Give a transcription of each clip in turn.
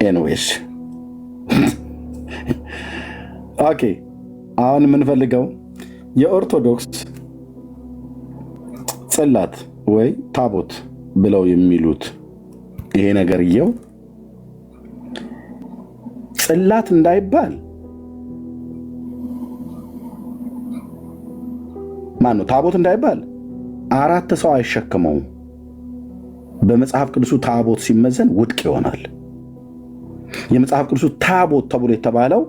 ኤንዌስ ኦኬ። አሁን የምንፈልገው የኦርቶዶክስ ጽላት ወይ ታቦት ብለው የሚሉት ይሄ ነገርየው ጽላት እንዳይባል ማነው ታቦት እንዳይባል 4 ሰው አይሸከመውም። በመጽሐፍ ቅዱሱ ታቦት ሲመዘን ውድቅ ይሆናል። የመጽሐፍ ቅዱሱ ታቦት ተብሎ የተባለው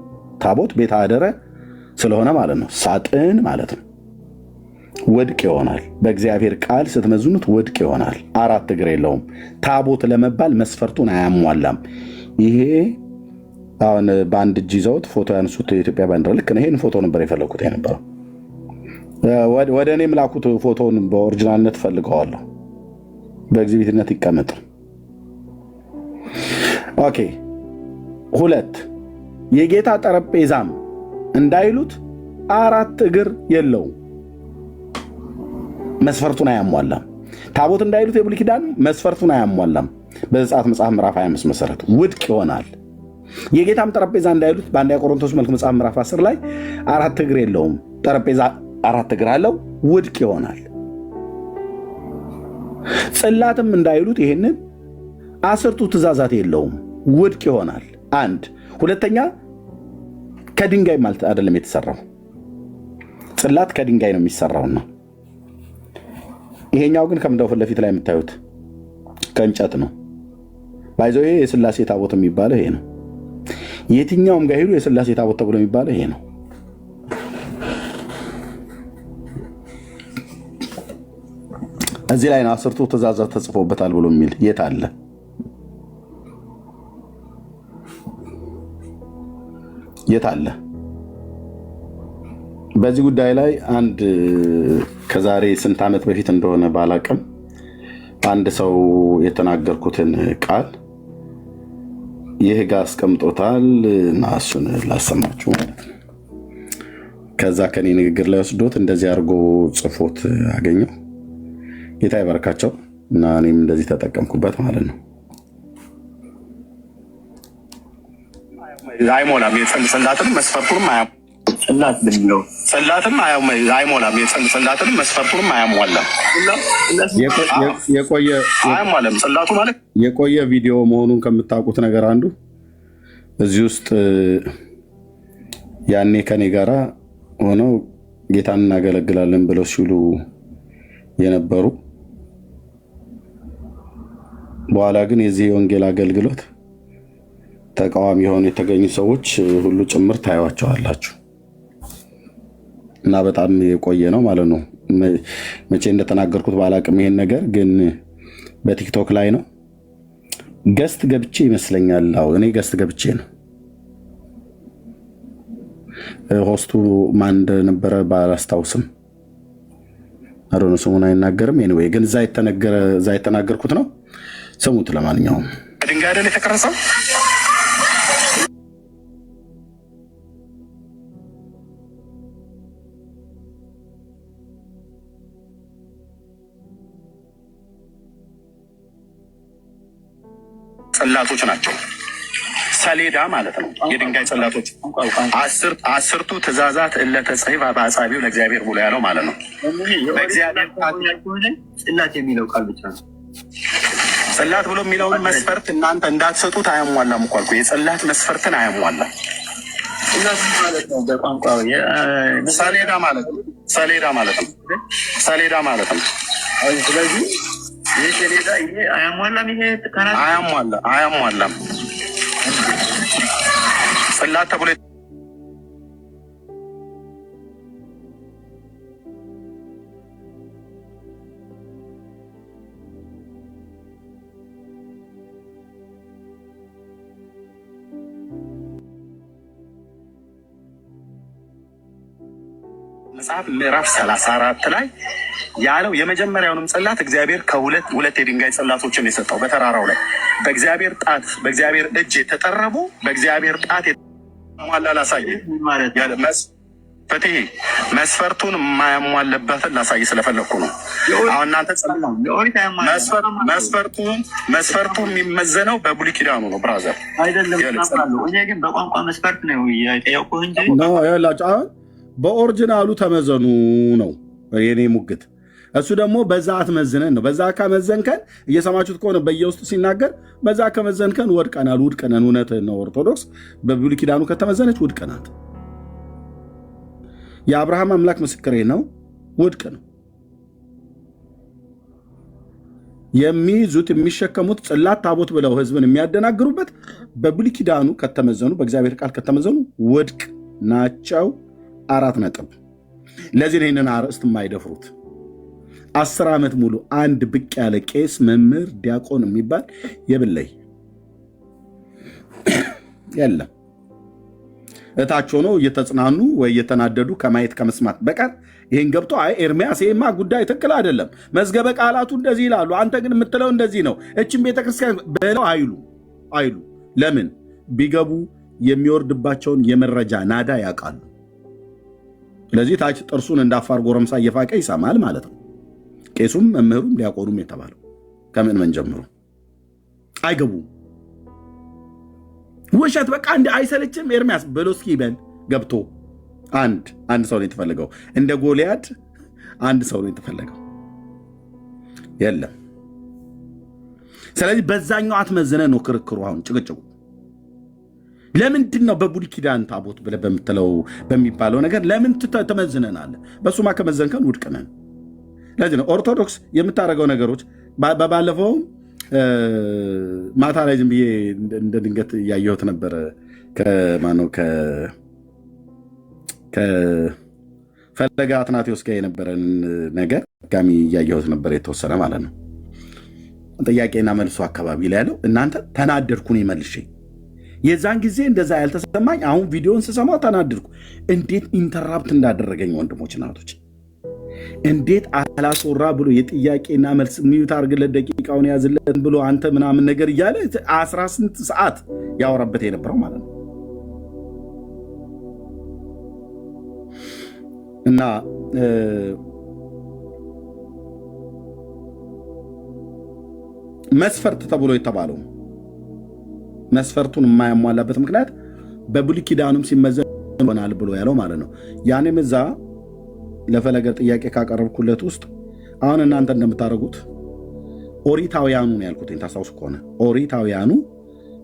ታቦት ቤተ አደረ ስለሆነ ማለት ነው፣ ሳጥን ማለት ነው። ውድቅ ይሆናል። በእግዚአብሔር ቃል ስትመዝኑት ውድቅ ይሆናል። 4 እግር የለውም። ታቦት ለመባል መስፈርቱን አያሟላም። ይሄ አሁን በአንድ እጅ ይዘውት ፎቶ ያንሱት የኢትዮጵያ ባንዲራ ልክ ነው። ይሄን ፎቶ ነበር የፈለኩት የነበረው። ወደ እኔም ላኩት ፎቶውን በኦሪጂናልነት ፈልገዋለሁ። በኤግዚቢትነት ይቀመጥ። ኦኬ 2 የጌታ ጠረጴዛም እንዳይሉት 4 እግር የለውም። መስፈርቱን አያሟላም። ታቦት እንዳይሉት የብሉይ ኪዳን መስፈርቱን አያሟላም። በዘጸአት መጽሐፍ ምዕራፍ 25 መሰረት ውድቅ ይሆናል። የጌታም ጠረጴዛ እንዳይሉት በአንደኛ ቆሮንቶስ መልክ መጽሐፍ ምዕራፍ 10 ላይ 4 እግር የለውም። ጠረጴዛ 4 እግር አለው፣ ውድቅ ይሆናል። ጽላትም እንዳይሉት ይሄንን 10ቱ ትእዛዛት የለውም፣ ውድቅ ይሆናል። 1 2ኛ ከድንጋይ ማለት አይደለም የተሰራው። ጽላት ከድንጋይ ነው የሚሰራውና ይሄኛው ግን ከምንድነው ፊት ለፊት ላይ የምታዩት ከእንጨት ነው። ባይዘው ይሄ የሥላሴ ታቦት የሚባለው ይሄ ነው። የትኛውም ጋር ሄዱ የሥላሴ ታቦት ተብሎ የሚባለው ይሄ ነው። እዚህ ላይ ነው 10ቱ ትእዛዛት ተጽፎበታል ብሎ የሚል የት አለ? የት አለ? በዚህ ጉዳይ ላይ አንድ ከዛሬ ስንት ዓመት በፊት እንደሆነ ባላቅም አንድ ሰው የተናገርኩትን ቃል ይህ ጋር አስቀምጦታል እና እሱን ላሰማችሁ ማለት ነው። ከዛ ከኔ ንግግር ላይ ወስዶት እንደዚህ አድርጎ ጽፎት አገኘው። ጌታ ይባርካቸው እና እኔም እንደዚህ ተጠቀምኩበት ማለት ነው። አይሞላም። የጽላትም መስፈርቱንም ጽላትም አይሞላም። የጽላትም መስፈርቱንም አያሟላም። አያሟላም። ጽላቱ ማለት የቆየ ቪዲዮ መሆኑን ከምታውቁት ነገር አንዱ እዚህ ውስጥ ያኔ ከኔ ጋራ ሆነው ጌታን እናገለግላለን ብለው ሲሉ የነበሩ በኋላ ግን የዚህ የወንጌል አገልግሎት ተቃዋሚ የሆኑ የተገኙ ሰዎች ሁሉ ጭምር ታዩዋቸዋላችሁ እና በጣም የቆየ ነው ማለት ነው። መቼ እንደተናገርኩት ባላቅም ይሄን ነገር ግን በቲክቶክ ላይ ነው ገስት ገብቼ ይመስለኛል። አዎ እኔ ገስት ገብቼ ነው። ሆስቱ ማን እንደነበረ ባላስታውስም አሮን ስሙን አይናገርም። ኤኒዌይ ግን እዛ የተናገርኩት ነው። ስሙት። ለማንኛውም ድንጋይ አይደል የተቀረጸው? ጽላቶች ናቸው። ሰሌዳ ማለት ነው። የድንጋይ ጽላቶች 10ቱ ትእዛዛት እለተጽሕፋ በአጻብዕ ለእግዚአብሔር ብሎ ያለው ማለት ነው። በእግዚአብሔር ጽላት የሚለው ቃል ብቻ ነው። ጽላት ብሎ የሚለውን መስፈርት እናንተ እንዳትሰጡት አያሟላም እኮ አልኩ። የጽላት መስፈርትን አያሟላም። ጽላት ማለት ነው በቋንቋው ሰሌዳ ማለት ነው። ሰሌዳ ማለት ነው። ሰሌዳ ማለት ነው። ስለዚህ ይሄ ሰሌዳ ይሄ አያሟላም። ይሄ አያሟላም። ጽላት ተብሎ መጽሐፍ ምዕራፍ 34 ላይ ያለው የመጀመሪያውንም ጽላት እግዚአብሔር ከሁለት የድንጋይ ጽላቶችን የሰጠው በተራራው ላይ በእግዚአብሔር ጣት በእግዚአብሔር እጅ የተጠረቡ በእግዚአብሔር ጣት የተሟላ ላሳየ ፍትሄ መስፈርቱን የማያሟለበትን ላሳይ ስለፈለግኩ ነው። አሁን እናንተ መስፈርቱ የሚመዘነው በብሉይ ኪዳኑ ነው ብራዘር አይደለም። እኔ ግን በቋንቋ መስፈርት ነው የጠየቁህ እንጂ አሁን በኦሪጂናሉ ተመዘኑ ነው የኔ ሙግት። እሱ ደግሞ በዛ አትመዝነን ነው። በዛ ከመዘንከን እየሰማችሁት ከሆነ በየውስጡ ሲናገር በዛ ከመዘንከን ወድቀናል፣ ውድቅነን። እውነትህን ነው። ኦርቶዶክስ በብሉይ ኪዳኑ ከተመዘነች ውድቅ ናት። የአብርሃም አምላክ ምስክሬ ነው፣ ውድቅ ነው። የሚይዙት የሚሸከሙት ጽላት ታቦት ብለው ህዝብን የሚያደናግሩበት በብሉይ ኪዳኑ ከተመዘኑ በእግዚአብሔር ቃል ከተመዘኑ ውድቅ ናቸው። 4 ነጥብ። ለዚህ ነው ይህንን አርዕስት የማይደፍሩት። 10 ዓመት ሙሉ አንድ ብቅ ያለ ቄስ፣ መምህር፣ ዲያቆን የሚባል የብለይ የለም። እታች ሆኖ እየተጽናኑ ወይ እየተናደዱ ከማየት ከመስማት በቀር ይህን ገብቶ አይ ኤርሚያስ ይሄማ ጉዳይ ትክክል አይደለም፣ መዝገበ ቃላቱ እንደዚህ ይላሉ፣ አንተ ግን የምትለው እንደዚህ ነው፣ እችን ቤተክርስቲያን ብለው አይሉ። ለምን ቢገቡ የሚወርድባቸውን የመረጃ ናዳ ያውቃሉ። ስለዚህ ታች ጥርሱን እንዳፋር ጎረምሳ እየፋቀ ይሰማል ማለት ነው። ቄሱም መምህሩም ዲያቆኑም የተባለው ከምዕመን ጀምሮ አይገቡም። ውሸት በቃ እንደ አይሰለችም ኤርሚያስ ብሎ እስኪ ይበል ገብቶ አንድ ሰው ነው የተፈለገው። እንደ ጎልያድ አንድ ሰው ነው የተፈለገው፣ የለም። ስለዚህ በዛኛው አትመዝነ ነው ክርክሩ። አሁን ጭቅጭቁ ለምንድን ነው በብሉይ ኪዳን ታቦት ብለህ በምትለው በሚባለው ነገር ለምን ተመዝነናል? በሱማ ከመዘንከን ውድቅ ነን። ለዚህ ነው ኦርቶዶክስ የምታደርገው ነገሮች። ባለፈውም ማታ ላይ ዝም ብዬ እንደ ድንገት እያየሁት ነበረ። ከማነው ከፈለገ አትናቴዎስ ጋር የነበረን ነገር ጋሚ እያየሁት ነበር፣ የተወሰነ ማለት ነው። ጥያቄና መልሶ አካባቢ ላይ ያለው እናንተ ተናደድኩን መልሼ የዛን ጊዜ እንደዛ ያልተሰማኝ አሁን ቪዲዮን ስሰማው ተናደድኩ። እንዴት ኢንተራፕት እንዳደረገኝ ወንድሞች ናቶች፣ እንዴት አላስወራ ብሎ የጥያቄና መልስ ሚዩት አድርግለት ደቂቃውን ያዝለት ብሎ አንተ ምናምን ነገር እያለ 18 ሰዓት ያወራበት የነበረው ማለት ነው። እና መስፈርት ተብሎ የተባለው መስፈርቱን የማያሟላበት ምክንያት በብሉይ ኪዳኑም ሲመዘን ይሆናል ብሎ ያለው ማለት ነው። ያኔም እዛ ለፈለገ ጥያቄ ካቀረብኩለት ውስጥ አሁን እናንተ እንደምታደርጉት ኦሪታውያኑ ነው ያልኩት። ታስታውሱ ከሆነ ኦሪታውያኑ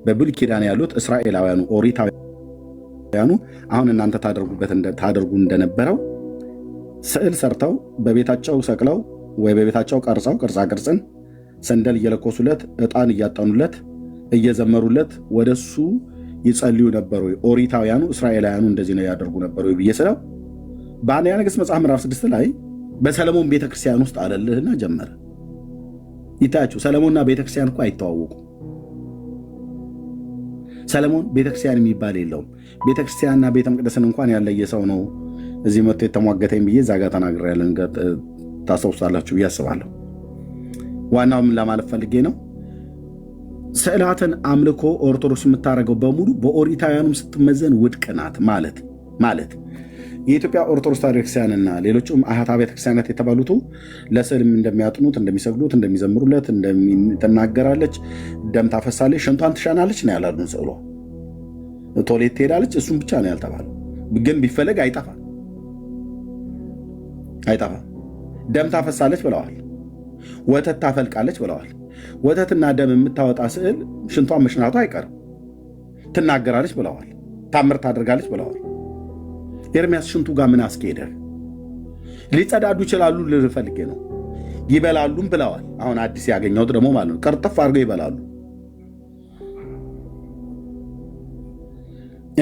በብሉይ ኪዳን ያሉት እስራኤላውያኑ ኦሪታውያኑ አሁን እናንተ ታደርጉ እንደነበረው ስዕል ሰርተው በቤታቸው ሰቅለው ወይ በቤታቸው ቀርጸው ቅርጻ ቅርጽን ሰንደል እየለኮሱለት ዕጣን እያጠኑለት እየዘመሩለት ወደሱ ይጸልዩ ነበሩ። ኦሪታውያኑ እስራኤላውያኑ እንደዚህ ነው ያደርጉ ነበሩ ብዬ ስለው በአንደኛ ነገሥት መጽሐፍ ምዕራፍ 6 ላይ በሰለሞን ቤተክርስቲያን ውስጥ አለልህና ጀመረ። ይታያችሁ፣ ሰለሞንና ቤተክርስቲያን እኮ አይተዋወቁ። ሰለሞን ቤተክርስቲያን የሚባል የለውም። ቤተክርስቲያንና ቤተ መቅደስን እንኳን ያለየ ሰው ነው እዚህ መጥቶ የተሟገተኝ ብዬ እዛ ጋር ተናግሬያለሁ። ታስታውሳላችሁ ብዬ አስባለሁ። ዋናውም ለማለት ፈልጌ ነው፣ ስዕላትን አምልኮ ኦርቶዶክስ የምታደርገው በሙሉ በኦሪታውያኑም ስትመዘን ውድቅ ናት ማለት የኢትዮጵያ ኦርቶዶክስ ቤተክርስቲያንና ሌሎችም አህታ ቤተክርስቲያናት የተባሉት ለስዕልም እንደሚያጥኑት፣ እንደሚሰግዱት፣ እንደሚዘምሩለት ትናገራለች፣ ደም ታፈሳለች፣ ሽንቷን ትሻናለች ነው ያላሉን። ስዕሏ ቶሌት ትሄዳለች፣ እሱም ብቻ ነው ያልተባለው። ግን ቢፈለግ አይጠፋም። ደም ታፈሳለች ብለዋል። ወተት ታፈልቃለች ብለዋል። ወተትና ደም የምታወጣ ስዕል ሽንቷን መሽናቷ አይቀርም። ትናገራለች ብለዋል። ታምር ታደርጋለች ብለዋል። ኤርሚያስ ሽንቱ ጋር ምን አስኬደ? ሊጸዳዱ ይችላሉ ልል ፈልጌ ነው። ይበላሉም ብለዋል። አሁን አዲስ ያገኘሁት ደግሞ ማለት ነው ቀርጥፍ አድርገው ይበላሉ።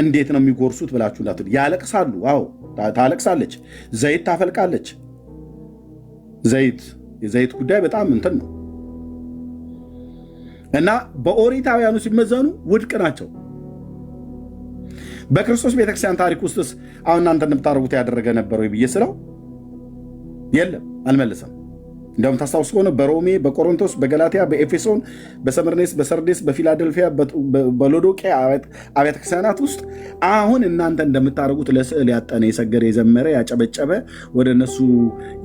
እንዴት ነው የሚጎርሱት ብላችሁ እንዳትሉ። ያለቅሳሉ። አዎ ታለቅሳለች። ዘይት ታፈልቃለች። የዘይት ጉዳይ በጣም እንትን ነው እና በኦሪታውያኑ ሲመዘኑ ውድቅ ናቸው። በክርስቶስ ቤተክርስቲያን ታሪክ ውስጥስ አሁን እናንተ እንደምታደርጉት ያደረገ ነበር ወይ ብዬ ስለው የለም፣ አልመለሰም። እንደውም ታስታውስ ከሆነ በሮሜ፣ በቆሮንቶስ፣ በገላትያ፣ በኤፌሶን፣ በሰምርኔስ፣ በሰርዴስ፣ በፊላደልፊያ፣ በሎዶቅያ አብያተ ክርስቲያናት ውስጥ አሁን እናንተ እንደምታደርጉት ለስዕል ያጠነ፣ የሰገደ፣ የዘመረ፣ ያጨበጨበ፣ ወደ እነሱ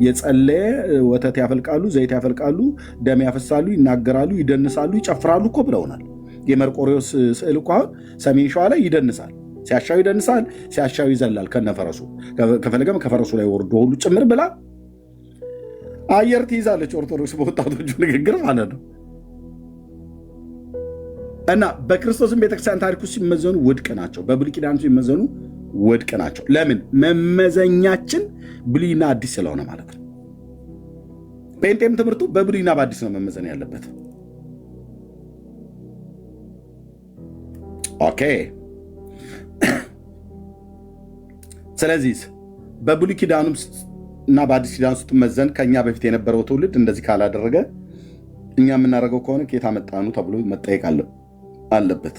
የጸለየ ወተት ያፈልቃሉ፣ ዘይት ያፈልቃሉ፣ ደም ያፈሳሉ፣ ይናገራሉ፣ ይደንሳሉ፣ ይጨፍራሉ እኮ ብለውናል። የመርቆሪዎስ ስዕል እኮ አሁን ሰሜን ሸዋ ላይ ይደንሳል። ሲያሻው ይደንሳል፣ ሲያሻው ይዘላል ከነፈረሱ፣ ከፈለገም ከፈረሱ ላይ ወርዶ ሁሉ ጭምር ብላ አየር ትይዛለች። ኦርቶዶክስ በወጣቶቹ ንግግር ማለት ነው። እና በክርስቶስን ቤተክርስቲያን ታሪክ ውስጥ ሲመዘኑ ውድቅ ናቸው። በብሉይ ኪዳን ሲመዘኑ ውድቅ ናቸው። ለምን? መመዘኛችን ብሉይና አዲስ ስለሆነ ማለት ነው። ጴንጤም ትምህርቱ በብሉይና በአዲስ ነው መመዘን ያለበት። ኦኬ። ስለዚህ በብሉይ ኪዳኑ እና በአዲስ ኪዳን ውስጥ መዘን ከኛ በፊት የነበረው ትውልድ እንደዚህ ካላደረገ እኛ የምናደርገው ከሆነ ከየት አመጣኑ ተብሎ መጠየቅ አለበት።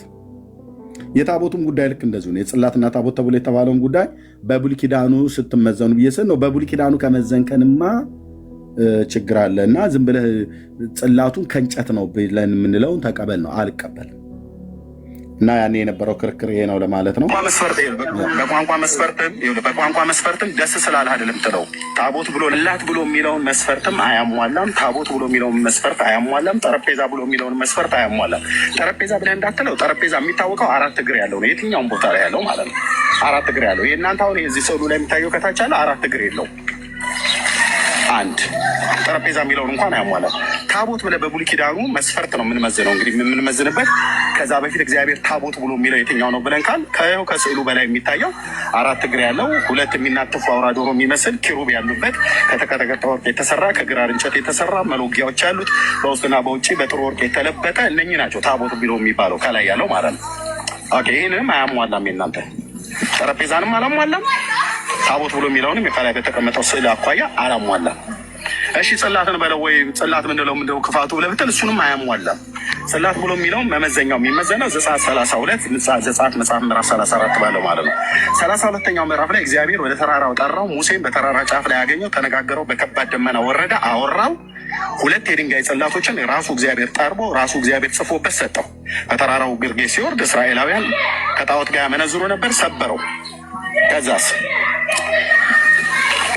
የታቦቱም ጉዳይ ልክ እንደዚሁ ነው። የጽላትና ታቦት ተብሎ የተባለውን ጉዳይ በብሉይ ኪዳኑ ስትመዘኑ ብዬስን ነው። በብሉይ ኪዳኑ ከመዘንከንማ ችግር አለ እና ዝም ብለህ ጽላቱን ከእንጨት ነው ብለን የምንለውን ተቀበል ነው። አልቀበልም። እና ያኔ የነበረው ክርክር ይሄ ነው ለማለት ነው። በቋንቋ መስፈርትም ደስ ስላለ አይደለም ጥለው ታቦት ብሎ ላት ብሎ የሚለውን መስፈርትም አያሟላም። ታቦት ብሎ የሚለውን መስፈርት አያሟላም። ጠረጴዛ ብሎ የሚለውን መስፈርት አያሟላም። ጠረጴዛ ብለህ እንዳትለው፣ ጠረጴዛ የሚታወቀው 4 እግር ያለው ነው። የትኛውም ቦታ ላይ ያለው ማለት ነው። 4 እግር ያለው የእናንተ አሁን የዚህ ሰሉ ላይ የሚታየው ከታች ያለ 4 እግር የለው። አንድ ጠረጴዛ የሚለውን እንኳን አያሟላም። ታቦት ብለህ በብሉይ ኪዳኑ መስፈርት ነው የምንመዝነው። እንግዲህ የምንመዝንበት ከዛ በፊት እግዚአብሔር ታቦት ብሎ የሚለው የትኛው ነው ብለን ካል ከስዕሉ በላይ የሚታየው 4 እግር ያለው 2 የሚናጥፉ አውራ ዶሮ የሚመስል ኪሩብ ያሉበት ከተቀጠቀጠ ወርቅ የተሰራ ከግራር እንጨት የተሰራ መሎጊያዎች ያሉት በውስጥና በውጭ በጥሩ ወርቅ የተለበጠ እነኚህ ናቸው ታቦት ብሎ የሚባለው ከላይ ያለው ማለት ነው። ኦኬ። ይህንንም አያሟላም። የእናንተ ጠረጴዛንም አላሟላም። ታቦት ብሎ የሚለውንም ከላይ በተቀመጠው ስዕል አኳያ አላሟላም። እሺ ጽላትን በለው ወይም ጽላት ምንለው ምንድነው ክፋቱ ብለህ ብትል እሱንም አያሟላም። ጽላት ብሎ የሚለውም መመዘኛው የሚመዘነው ዘጸአት 32 ዘጸአት መጽሐፍ ምዕራፍ 34 ባለው ማለት ነው። 32ኛው ምዕራፍ ላይ እግዚአብሔር ወደ ተራራው ጠራው፣ ሙሴን በተራራ ጫፍ ላይ ያገኘው፣ ተነጋገረው፣ በከባድ ደመና ወረደ፣ አወራው። 2 የድንጋይ ጽላቶችን ራሱ እግዚአብሔር ጠርቦ ራሱ እግዚአብሔር ጽፎበት ሰጠው። ከተራራው ግርጌ ሲወርድ እስራኤላውያን ከጣዖት ጋር ያመነዝሩ ነበር፣ ሰበረው። ከዛስ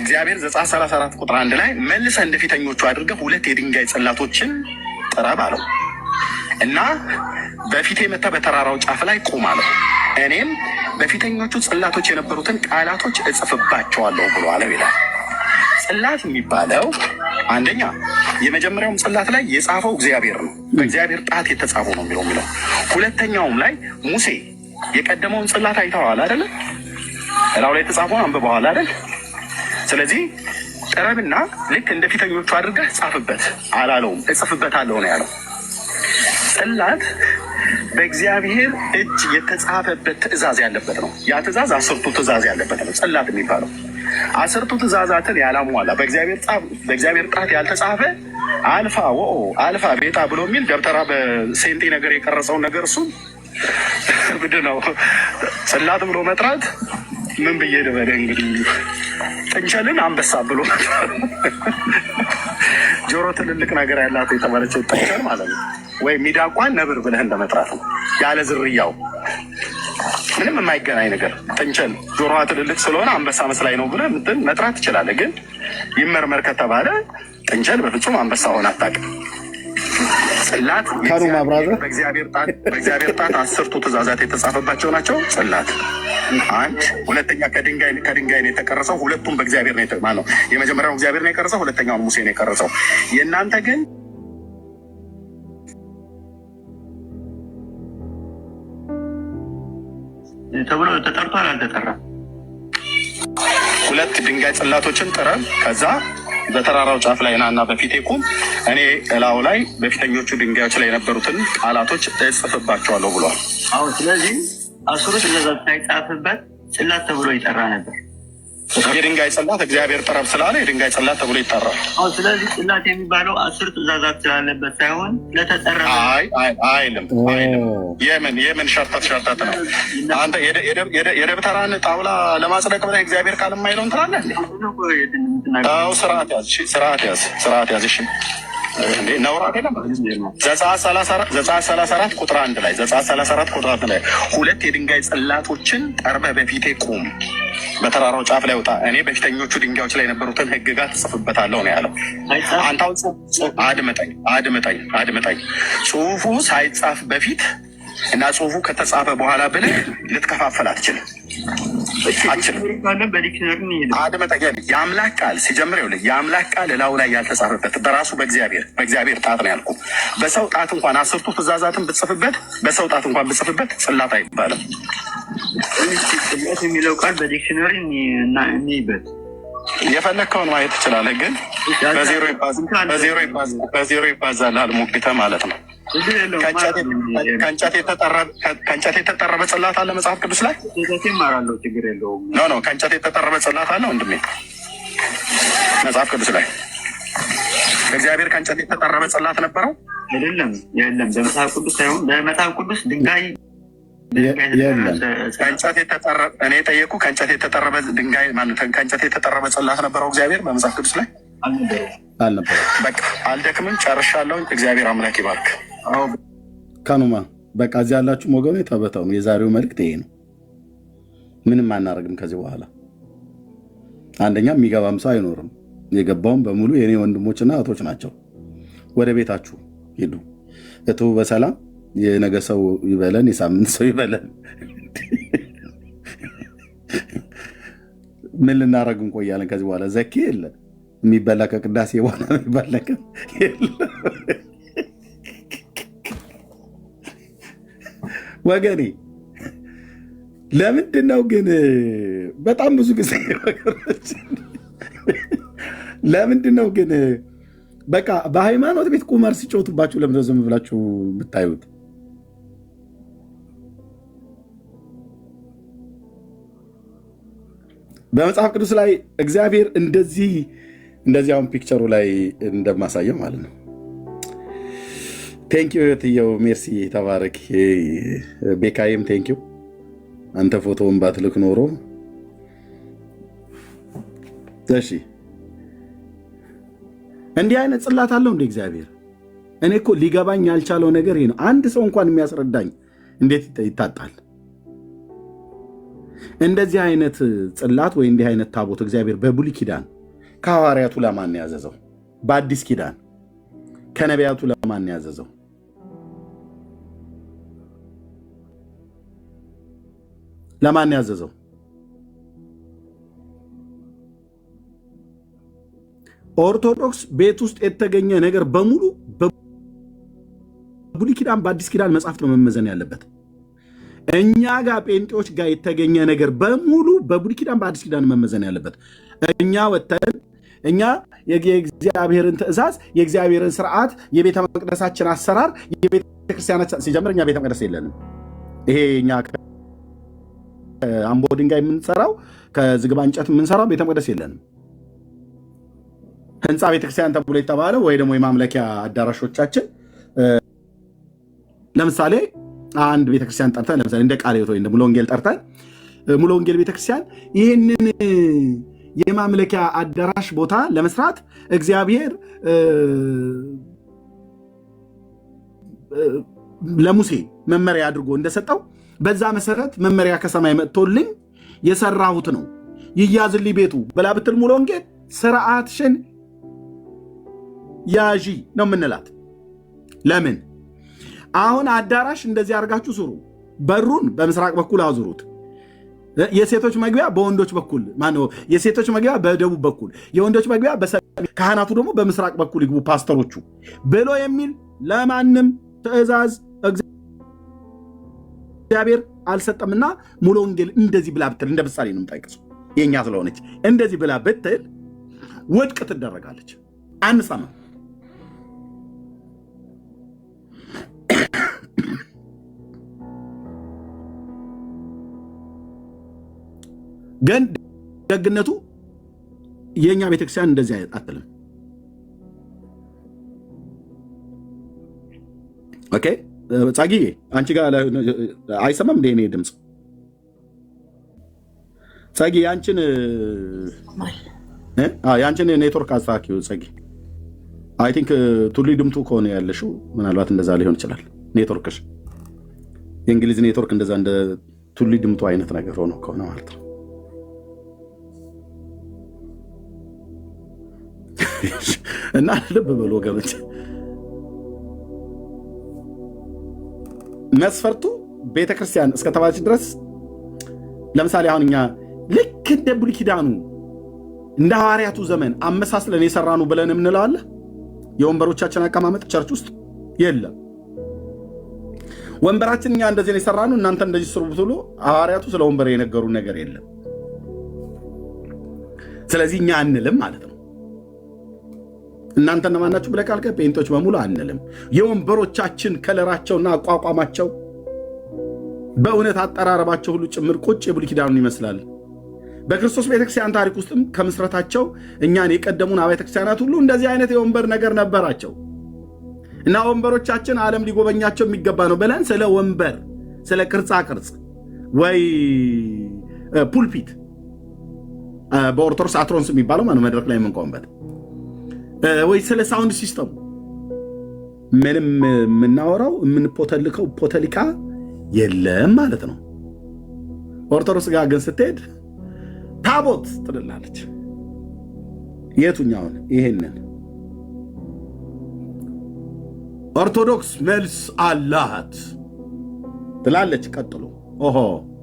እግዚአብሔር ዘጸአት 34 ቁጥር 1 ላይ መልሰህ እንደፊተኞቹ አድርገህ 2 የድንጋይ ጽላቶችን ጥረብ አለው እና በፊቴ መጥተህ በተራራው ጫፍ ላይ ቁም አለው። እኔም በፊተኞቹ ጽላቶች የነበሩትን ቃላቶች እጽፍባቸዋለሁ ብሎ አለው ይላል። ጽላት የሚባለው አንደኛ የመጀመሪያውም ጽላት ላይ የጻፈው እግዚአብሔር ነው። በእግዚአብሔር ጣት የተጻፈው ነው የሚለው። ሁለተኛውም ላይ ሙሴ የቀደመውን ጽላት አይተዋል አይደለ? እላው ላይ የተጻፈውን አንብበዋል አይደል? ስለዚህ ጥረብና ልክ እንደ ፊተኞቹ አድርገህ ጻፍበት አላለውም። እጽፍበታለሁ ነው ያለው። ጽላት በእግዚአብሔር እጅ የተጻፈበት ትእዛዝ ያለበት ነው። ያ ትእዛዝ 10ቱ ትእዛዝ ያለበት ነው ጽላት የሚባለው። 10ቱ ትእዛዛትን ያላሟላ በእግዚአብሔር ጣት ያልተጻፈ አልፋ ወኦ አልፋ ቤታ ብሎ የሚል ደብተራ በሴንቲ ነገር የቀረጸውን ነገር እሱን ምንድን ነው ጽላት ብሎ መጥራት ምን ብዬ ልበልህ እንግዲህ ጥንቸልን አንበሳ ብሎ ጆሮ ትልልቅ ነገር ያላት የተባለችው ጥንቸል ማለት ነው። ወይም ሚዳቋን ነብር ብለህ እንደመጥራት ነው። ያለ ዝርያው ምንም የማይገናኝ ነገር ጥንቸል ጆሮዋ ትልልቅ ስለሆነ አንበሳ መስላይ ነው ብለህ መጥራት ትችላለህ። ግን ይመርመር ከተባለ ጥንቸል በፍጹም አንበሳ ሆነ አታውቅም። ጽላት በእግዚአብሔር ጣት 10ቱ ትእዛዛት የተጻፈባቸው ናቸው። ጽላት አንድ ሁለተኛ ከድንጋይ ነው የተቀረጸው። ሁለቱም በእግዚአብሔር ነው የመጀመሪያው እግዚአብሔር ነው የቀረጸው፣ ሁለተኛውን ሙሴ ነው የቀረጸው። የእናንተ ግን ተብሎ ተጠርቷል አልተጠራም? 2 ድንጋይ ጽላቶችን ጥረብ፣ ከዛ በተራራው ጫፍ ላይ ናና በፊቴ ቁም፣ እኔ እላው ላይ በፊተኞቹ ድንጋዮች ላይ የነበሩትን ቃላቶች እጽፍባቸዋለሁ ብሏል። አሁን ስለዚህ 10ቱ ትእዛዛት ሳይጻፍበት ጽላት ተብሎ ይጠራ ነበር። የድንጋይ ጽላት እግዚአብሔር ጥረብ ስላለ የድንጋይ ጽላት ተብሎ ይጠራል። አሁን ስለዚህ ጽላት የሚባለው 10 ትእዛዛት ስላለበት ሳይሆን ለተጠራ አይልም። የምን ሸርተት ነው? አንተ የደብተራን ጣውላ ለማጽደቅ ብለህ እግዚአብሔር ቃል የማይለውን ትላለህ እንዴ? ስርዓት ያዝ። እሺ ነውር አይደለም። ዘጸአት 34 ቁጥር 1 ላይ ዘጸአት 34 ቁጥር 1 ላይ 2 የድንጋይ ጽላቶችን ጠርበህ በፊቴ ቁም፣ በተራራው ጫፍ ላይ ውጣ፣ እኔ በፊተኞቹ ድንጋዮች ላይ የነበሩትን ሕግጋት እጽፍበታለሁ ነው ያለው። አንተ አድምጠኝ። ጽሁፉ ሳይጻፍ በፊት እና ጽሁፉ ከተጻፈ በኋላ ብለህ ልትከፋፈል አትችልም። አድመጠኛ የአምላክ ቃል ሲጀምር ይኸውልህ የአምላክ ቃል እላው ላይ ያልተጻፈበት በራሱ በእግዚአብሔር ጣት ነው ያልኩ። በሰው ጣት እንኳን 10ቱ ትእዛዛትን ብትጽፍበት በሰው ጣት እንኳን ብትጽፍበት ጽላት አይባልም። ጽላት የሚለው ቃል በዲክሽነሪ እንይበት የፈለግከውን ማየት ትችላለህ፣ ግን በዜሮ ይባዛልሃል ሞግተህ ማለት ነው። ከእንጨት የተጠረበ ጽላት አለ መጽሐፍ ቅዱስ ላይ ኖ ከእንጨት የተጠረበ ጽላት አለ ወንድሜ መጽሐፍ ቅዱስ ላይ እግዚአብሔር ከእንጨት የተጠረበ ጽላት ነበረው አይደለም? የለም በመጽሐፍ ቅዱስ ሳይሆን በመጽሐፍ ቅዱስ ድንጋይ ከእንጨት የተጠረበ እኔ ጠየቁ ከእንጨት የተጠረበ ድንጋይ ከእንጨት የተጠረበ ጽላት ነበረው እግዚአብሔር በመጽሐፍ ቅዱስ ላይ አልነበረም። በቃ አልደክምም፣ ጨርሻለሁ። እግዚአብሔር አምላክ ይባርክ። ካኑማ በቃ እዚህ ያላችሁም ወገኑ የተበተው ነው። የዛሬው መልእክት ይሄ ነው። ምንም አናደርግም ከዚህ በኋላ። አንደኛ የሚገባም ሰው አይኖርም። የገባውም በሙሉ የኔ ወንድሞችና እህቶች ናቸው። ወደ ቤታችሁ ሂዱ። እቱ በሰላም የነገ ሰው ይበለን፣ የሳምንት ሰው ይበለን። ምን ልናደርግ እንቆያለን ከዚህ በኋላ? ዘኪ የለ የሚበላ ከቅዳሴ በኋላ የሚበላ ወገኔ። ለምንድን ነው ግን በጣም ብዙ ጊዜ ለምንድን ነው ግን በቃ በሃይማኖት ቤት ቁማር ሲጫወቱባችሁ ለምንድን ነው ዝም ብላችሁ የምታዩት? በመጽሐፍ ቅዱስ ላይ እግዚአብሔር እንደዚህ አሁን ፒክቸሩ ላይ እንደማሳየው ማለት ነው። ቴንኪዩ እህትየው ሜርሲ ተባረክ። ቤካይም ቴንኪዩ። አንተ ፎቶውን ባትልክ ኖሮ እሺ። እንዲህ አይነት ጽላት አለው እንደ እግዚአብሔር። እኔ እኮ ሊገባኝ ያልቻለው ነገር ይሄ ነው። አንድ ሰው እንኳን የሚያስረዳኝ እንዴት ይታጣል? እንደዚህ አይነት ጽላት ወይ እንዲህ አይነት ታቦት እግዚአብሔር በብሉይ ኪዳን ከሐዋርያቱ ለማን ያዘዘው? በአዲስ ኪዳን ከነቢያቱ ለማን ያዘዘው? ለማን ያዘዘው? ኦርቶዶክስ ቤት ውስጥ የተገኘ ነገር በሙሉ በብሉይ ኪዳን በአዲስ ኪዳን መጽሐፍት ነው መመዘን ያለበት። እኛ ጋር ጴንጤዎች ጋር የተገኘ ነገር በሙሉ በብሉይ ኪዳን በአዲስ ኪዳን መመዘን ያለበት። እኛ ወተን እኛ የእግዚአብሔርን ትእዛዝ የእግዚአብሔርን ስርዓት የቤተ መቅደሳችን አሰራር የቤተ ክርስቲያናችን ሲጀምር እኛ ቤተ መቅደስ የለንም። ይሄ እኛ አምቦ ድንጋይ የምንሰራው ከዝግባ እንጨት የምንሰራው ቤተ መቅደስ የለንም። ህንፃ ቤተክርስቲያን ተብሎ የተባለው ወይ ደግሞ የማምለኪያ አዳራሾቻችን ለምሳሌ አንድ ቤተክርስቲያን ጠርተን ለምሳሌ እንደ ቃለ ሕይወት ወይ ሙሉ ወንጌል ጠርተን ሙሉ ወንጌል ቤተክርስቲያን ይህንን የማምለኪያ አዳራሽ ቦታ ለመስራት እግዚአብሔር ለሙሴ መመሪያ አድርጎ እንደሰጠው በዛ መሰረት መመሪያ ከሰማይ መጥቶልኝ የሰራሁት ነው ይያዝልኝ ቤቱ ብላ ብትል ሙሉ ወንጌል ስርዓትሽን ያዢ ነው የምንላት። ለምን አሁን አዳራሽ እንደዚህ አድርጋችሁ ስሩ፣ በሩን በምስራቅ በኩል አዙሩት፣ የሴቶች መግቢያ በወንዶች በኩል ማነው፣ የሴቶች መግቢያ በደቡብ በኩል፣ የወንዶች መግቢያ በሰሜን፣ ካህናቱ ደግሞ በምስራቅ በኩል ይግቡ ፓስተሮቹ ብሎ የሚል ለማንም ትእዛዝ እግዚአብሔር አልሰጠምና ሙሉ ወንጌል እንደዚህ ብላ ብትል እንደ ምሳሌ ነው የምጠቅሰው የኛ ስለሆነች እንደዚህ ብላ ብትል ውድቅ ትደረጋለች። አንሰማ ግን ደግነቱ የኛ ቤተክርስቲያን እንደዚህ አትልም። ኦኬ ጻጊዬ አንቺ ጋር አይሰማም እንደ እኔ ድምፅ? ጻጊዬ አንቺን ያንቺን ኔትወርክ አስተካክዩ ጽጌ። አይ ቲንክ ቱሊ ድምቱ ከሆነ ያለሽው ምናልባት እንደዛ ሊሆን ይችላል። ኔትወርክሽ የእንግሊዝ ኔትወርክ እንደዛ እንደ ቱሊ ድምቱ አይነት ነገር ሆኖ ከሆነ ማለት ነው። እና ልብ በሉ ወገኖች፣ መስፈርቱ ቤተክርስቲያን እስከተባለች ድረስ ለምሳሌ አሁን እኛ ልክ እንደ ብሉይ ኪዳኑ እንደ ሐዋርያቱ ዘመን አመሳስለን የሰራኑ ብለን የምንለዋለ የወንበሮቻችን አቀማመጥ ቸርች ውስጥ የለም። ወንበራችን እኛ እንደዚህ ነው የሰራኑ እናንተ እንደዚህ ስሩ ብትሉ ሐዋርያቱ ስለ ወንበር የነገሩ ነገር የለም። ስለዚህ እኛ አንልም ማለት ነው። እናንተ እነማናችሁ ብለህ ካልከ ጴንጦች በሙሉ አንልም። የወንበሮቻችን ከለራቸውና አቋቋማቸው በእውነት አጠራረባቸው ሁሉ ጭምር ቁጭ የብሉይ ኪዳኑን ይመስላል። በክርስቶስ ቤተክርስቲያን ታሪክ ውስጥም ከምስረታቸው እኛን የቀደሙን አብያተ ክርስቲያናት ሁሉ እንደዚህ አይነት የወንበር ነገር ነበራቸው እና ወንበሮቻችን ዓለም ሊጎበኛቸው የሚገባ ነው ብለን ስለ ወንበር፣ ስለ ቅርጻ ቅርጽ ወይ ፑልፒት በኦርቶዶክስ አትሮንስ የሚባለው ማለት መድረክ ላይ የምንቆምበት ወይ ስለ ሳውንድ ሲስተሙ ምንም የምናወራው የምንፖተልከው ፖተሊካ የለም ማለት ነው። ኦርቶዶክስ ጋር ግን ስትሄድ ታቦት ትልላለች። የቱኛውን? ይሄንን ኦርቶዶክስ መልስ አላት ትላለች። ቀጥሎ ኦሆ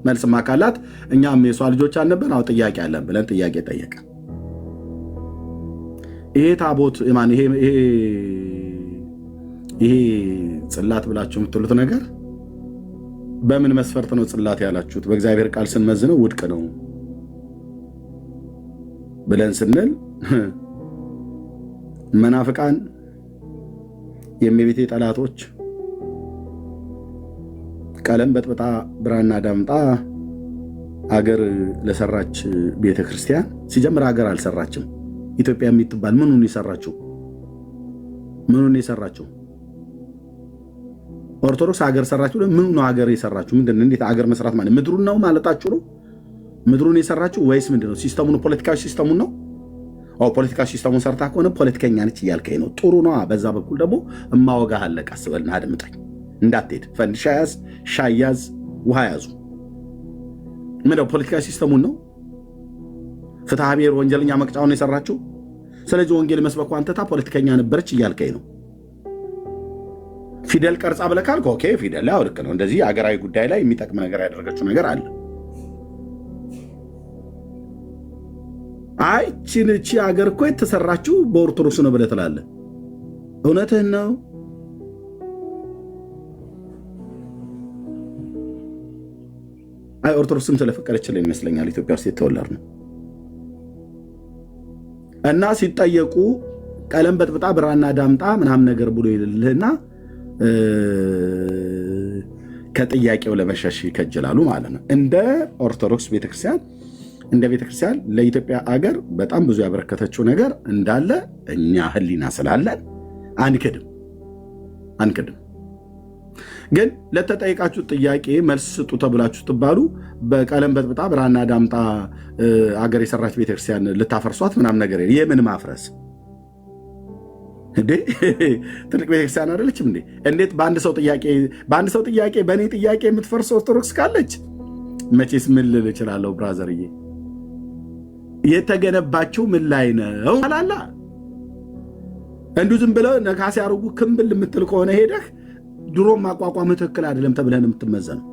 መልስማ ካላት እኛም የሷ ልጆች አልነበር? አዎ ጥያቄ አለን ብለን ጥያቄ ጠየቀ። ይሄ ታቦት ማን? ይሄ ጽላት ብላችሁ የምትሉት ነገር በምን መስፈርት ነው ጽላት ያላችሁት? በእግዚአብሔር ቃል ስንመዝነው ውድቅ ነው ብለን ስንል መናፍቃን፣ የእመቤቴ ጠላቶች ቀለም በጥብጣ ብራና ዳምጣ አገር ለሰራች ቤተክርስቲያን ሲጀምር አገር አልሰራችም። ኢትዮጵያ የምትባል ምኑን የሰራችው? ኦርቶዶክስ ሀገር ሰራችሁ። ምኑ ነው ሀገር የሰራችሁ? ምንድን እንዴት ሀገር መስራት ማለት ምድሩን ነው ማለታችሁ ነው? ምድሩን የሰራችሁ ወይስ ምንድን ነው? ሲስተሙን፣ ፖለቲካዊ ሲስተሙን ነው? ፖለቲካዊ ሲስተሙን ሰርታ ከሆነ ፖለቲከኛ ነች እያልከኝ ነው። ጥሩ ነው። በዛ በኩል ደግሞ እማወጋህ አለ። ቀስ በልና አድምጠኝ፣ እንዳትሄድ። ፈንድሻ ያዝ፣ ሻይ ያዝ፣ ውሃ ያዙ። ምንድነው? ፖለቲካዊ ሲስተሙን ነው። ፍትሐ ብሔር ወንጀለኛ መቅጫውን የሰራችሁ። ስለዚህ ወንጌል መስበኩ አንተታ ፖለቲከኛ ነበረች እያልከኝ ነው። ፊደል ቀርጻ ብለህ ካልክ ኦኬ፣ ፊደል ላይ ልክ ነው። እንደዚህ አገራዊ ጉዳይ ላይ የሚጠቅም ነገር ያደረገችው ነገር አለ። አይ እቺ ሀገር እኮ የተሰራችው በኦርቶዶክስ ነው ብለህ ትላለህ። እውነትህን ነው። አይ ኦርቶዶክስም ስለፈቀደችልን ይመስለኛል ኢትዮጵያ ውስጥ የተወለድ ነው። እና ሲጠየቁ ቀለም በጥብጣ ብራና ዳምጣ ምናምን ነገር ብሎ ይልልህና ከጥያቄው ለመሸሽ ይከጅላሉ ማለት ነው። እንደ ኦርቶዶክስ ቤተክርስቲያን ለኢትዮጵያ አገር በጣም ብዙ ያበረከተችው ነገር እንዳለ እኛ ሕሊና ስላለን አንክድም። ግን ለተጠየቃችሁ ጥያቄ መልስ ስጡ ተብላችሁ ትባሉ በቀለም በጥብጣ ብራና ዳምጣ አገር የሰራች ቤተክርስቲያን ልታፈርሷት ምናምን ነገር የምን ማፍረስ እንዴ? ትልቅ ቤተክርስቲያን አይደለችም እንዴ? እንዴት በአንድ ሰው ጥያቄ በእኔ ጥያቄ የምትፈርስ ኦርቶዶክስ ካለች መቼስ ምን ልል እችላለሁ? ብራዘርዬ የተገነባችው ምን ላይ ነው አላላ እንዱ ዝም ብለው ነካሴ ያርጉ ክምብል የምትል ከሆነ ሄደህ ድሮም ማቋቋም ትክክል አይደለም ተብለን የምትመዘነው።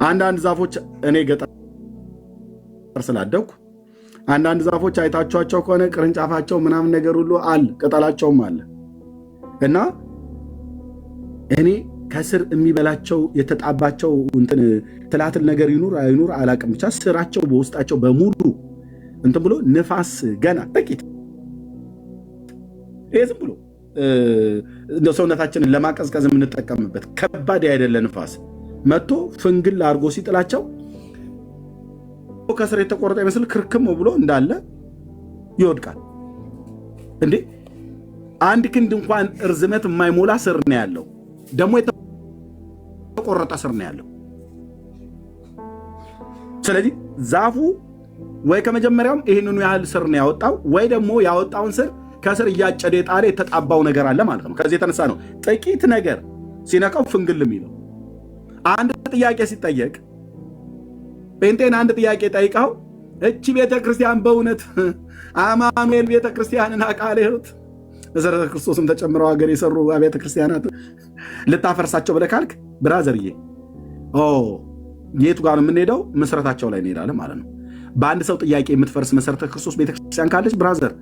አንዳንድ ዛፎች እኔ ገጠር ስላደኩ አንዳንድ ዛፎች አይታችኋቸው ከሆነ ቅርንጫፋቸው ምናምን ነገር ሁሉ አለ፣ ቅጠላቸውም አለ እና እኔ ከስር የሚበላቸው የተጣባቸው እንትን ትላትል ነገር ይኑር አይኑር አላቅም፣ ብቻ ስራቸው በውስጣቸው በሙሉ እንትን ብሎ ንፋስ ገና ጥቂት ዝም ብሎ እንደ ሰውነታችንን ለማቀዝቀዝ የምንጠቀምበት ከባድ አይደለ ንፋስ መጥቶ ፍንግል አድርጎ ሲጥላቸው ከስር የተቆረጠ ይመስል ክርክም ብሎ እንዳለ ይወድቃል። እንዴ አንድ ክንድ እንኳን እርዝመት የማይሞላ ስር ነው ያለው፣ ደግሞ የተቆረጠ ስር ነው ያለው። ስለዚህ ዛፉ ወይ ከመጀመሪያውም ይህንኑ ያህል ስር ነው ያወጣው፣ ወይ ደግሞ ያወጣውን ስር ከስር እያጨደ የጣለ የተጣባው ነገር አለ ማለት ነው። ከዚህ የተነሳ ነው ጥቂት ነገር ሲነካው ፍንግል የሚለው። አንድ ጥያቄ ሲጠየቅ ጴንጤን አንድ ጥያቄ ጠይቀው እቺ ቤተክርስቲያን በእውነት አማኑኤል ቤተክርስቲያንን አቃለ ሕይወት መሰረተ ክርስቶስም ተጨምረው ሀገር የሰሩ አብያተ ክርስቲያናት ልታፈርሳቸው ብለህ ካልክ ብራዘርዬ የቱ ጋር ነው የምንሄደው? መሰረታቸው ላይ እንሄዳለን ማለት ነው። በአንድ ሰው ጥያቄ የምትፈርስ መሰረተ ክርስቶስ ቤተክርስቲያን ካለች ብራዘር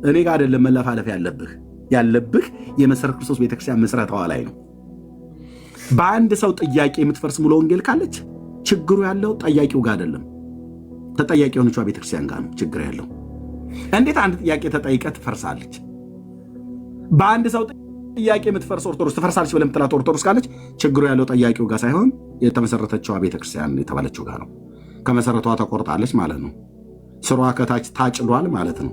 እኔ ጋር አይደለም መለፋለፍ ያለብህ የመሰረተ ክርስቶስ ቤተክርስቲያን መስረታዋ ላይ ነው። በአንድ ሰው ጥያቄ የምትፈርስ ሙሉ ወንጌል ካለች ችግሩ ያለው ጠያቂው ጋር አይደለም፣ ተጠያቂ የሆነቿ ቤተክርስቲያን ጋር ነው ችግር ያለው። እንዴት አንድ ጥያቄ ተጠይቀ ትፈርሳለች? በአንድ ሰው ጥያቄ የምትፈርስ ኦርቶዶክስ ትፈርሳለች ብለህ የምትላት ኦርቶዶክስ ካለች ችግሩ ያለው ጠያቂው ጋር ሳይሆን የተመሰረተችዋ ቤተክርስቲያን የተባለችው ጋር ነው። ከመሰረቷ ተቆርጣለች ማለት ነው። ስሯ ከታች ታጭዷል ማለት ነው።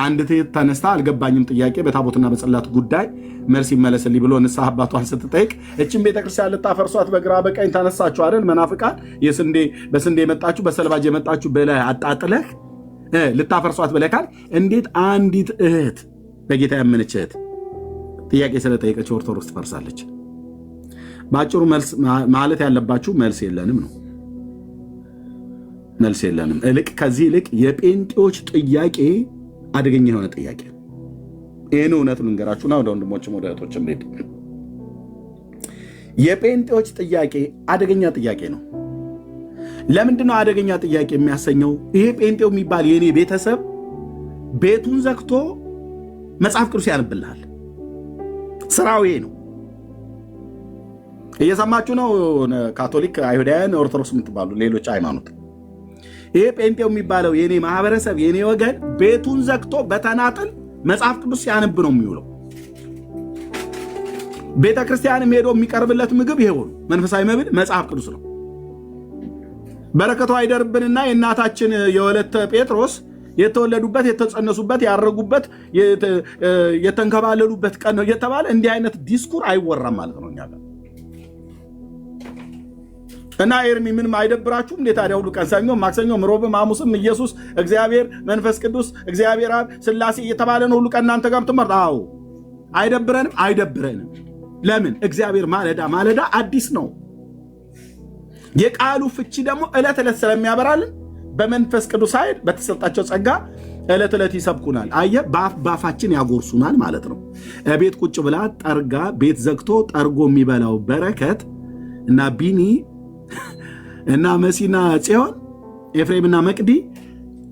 አንድ ተነስታ አልገባኝም ጥያቄ በታቦትና በጽላት ጉዳይ መልስ ይመለስልኝ ብሎ ንስሐ አባቷን ስትጠይቅ እችን ቤተክርስቲያን ልታፈርሷት በግራ በቀኝ ተነሳችሁ አይደል መናፍቃን፣ በስንዴ የመጣችሁ በሰልባጅ የመጣችሁ ብለህ አጣጥለህ ልታፈርሷት ብለህ ካል እንዴት አንዲት እህት በጌታ ያመነች እህት ጥያቄ ስለጠየቀች ኦርቶዶክስ ትፈርሳለች? በአጭሩ መልስ ማለት ያለባችሁ መልስ የለንም ነው። መልስ የለንም። ከዚህ ይልቅ የጴንጤዎች ጥያቄ አደገኛ የሆነ ጥያቄ። ይህን እውነቱን ልንገራችሁና ወደ ወንድሞችም ወደ እህቶችም ሄድ። የጴንጤዎች ጥያቄ አደገኛ ጥያቄ ነው። ለምንድነው አደገኛ ጥያቄ የሚያሰኘው? ይሄ ጴንጤው የሚባል የእኔ ቤተሰብ ቤቱን ዘግቶ መጽሐፍ ቅዱስ ያነብልሃል። ስራው ይሄ ነው። እየሰማችሁ ነው? ካቶሊክ፣ አይሁዳውያን፣ ኦርቶዶክስ የምትባሉ ሌሎች ሃይማኖት፣ ይሄ ጴንጤው የሚባለው የኔ ማህበረሰብ የኔ ወገን ቤቱን ዘግቶ በተናጥል መጽሐፍ ቅዱስ ሲያነብ ነው የሚውለው። ቤተ ክርስቲያንም ሄዶ የሚቀርብለት ምግብ ይሄው ነው። መንፈሳዊ መብል መጽሐፍ ቅዱስ ነው። በረከቱ አይደርብንና የእናታችን የወለተ ጴጥሮስ የተወለዱበት የተጸነሱበት ያረጉበት የተንከባለሉበት ቀን ነው እየተባለ እንዲህ አይነት ዲስኩር አይወራም ማለት ነው እኛ ጋር። እና ኤርሚ ምንም አይደብራችሁም? እንዴት ታዲያ ሁሉ ቀን ሰኞም፣ ማክሰኞም፣ ሮብም፣ ሐሙስም ኢየሱስ፣ እግዚአብሔር፣ መንፈስ ቅዱስ፣ እግዚአብሔር አብ፣ ሥላሴ እየተባለ ነው ሁሉ ቀን እናንተ ጋር ትመርጥ? አዎ አይደብረንም? አይደብረንም። ለምን? እግዚአብሔር ማለዳ ማለዳ አዲስ ነው። የቃሉ ፍቺ ደግሞ ዕለት ዕለት ስለሚያበራልን በመንፈስ ቅዱስ ኃይል በተሰጣቸው ጸጋ ዕለት ዕለት ይሰብኩናል። አየህ፣ በአፋችን ያጎርሱናል ማለት ነው። ቤት ቁጭ ብላ ጠርጋ ቤት ዘግቶ ጠርጎ የሚበላው በረከት እና ቢኒ እና መሲና ጽዮን፣ ኤፍሬምና መቅዲ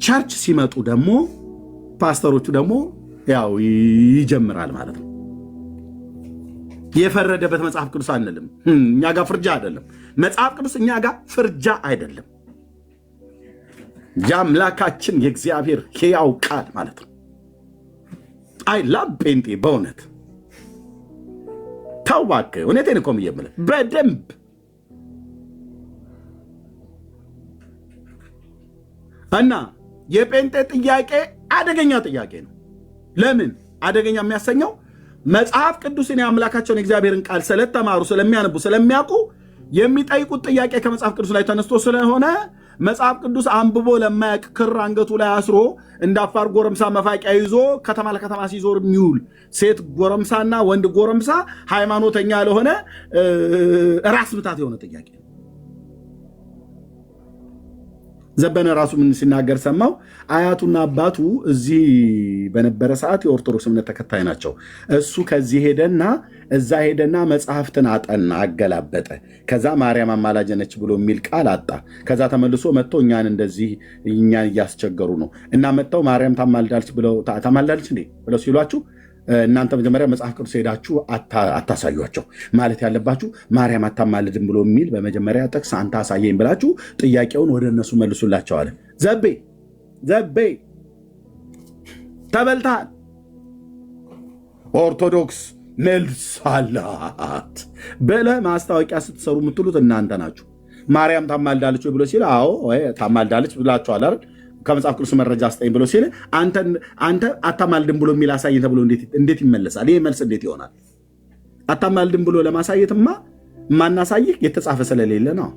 ቸርች ሲመጡ ደግሞ ፓስተሮቹ ደግሞ ያው ይጀምራል ማለት ነው። የፈረደበት መጽሐፍ ቅዱስ አንልም። እኛ ጋር ፍርጃ አይደለም መጽሐፍ ቅዱስ፣ እኛ ጋር ፍርጃ አይደለም። የአምላካችን የእግዚአብሔር ሕያው ቃል ማለት ነው። አይ ላቭ ጴንጤ በእውነት ተው እባክህ። እውነቴን እኮ የምልህ በደንብ እና የጴንጤ ጥያቄ አደገኛ ጥያቄ ነው። ለምን አደገኛ የሚያሰኘው? መጽሐፍ ቅዱስን የአምላካቸውን የእግዚአብሔርን ቃል ስለተማሩ ስለሚያነቡ ስለሚያውቁ የሚጠይቁት ጥያቄ ከመጽሐፍ ቅዱስ ላይ ተነስቶ ስለሆነ መጽሐፍ ቅዱስ አንብቦ ለማያውቅ ክር አንገቱ ላይ አስሮ እንደ አፋር ጎረምሳ መፋቂያ ይዞ ከተማ ለከተማ ሲዞር የሚውል ሴት ጎረምሳና ወንድ ጎረምሳ ሃይማኖተኛ ለሆነ ራስ ምታት የሆነ ጥያቄ ነው። ዘበነ ራሱ ምን ሲናገር ሰማው? አያቱና አባቱ እዚህ በነበረ ሰዓት የኦርቶዶክስ እምነት ተከታይ ናቸው። እሱ ከዚህ ሄደና እዛ ሄደና መጽሐፍትን አጠና፣ አገላበጠ። ከዛ ማርያም አማላጅ ነች ብሎ የሚል ቃል አጣ። ከዛ ተመልሶ መጥቶ እኛን እያስቸገሩ ነው እና መጥተው ማርያም ታማልዳለች እንዴ ብለው ሲሏችሁ እናንተ መጀመሪያ መጽሐፍ ቅዱስ ሄዳችሁ አታሳዩቸው። ማለት ያለባችሁ ማርያም አታማልድም ብሎ የሚል በመጀመሪያ ጥቅስ አንተ አሳየኝ ብላችሁ ጥያቄውን ወደ እነሱ መልሱላቸዋል። ዘቤ ተበልታል። ኦርቶዶክስ መልስ አላት ብለህ ማስታወቂያ ስትሰሩ የምትሉት እናንተ ናችሁ። ማርያም ታማልዳለች ብሎ ሲል አዎ ታማልዳለች ብላችኋል አይደል? ከመጽሐፍ ቅዱስ መረጃ አስጠኝ ብሎ ሲል አንተ አታማልድም ብሎ የሚል አሳየን ተብሎ እንዴት ይመለሳል? ይህ መልስ እንዴት ይሆናል? አታማልድም ብሎ ለማሳየትማ ማናሳይህ የተጻፈ ስለሌለ ነው።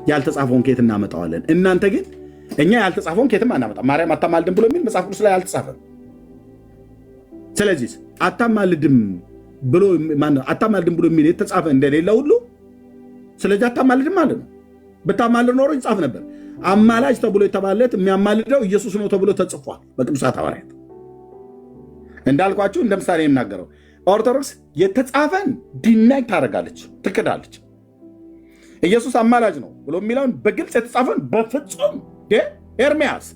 ያልተጻፈውን ከየት እናመጣዋለን? እናንተ ግን እኛ ያልተጻፈውን ከየትም አናመጣም። ማርያም አታማልድም ብሎ የሚል መጽሐፍ ቅዱስ ላይ አልተጻፈም። ስለዚህ አታማልድም ብሎ የሚል የተጻፈ እንደሌለ ሁሉ ስለዚህ አታማልድም ማለት ነው። ብታማልድ ኖሮ ይጻፍ ነበር። አማላጅ ተብሎ የተባለት የሚያማልደው ኢየሱስ ነው ተብሎ ተጽፏል በቅዱሳት ሐዋርያት። እንዳልኳችሁ እንደ ምሳሌ የምናገረው ኦርቶዶክስ የተጻፈን ዲናይ ታደርጋለች፣ ትክዳለች። ኢየሱስ አማላጅ ነው ብሎ የሚለውን በግልጽ የተጻፈን በፍጹም ኤርምያስ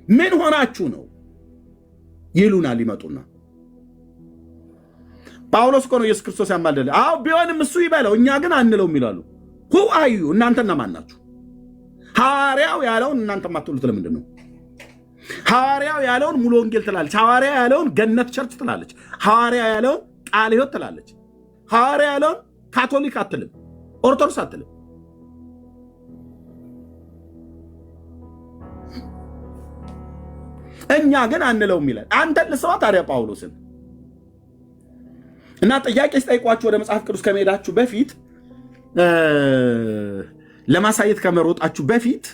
ምን ሆናችሁ ነው ይሉናል። ይመጡና ጳውሎስ እኮ ነው ኢየሱስ ክርስቶስ ያማልዳል። አዎ ቢሆንም እሱ ይበለው፣ እኛ ግን አንለውም ይላሉ። ሁ አዩ እናንተና ማን ናችሁ? ሐዋርያው ያለውን እናንተ ማትሉት ለምንድን ነው? ሐዋርያው ያለውን ሙሉ ወንጌል ትላለች። ሐዋርያ ያለውን ገነት ቸርች ትላለች። ሐዋርያ ያለውን ቃለ ሕይወት ትላለች። ሐዋርያ ያለውን ካቶሊክ አትልም፣ ኦርቶዶክስ አትልም። እኛ ግን አንለውም ይላል። አንተን ልሰዋ ታዲያ ጳውሎስን እና ጥያቄ ስጠይቋችሁ ወደ መጽሐፍ ቅዱስ ከመሄዳችሁ በፊት ለማሳየት ከመሮጣችሁ በፊት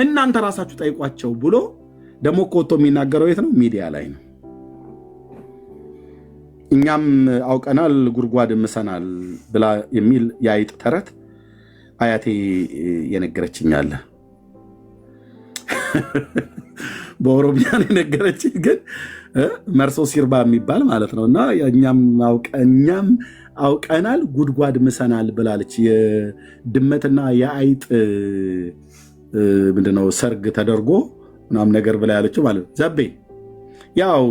እናንተ ራሳችሁ ጠይቋቸው ብሎ ደግሞ ኮቶ የሚናገረው የት ነው? ሚዲያ ላይ ነው። እኛም አውቀናል ጉድጓድ ምሰናል ብላ የሚል የአይጥ ተረት አያቴ የነገረችኛለ። በኦሮሚያ የነገረችኝ ግን መርሶ ሲርባ የሚባል ማለት ነው። እና እኛም አውቀናል ጉድጓድ ምሰናል ብላለች። የድመትና የአይጥ ምንድነው ሰርግ ተደርጎ ምናምን ነገር ብላ ያለችው ማለት ነው። ዘቤ ያው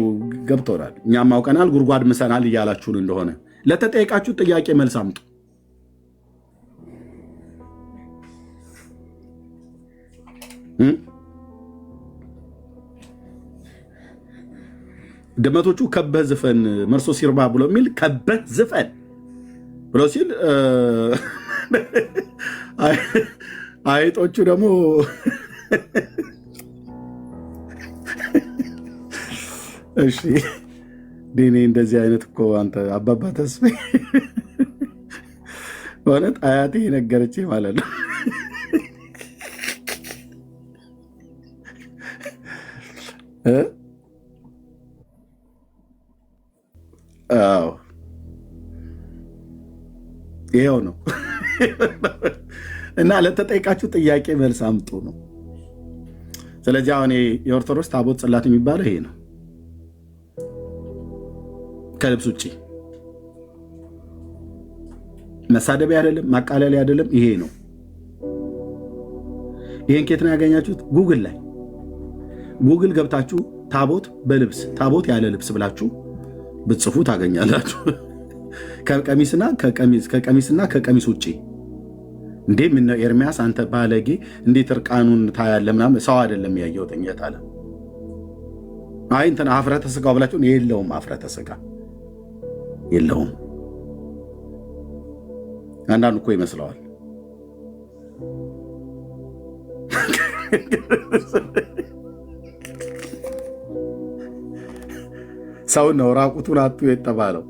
ገብቶናል። እኛም አውቀናል ጉድጓድ ምሰናል እያላችሁን እንደሆነ ለተጠየቃችሁ ጥያቄ መልስ አምጡ። ድመቶቹ ከበህ ዝፈን መርሶ ሲርባ ብሎ የሚል ከበህ ዝፈን ብሎ ሲል አይጦቹ ደግሞ እሺ ዲኔ እንደዚህ አይነት እኮ አንተ አባባ ተስፋ በእውነት አያቴ ነገረች ማለት ነው። አዎ ይሄው ነው። እና ለተጠይቃችሁ ጥያቄ መልስ አምጡ ነው። ስለዚህ አሁን የኦርቶዶክስ ታቦት ጽላት የሚባለው ይሄ ነው። ከልብስ ውጭ መሳደቢያ አይደለም፣ ማቃለያ አይደለም። ይሄ ነው። ይሄን ከየት ነው ያገኛችሁት? ጉግል ላይ ጉግል ገብታችሁ ታቦት በልብስ ታቦት ያለ ልብስ ብላችሁ ብትጽፉ ታገኛላችሁ። ከቀሚስና ከቀሚስ ውጭ እንዴ ምን ነው ኤርሚያስ አንተ ባለጌ እንዴት እርቃኑን ታያለ? ምናምን ሰው አይደለም ያየው ተኛታለ። አይ እንትና አፍረተ ስጋው ብላችሁ የለውም፣ አፍረተ ስጋ የለውም። አንዳንዱ እኮ ይመስለዋል። ሰው ነው ራቁቱን አጡ የተባለው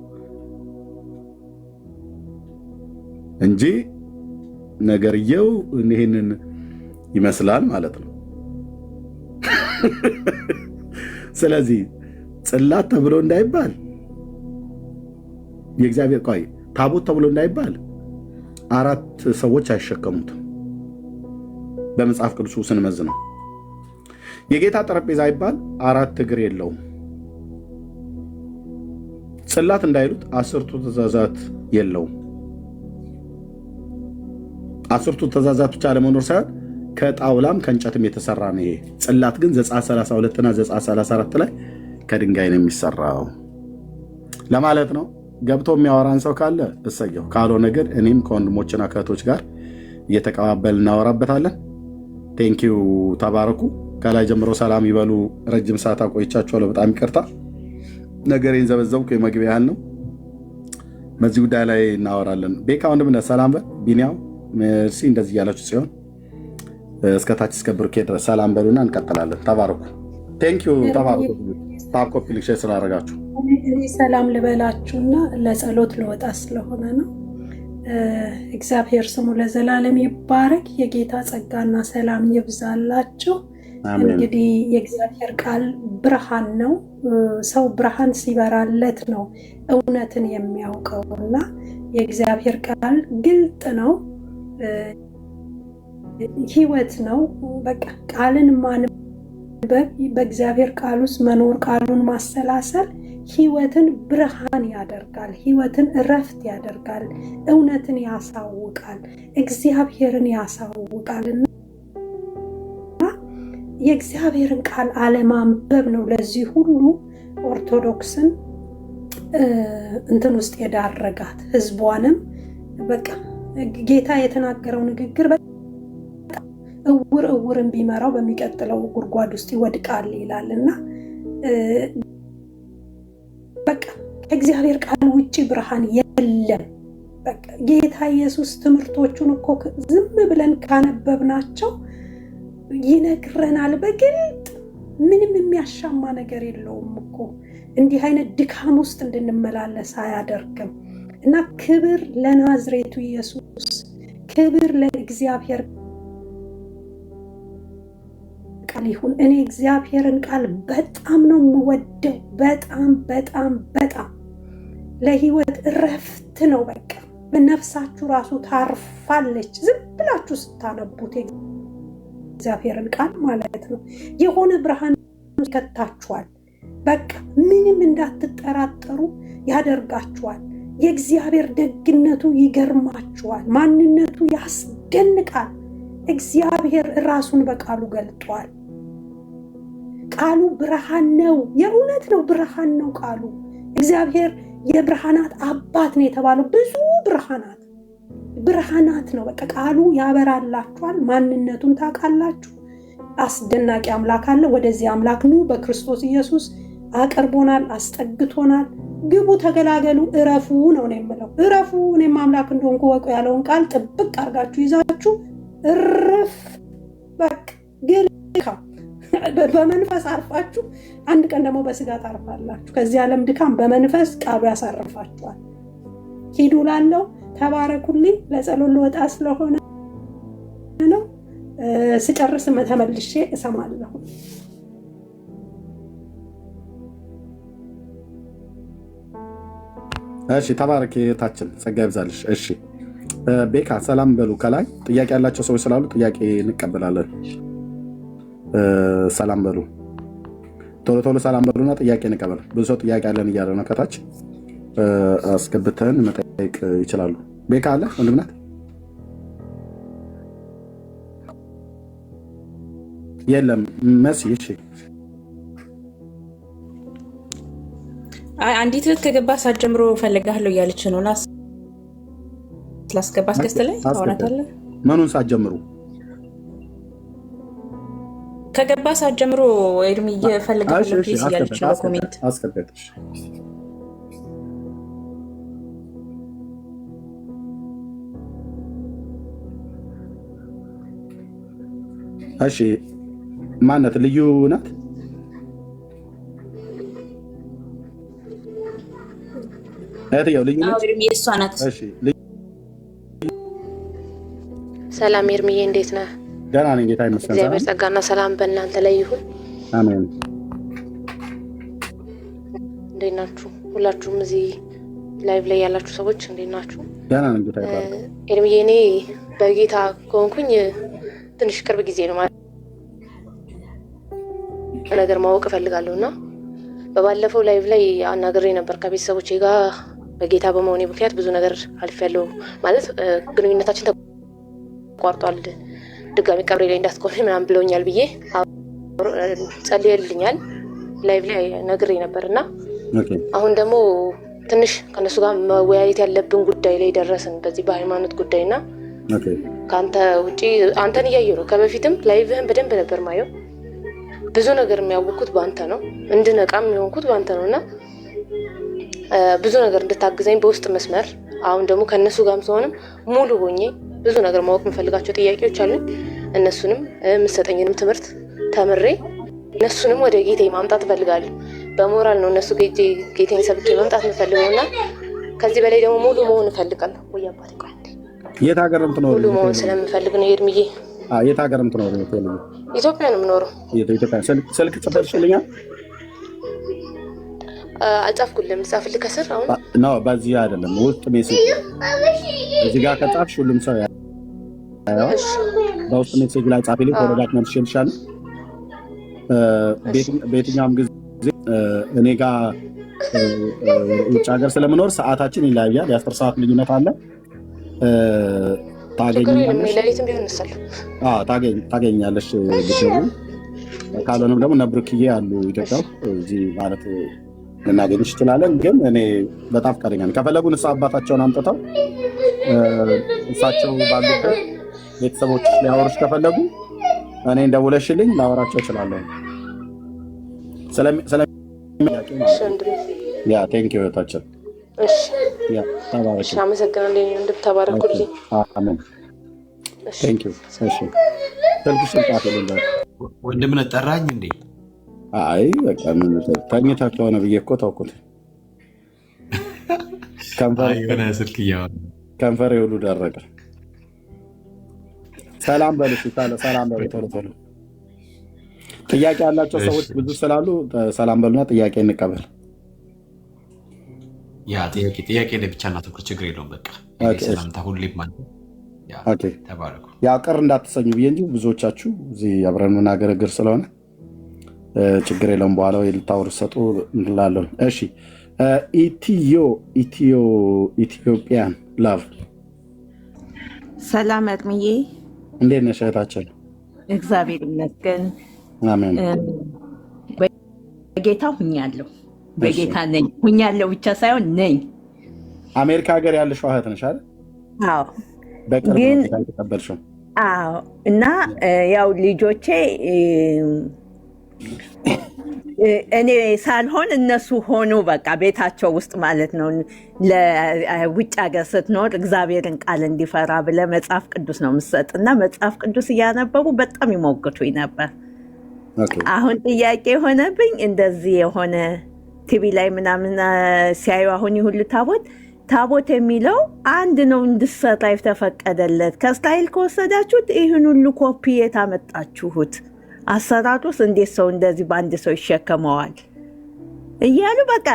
እንጂ ነገርየው ይህንን ይመስላል ማለት ነው። ስለዚህ ጽላት ተብሎ እንዳይባል የእግዚአብሔር ቆይ ታቦት ተብሎ እንዳይባል 4 ሰዎች አይሸከሙትም። በመጽሐፍ ቅዱስ ስንመዝ ነው። የጌታ ጠረጴዛ ይባል 4 እግር የለውም። ጽላት እንዳይሉት 10ቱ ትእዛዛት የለውም። 10ቱ ትእዛዛት ብቻ ለመኖር ሳይሆን ከጣውላም ከእንጨትም የተሰራ ነው። ይሄ ጽላት ግን ዘጸአት 32 እና ዘጸአት 34 ላይ ከድንጋይ ነው የሚሰራው ለማለት ነው። ገብቶ የሚያወራን ሰው ካለ እሰየው፣ ካልሆነ ግን እኔም ከወንድሞችና ከእህቶች ጋር እየተቀባበል እናወራበታለን። ቴንኪው፣ ተባረኩ። ከላይ ጀምሮ ሰላም ይበሉ። ረጅም ሰዓት አቆይቻችኋለሁ፣ በጣም ይቅርታ። ነገሬን ዘበዘብኩ፣ የመግቢያ ያህል ነው። በዚህ ጉዳይ ላይ እናወራለን። ቤካ ወንድምነት ሰላም በል። ቢኒያው ሜርሲ፣ እንደዚህ እያላችሁ ሲሆን እስከታች እስከ ብሩኬ ድረስ ሰላም በሉና እንቀጥላለን። ተባረኩ። ቴንኪው፣ ተባረኩ። ታፕ ኮፒ ሊንክ ሼር ስላደረጋችሁ ሰላም ልበላችሁና ለጸሎት ልወጣ ስለሆነ ነው። እግዚአብሔር ስሙ ለዘላለም ይባረክ። የጌታ ጸጋና ሰላም ይብዛላችሁ። እንግዲህ የእግዚአብሔር ቃል ብርሃን ነው። ሰው ብርሃን ሲበራለት ነው እውነትን የሚያውቀው እና የእግዚአብሔር ቃል ግልጥ ነው፣ ህይወት ነው። በቃ ቃልን ማንበብ፣ በእግዚአብሔር ቃል ውስጥ መኖር፣ ቃሉን ማሰላሰል ህይወትን ብርሃን ያደርጋል፣ ህይወትን እረፍት ያደርጋል፣ እውነትን ያሳውቃል፣ እግዚአብሔርን ያሳውቃል። እና የእግዚአብሔርን ቃል አለማንበብ ነው ለዚህ ሁሉ ኦርቶዶክስን እንትን ውስጥ የዳረጋት። ህዝቧንም በቃ ጌታ የተናገረው ንግግር እውርን ቢመራው በሚቀጥለው ጉድጓድ ውስጥ ይወድቃል ይላል እና በቃ ከእግዚአብሔር ቃል ውጪ ብርሃን የለም። በቃ ጌታ ኢየሱስ ትምህርቶቹን እኮ ዝም ብለን ካነበብናቸው ይነግረናል በግልጥ። ምንም የሚያሻማ ነገር የለውም እኮ። እንዲህ አይነት ድካም ውስጥ እንድንመላለስ አያደርግም። እና ክብር ለናዝሬቱ ኢየሱስ፣ ክብር ለእግዚአብሔር ቃል ይሁን። እኔ እግዚአብሔርን ቃል በጣም ነው የምወደው። በጣም በጣም በጣም ለህይወት እረፍት ነው። በቃ በነፍሳችሁ ራሱ ታርፋለች ዝም ብላችሁ ስታነቡት እግዚአብሔርን ቃል ማለት ነው። የሆነ ብርሃን ይከታችኋል። በቃ ምንም እንዳትጠራጠሩ ያደርጋችኋል። የእግዚአብሔር ደግነቱ ይገርማችኋል። ማንነቱ ያስደንቃል። እግዚአብሔር ራሱን በቃሉ ገልጧል። ቃሉ ብርሃን ነው። የእውነት ነው፣ ብርሃን ነው ቃሉ። እግዚአብሔር የብርሃናት አባት ነው የተባለው። ብዙ ብርሃናት ነው። በቃ ቃሉ ያበራላችኋል። ማንነቱን ታውቃላችሁ። አስደናቂ አምላክ አለ። ወደዚህ አምላክ ኑ፣ በክርስቶስ ኢየሱስ አቅርቦናል፣ አስጠግቶናል። ግቡ፣ ተገላገሉ፣ እረፉ ነው የምለው። እረፉ፣ እኔም አምላክ እንደሆንኩ ወቁ ያለውን ቃል ጥብቅ አድርጋችሁ ይዛችሁ እረፍ። በቃ ግልካ በመንፈስ አርፋችሁ አንድ ቀን ደግሞ በስጋ ታርፋላችሁ። ከዚህ ዓለም ድካም በመንፈስ ቃሉ ያሳርፋችኋል። ሂዱ ላለው ተባረኩልኝ። ለጸሎት ልወጣ ስለሆነ ነው። ስጨርስ ተመልሼ እሰማለሁ። እሺ፣ ተባረክ ታችን ጸጋ ይብዛልሽ። እሺ ቤካ ሰላም በሉ። ከላይ ጥያቄ ያላቸው ሰዎች ስላሉ ጥያቄ እንቀበላለን። ሰላም በሉ፣ ቶሎ ቶሎ ሰላም በሉና ጥያቄ እንቀበል። ብዙ ሰው ጥያቄ አለን እያለ ነው። ከታች አስገብተን መጠየቅ ይችላሉ። ቤካ አለ ወንድምናት የለም መሲ። እሺ አንዲት እህት ከገባ ሰዓት ጀምሮ ፈልጋለሁ እያለች ነው። ላስገባ አስገስተላይ ታወራታለህ። ምኑን ሰዓት ጀምሮ? ከገባ ሰዓት ጀምሮ ኤርሚ እየፈልጋለሁ ፕሊዝ እያለች ነው በኮሜንት አስገባች። እሺ ማነት ልዩ ናት? እህትየው ልዩ ናት? ኤርሚ እሷ ናት። እሺ ሰላም ኤርሚዬ፣ እንዴት ነህ? ደህና ነኝ ጌታ ይመስገን። እግዚአብሔር ጸጋና ሰላም በእናንተ ላይ ይሁን። አሜን። እንዴት ናችሁ? ሁላችሁም እዚህ ላይቭ ላይ ያላችሁ ሰዎች እንዴት ናችሁ? ደህና ነኝ ጌታ ይባርክ። ኤርሚዬ፣ እኔ በጌታ ከሆንኩኝ ትንሽ ቅርብ ጊዜ ነው ማለት ነገር ማወቅ እፈልጋለሁና በባለፈው ላይቭ ላይ አናግሬ ነበር ከቤተሰቦቼ ጋር በጌታ በመሆኔ ምክንያት ብዙ ነገር አልፌያለሁ። ማለት ግንኙነታችን ተቋርጧል፣ ድጋሚ ቀብሬ ላይ እንዳትቆም ምናምን ብለውኛል ብዬ ጸልየልኛል። ላይቭ ላይ ነግሬ ነበርና አሁን ደግሞ ትንሽ ከነሱ ጋር መወያየት ያለብን ጉዳይ ላይ ደረስን፣ በዚህ በሃይማኖት ጉዳይና ከአንተ ውጪ አንተን እያየሁ ነው። ከበፊትም ላይቭህን በደንብ ነበር ማየው። ብዙ ነገር የሚያውቁት ባንተ ነው፣ እንድነቃም የሚሆንኩት ባንተ ነውና ብዙ ነገር እንድታግዘኝ በውስጥ መስመር አሁን ደግሞ ከነሱ ጋርም ሲሆንም ሙሉ ሆኜ ብዙ ነገር ማወቅ የምፈልጋቸው ጥያቄዎች አሉኝ። እነሱንም የምትሰጠኝንም ትምህርት ተምሬ እነሱንም ወደ ጌቴ ማምጣት እፈልጋለሁ። በሞራል ነው እነሱ ጌቴን ሰብኬ ማምጣት የምፈልገውና ከዚህ በላይ ደግሞ ሙሉ መሆን እፈልጋለሁ። ወይ አባቴ ቆይ የት ሀገር የምትኖሪው? ሙሉ መሆን ስለምፈልግ ነው ኤርሚዬ። የት ሀገር የምትኖሪው? ኢትዮጵያ ነው የምኖረው። ኢትዮጵያ። ስልክ ጽፈሽልኛል? አልጻፍኩልህም። ልጻፍልህ ከስር አሁን ነው። በዚህ አይደለም ውስጥ ሜሴጅ እዚህ ጋር ከጻፍሽ ሁሉም ሰው ያው በውስጥ ሜሴጅ ላይ ጻፊልኝ። ኮረዳት ነው ትሽልሻል። በየትኛውም ጊዜ እኔ ጋር ውጭ ሀገር ስለምኖር ሰዓታችን ይለያያል። የ10 ሰዓት ልዩነት አለ። ታገኛለሽ። ካልሆነም ደግሞ ነብርክዬ አሉ ኢትዮጵያ እዚህ ማለት ልናገኝሽ ይችላለን። ግን እኔ በጣም ፈቃደኛ ነኝ። ከፈለጉ ንስሐ አባታቸውን አምጥተው እሳቸው ባሉበት ቤተሰቦች ሊያወሩሽ ከፈለጉ እኔ እንደውለሽልኝ ላወራቸው እችላለሁ። ያ ቴንኪው እህታችን። አመሰግናለሁ። እንድትባረኩልኝ። ወንድምነት ጠራኝ እንዴ? አይ በቃ ተኝታ ከሆነ ብዬ እኮ ተውኩት። ከንፈሬ ሁሉ ደረቀ። ሰላም በሉ። ሰላም በሉ። ቶሎ ቶሎ ጥያቄ ያላቸው ሰዎች ብዙ ስላሉ ሰላም በሉና ጥያቄ እንቀበል። ያ ጥያቄ ላይ ብቻ እናተኩር፣ ችግር የለውም። በቃ ሰላምታ ሁሌም ማለት ተባረኩ። ያ ቅር እንዳትሰኙ ብዬ እንጂ ብዙዎቻችሁ እዚህ አብረን ምናገረግር ስለሆነ ችግር የለውም። በኋላ ወይ ልታወሩ ሰጡ እንላለን። እሺ ኢትዮጵያን ላቭ ሰላም እርምዬ፣ እንዴት ነሽ እህታችን? እግዚአብሔር ይመስገን። አሜን። በጌታ ሁኛለሁ። በጌታ ነኝ። ሁኛለሁ ብቻ ሳይሆን ነኝ። አሜሪካ ሀገር ያለሽ እህት ነሽ አይደል? አዎ። በቅርብ ግን ተቀበልሽው? አዎ። እና ያው ልጆቼ እኔ ሳልሆን እነሱ ሆኑ በቃ ቤታቸው ውስጥ ማለት ነው። ለውጭ ሀገር ስትኖር እግዚአብሔርን ቃል እንዲፈራ ብለህ መጽሐፍ ቅዱስ ነው የምትሰጥ እና መጽሐፍ ቅዱስ እያነበቡ በጣም ይሞግቱኝ ነበር። አሁን ጥያቄ የሆነብኝ እንደዚህ የሆነ ቲቪ ላይ ምናምን ሲያዩ አሁን ይሁሉ ታቦት የሚለው አንድ ነው እንድሰራ የተፈቀደለት። ከእስራኤል ከወሰዳችሁት ይህን ሁሉ ኮፒ የታመጣችሁት አሰራሩስ እንዴት ሰው እንደዚህ በአንድ ሰው ይሸከመዋል እያሉ በቃ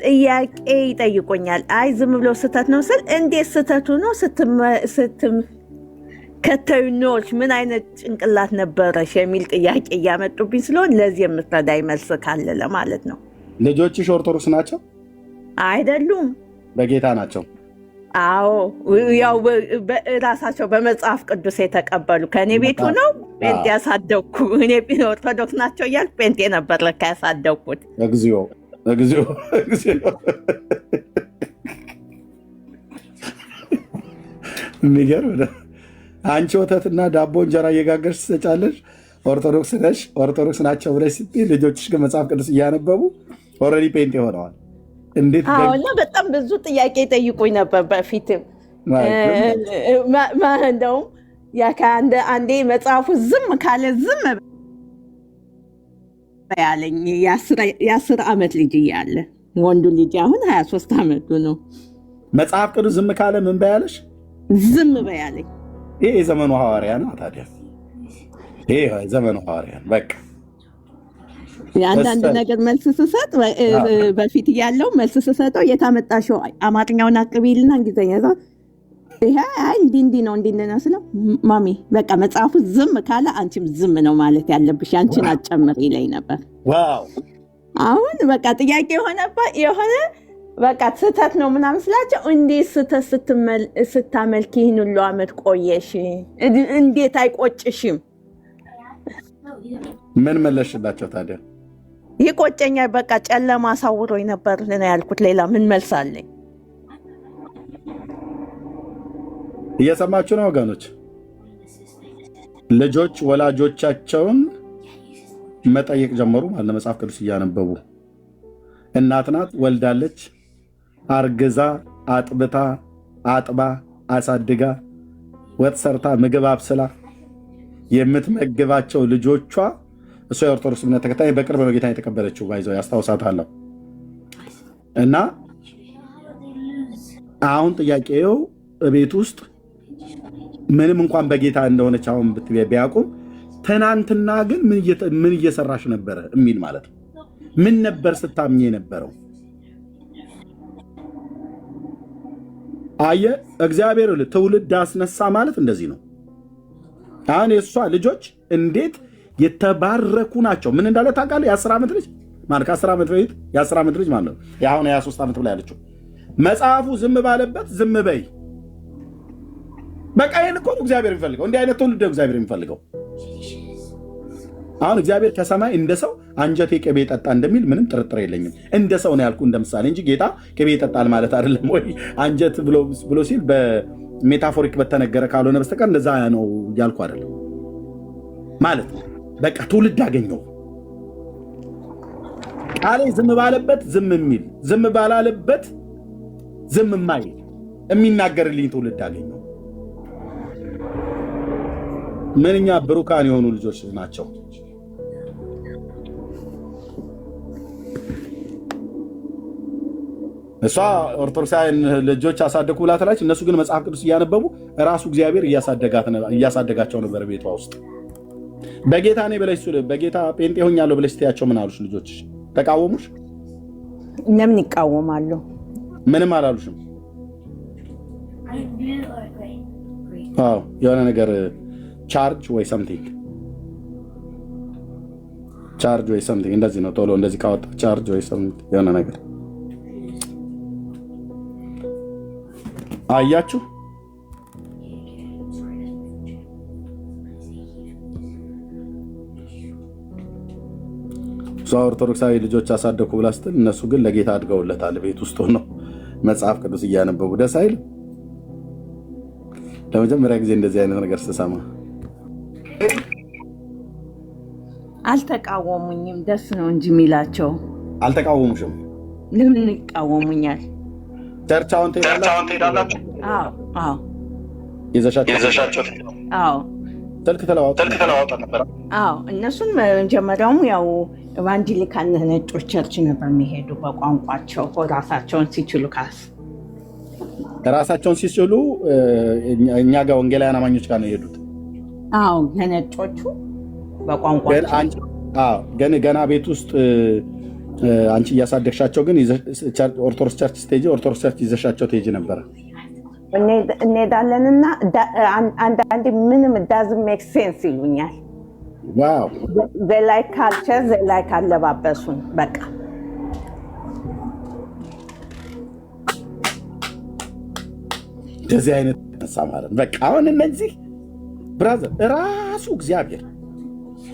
ጥያቄ ይጠይቆኛል። አይ ዝም ብሎ ስህተት ነው ስል እንዴት ስህተቱ ነው ከተዩኖች ምን አይነት ጭንቅላት ነበረሽ የሚል ጥያቄ እያመጡብኝ ስለሆን ለዚህ የምትረዳኝ መልስ ካለ ለማለት ነው። ልጆችሽ ኦርቶዶክስ ናቸው? አይደሉም፣ በጌታ ናቸው። አዎ ያው ራሳቸው በመጽሐፍ ቅዱስ የተቀበሉ ከእኔ ቤቱ ነው ጴንጤ ያሳደግኩ። እኔ ኦርቶዶክስ ናቸው እያልኩ ጴንጤ ነበር ለካ ያሳደግኩት። እግዚኦ እግዚኦ እግዚኦ! የሚገርም ነው። አንቺ ወተትና ዳቦ እንጀራ እየጋገርሽ ትሰጫለሽ። ኦርቶዶክስ ነሽ፣ ኦርቶዶክስ ናቸው ብለሽ ስትይ ልጆችሽ ግን መጽሐፍ ቅዱስ እያነበቡ ኦልሬዲ ፔንት ሆነዋል። እንዴት እና በጣም ብዙ ጥያቄ ጠይቁኝ ነበር በፊትም። እንደውም አንዴ መጽሐፉ ዝም ካለ ዝም ያለኝ የ10 ዓመት ልጅ እያለ ወንዱ ልጅ አሁን 23 ዓመቱ ነው። መጽሐፍ ቅዱስ ዝም ካለ ምን በያለሽ? ዝም በያለኝ። ይሄ የዘመኑ ሐዋርያ ነው። ታዲያ ይሄ የዘመኑ ሐዋርያ ነው። በቃ የአንዳንድ ነገር መልስ ስሰጥ በፊት እያለው መልስ ስሰጠው የታመጣሽው አማርኛውን አቅርቢልና እንግሊዝኛ ይሄ እንዲህ ነው ነው ስለው ማሚ በቃ መጽሐፉ ዝም ካለ አንቺም ዝም ነው ማለት ያለብሽ፣ አንቺን አጨምር ይለኝ ነበር። ዋው! አሁን በቃ ጥያቄ የሆነ በቃ ስህተት ነው ምናምን ስላቸው እንዴት ስህተት ስታመልክ ይህን ሁሉ ዓመት ቆየሽ? እንዴት አይቆጭሽም? ምን መለሽላቸው ታዲያ? ይቆጨኛል፣ በቃ ጨለማ አሳውሮኝ ነበር ነው ያልኩት። ሌላ ምን መልስ አለኝ? እየሰማችሁ ነው ወገኖች? ልጆች ወላጆቻቸውን መጠየቅ ጀመሩ ማለት መጽሐፍ ቅዱስ እያነበቡ። እናት ናት፣ ወልዳለች፣ አርግዛ፣ አጥብታ፣ አጥባ፣ አሳድጋ፣ ወጥ ሰርታ፣ ምግብ አብስላ የምትመግባቸው ልጆቿ እሷ የኦርቶዶክስ እምነት ተከታይ በቅርብ በጌታ የተቀበለችው ባይዘው ያስታውሳታለሁ። እና አሁን ጥያቄው ቤት ውስጥ ምንም እንኳን በጌታ እንደሆነች አሁን ቢያውቁም ትናንትና ግን ምን እየሰራሽ ነበረ የሚል ማለት ነው። ምን ነበር ስታምኝ የነበረው? አየ እግዚአብሔር ትውልድ አስነሳ ማለት እንደዚህ ነው። አሁን የእሷ ልጆች እንዴት የተባረኩ ናቸው። ምን እንዳለ ታውቃለህ? የ10 ዓመት ልጅ ማለት ከ10 ዓመት በፊት የ10 ዓመት ልጅ ማለት ነው። የአሁን የ23 ዓመት ብላ ያለችው መጽሐፉ ዝም ባለበት ዝም በይ። በቃ ይህን እኮ ነው እግዚአብሔር የሚፈልገው። እንዲህ አይነት ትውልድ እግዚአብሔር የሚፈልገው። አሁን እግዚአብሔር ከሰማይ እንደ ሰው አንጀቴ ቅቤ ጠጣ እንደሚል ምንም ጥርጥር የለኝም። እንደ ሰው ነው ያልኩ እንደ ምሳሌ እንጂ ጌታ ቅቤ ይጠጣል ማለት አይደለም ወይ አንጀት ብሎ ሲል በሜታፎሪክ በተነገረ ካልሆነ በስተቀር እንደዛ ነው ያልኩ አይደለም ማለት ነው። በቃ ትውልድ አገኘው። ቃሌ ዝም ባለበት ዝም የሚል ዝም ባላለበት ዝም የማይል የሚናገርልኝ ትውልድ አገኘው። ምንኛ ብሩካን የሆኑ ልጆች ናቸው። እሷ ኦርቶዶክሳውያን ልጆች አሳደግኩ ብላ ትላለች። እነሱ ግን መጽሐፍ ቅዱስ እያነበቡ ራሱ እግዚአብሔር እያሳደጋቸው ነበር ቤቷ ውስጥ። በጌታ እኔ ብለሽ በጌታ ጴንጤ ሆኛለሁ ብለሽ ስትያቸው ምን አሉሽ? ልጆች ተቃወሙሽ? ለምን ይቃወማሉ? ምንም አላሉሽም? አዎ የሆነ ነገር ቻርጅ ወይ ሰምቲንግ እንደዚህ ነው። ቶሎ እንደዚህ ካወጣ ቻርጅ ወይ ሰምቲንግ የሆነ ነገር አያችሁ። እሷ ኦርቶዶክሳዊ ልጆች አሳደኩ ብላ ስትል እነሱ ግን ለጌታ አድገውለታል። ቤት ውስጥ ሆነው መጽሐፍ ቅዱስ እያነበቡ ደስ አይል? ለመጀመሪያ ጊዜ እንደዚህ አይነት ነገር ስሰማ አልተቃወሙኝም። ደስ ነው እንጂ የሚላቸው። አልተቃወሙሽም? ለምን ይቃወሙኛል? ቸርቻውን ትሄዳላችሁ? አዎ ይዘሻቸው? አዎ ስልክ ተለዋውጠ ነበር? አዎ እነሱን መጀመሪያውም ያው ኢቫንጀሊካል ነጮች ቸርች ነበር የሚሄዱ በቋንቋቸው ራሳቸውን ሲችሉ ራሳቸውን ሲችሉ እኛ ጋር ወንጌላውያን አማኞች ጋር ነው የሄዱት። አዎ ለነጮቹ በቋንቋቸው። ግን ገና ቤት ውስጥ አንቺ እያሳደግሻቸው ግን ኦርቶዶክስ ቸርች ስቴጅ ኦርቶዶክስ ቸርች ይዘሻቸው ትሄጂ ነበረ? እንሄዳለንና አንዳንዴ ምንም ዳዝንት ሜክ ሴንስ ይሉኛል። ዋው they like culture, they like አለባበሱን በቃ እንደዚህ አይነት ተሳማረን። በቃ አሁን እነዚህ ብራዘር ራሱ እግዚአብሔር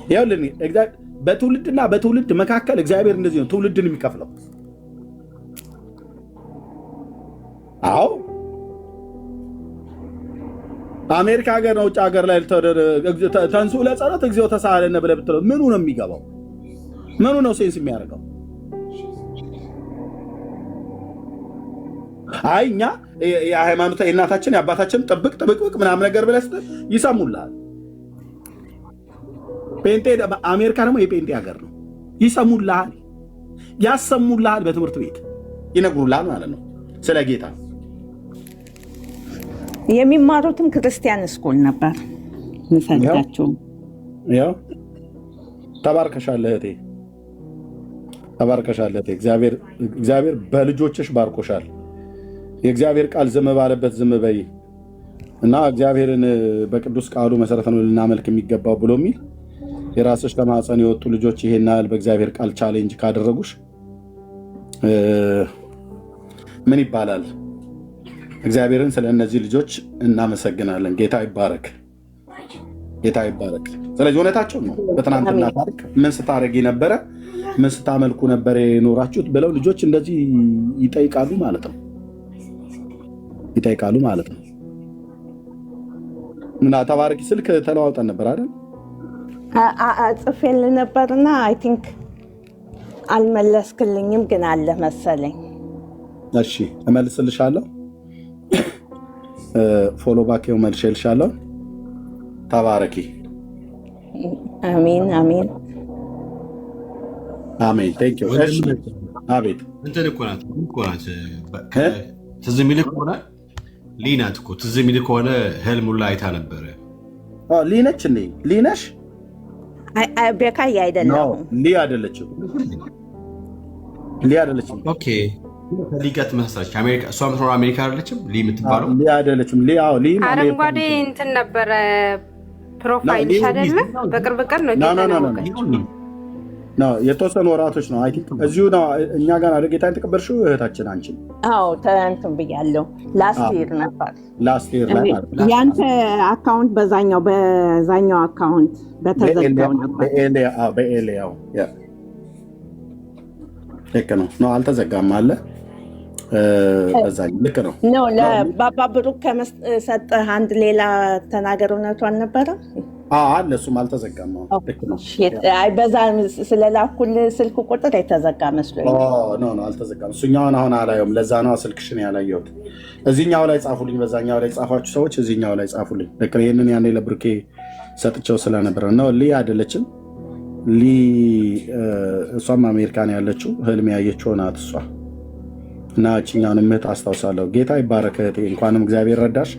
ይኸውልህ በትውልድና በትውልድ መካከል እግዚአብሔር እንደዚህ ነው ትውልድን የሚከፍለው። አዎ አሜሪካ ሀገር ነው ውጭ ሀገር ላይ ተንሱ ለጸሎት እግዚኦ ተሳለነ ብለህ ብትለው ምኑ ነው የሚገባው? ምኑ ነው ሴንስ የሚያደርገው? አይ እኛ የሃይማኖት የእናታችን የአባታችን ጥብቅ ምናምን ነገር ብለህ ስትል ይሰሙልሃል። ጴንጤ አሜሪካ ደግሞ የጴንጤ ሀገር ነው። ይሰሙልሃል፣ ያሰሙልሃል፣ በትምህርት ቤት ይነግሩልሃል ማለት ነው ስለ ጌታ። የሚማሩትም ክርስቲያን ስኩል ነበር ምፈልጋቸው። ያው ተባርከሻል እህቴ፣ ተባርከሻል እህቴ። እግዚአብሔር በልጆችሽ ባርኮሻል። የእግዚአብሔር ቃል ዝም ባለበት ዝም በይ እና እግዚአብሔርን በቅዱስ ቃሉ መሰረት ነው ልናመልክ የሚገባው ብሎ የሚል የራስሽ ከማህፀን የወጡ ልጆች ይሄን ያህል በእግዚአብሔር ቃል ቻሌንጅ ካደረጉሽ ምን ይባላል? እግዚአብሔርን ስለ እነዚህ ልጆች እናመሰግናለን። ጌታ ይባረክ፣ ጌታ ይባረክ። ስለዚህ እውነታቸው ነው። በትናንትና ታሪክ ምን ስታደርጊ ነበረ፣ ምን ስታመልኩ ነበረ የኖራችሁት ብለው ልጆች እንደዚህ ይጠይቃሉ ማለት ነው፣ ይጠይቃሉ ማለት ነው። እና ተባረኪ ስልክ ተለዋውጠን ነበር አይደል? ጽፌልህ ነበርና አይ ቲንክ አልመለስክልኝም፣ ግን አለ መሰለኝ። እሺ እመልስልሻለሁ። ፎሎ ባክ መልሼልሻለሁ። ተባረኪ። አሜን አሜን አሜን። ቴንክ ዩ። እሺ አቤት። እንትን እኮ ናት ትዝ የሚልህ ከሆነ ሊ ናት እኮ ትዝ የሚልህ ከሆነ ህልሙን ላይ አይታ ነበረ። ሊ ነች እንዴ? ሊ ነሽ? ቤካዬ አይደለም። ሊ አይደለችም። ሊ አይደለችም። ኦኬ ሊጋት መሰለች አሜሪካ። እሷ ምትኖር አሜሪካ አይደለችም? ሊ የምትባለው ሊ አይደለችም። ሊ አረንጓዴ እንትን ነበረ ፕሮፋይልሽ አይደለ? በቅርብ ቀን ነው የተወሰኑ ወራቶች ነው። አይ ቲንክ እዚሁ ነው እኛ ጋር አደ ጌታ የተቀበልሽው እህታችን አንቺ? አዎ ተንትን ብያለሁ። ላስት ይር ነበር። ላስት ይር ላይ ማለት ያንተ አካውንት በዛኛው አካውንት በተዘጋው ነበር። በኤሊያው ልክ ነው። አልተዘጋም አለ በዛኛው ልክ ነው። ለባባ ብሩክ ከሰጠህ አንድ ሌላ ተናገር እውነቷን ነበረ አለ እሱም አልተዘጋም። ልክ ነው። በዛ ስለላኩልህ ስልክ ቁጥር የተዘጋ መስሎኝ አልተዘጋም። እሱኛውን አሁን አላየውም። ለዛ ነው ስልክሽን ያላየሁት። እዚህኛው ላይ ጻፉልኝ። በዛኛው ላይ ጻፋችሁ ሰዎች እዚህኛው ላይ ጻፉልኝ። ልክ ነው። ይህንን ያኔ ለብሩኬ ሰጥቼው ስለነበረ ነው። ሊ አይደለችም። ሊ እሷም አሜሪካን ያለችው ህልም ያየችው ናት እሷ እና እችኛውን እህት አስታውሳለሁ። ጌታ ይባረክ እህቴ። እንኳንም እግዚአብሔር ረዳሽ።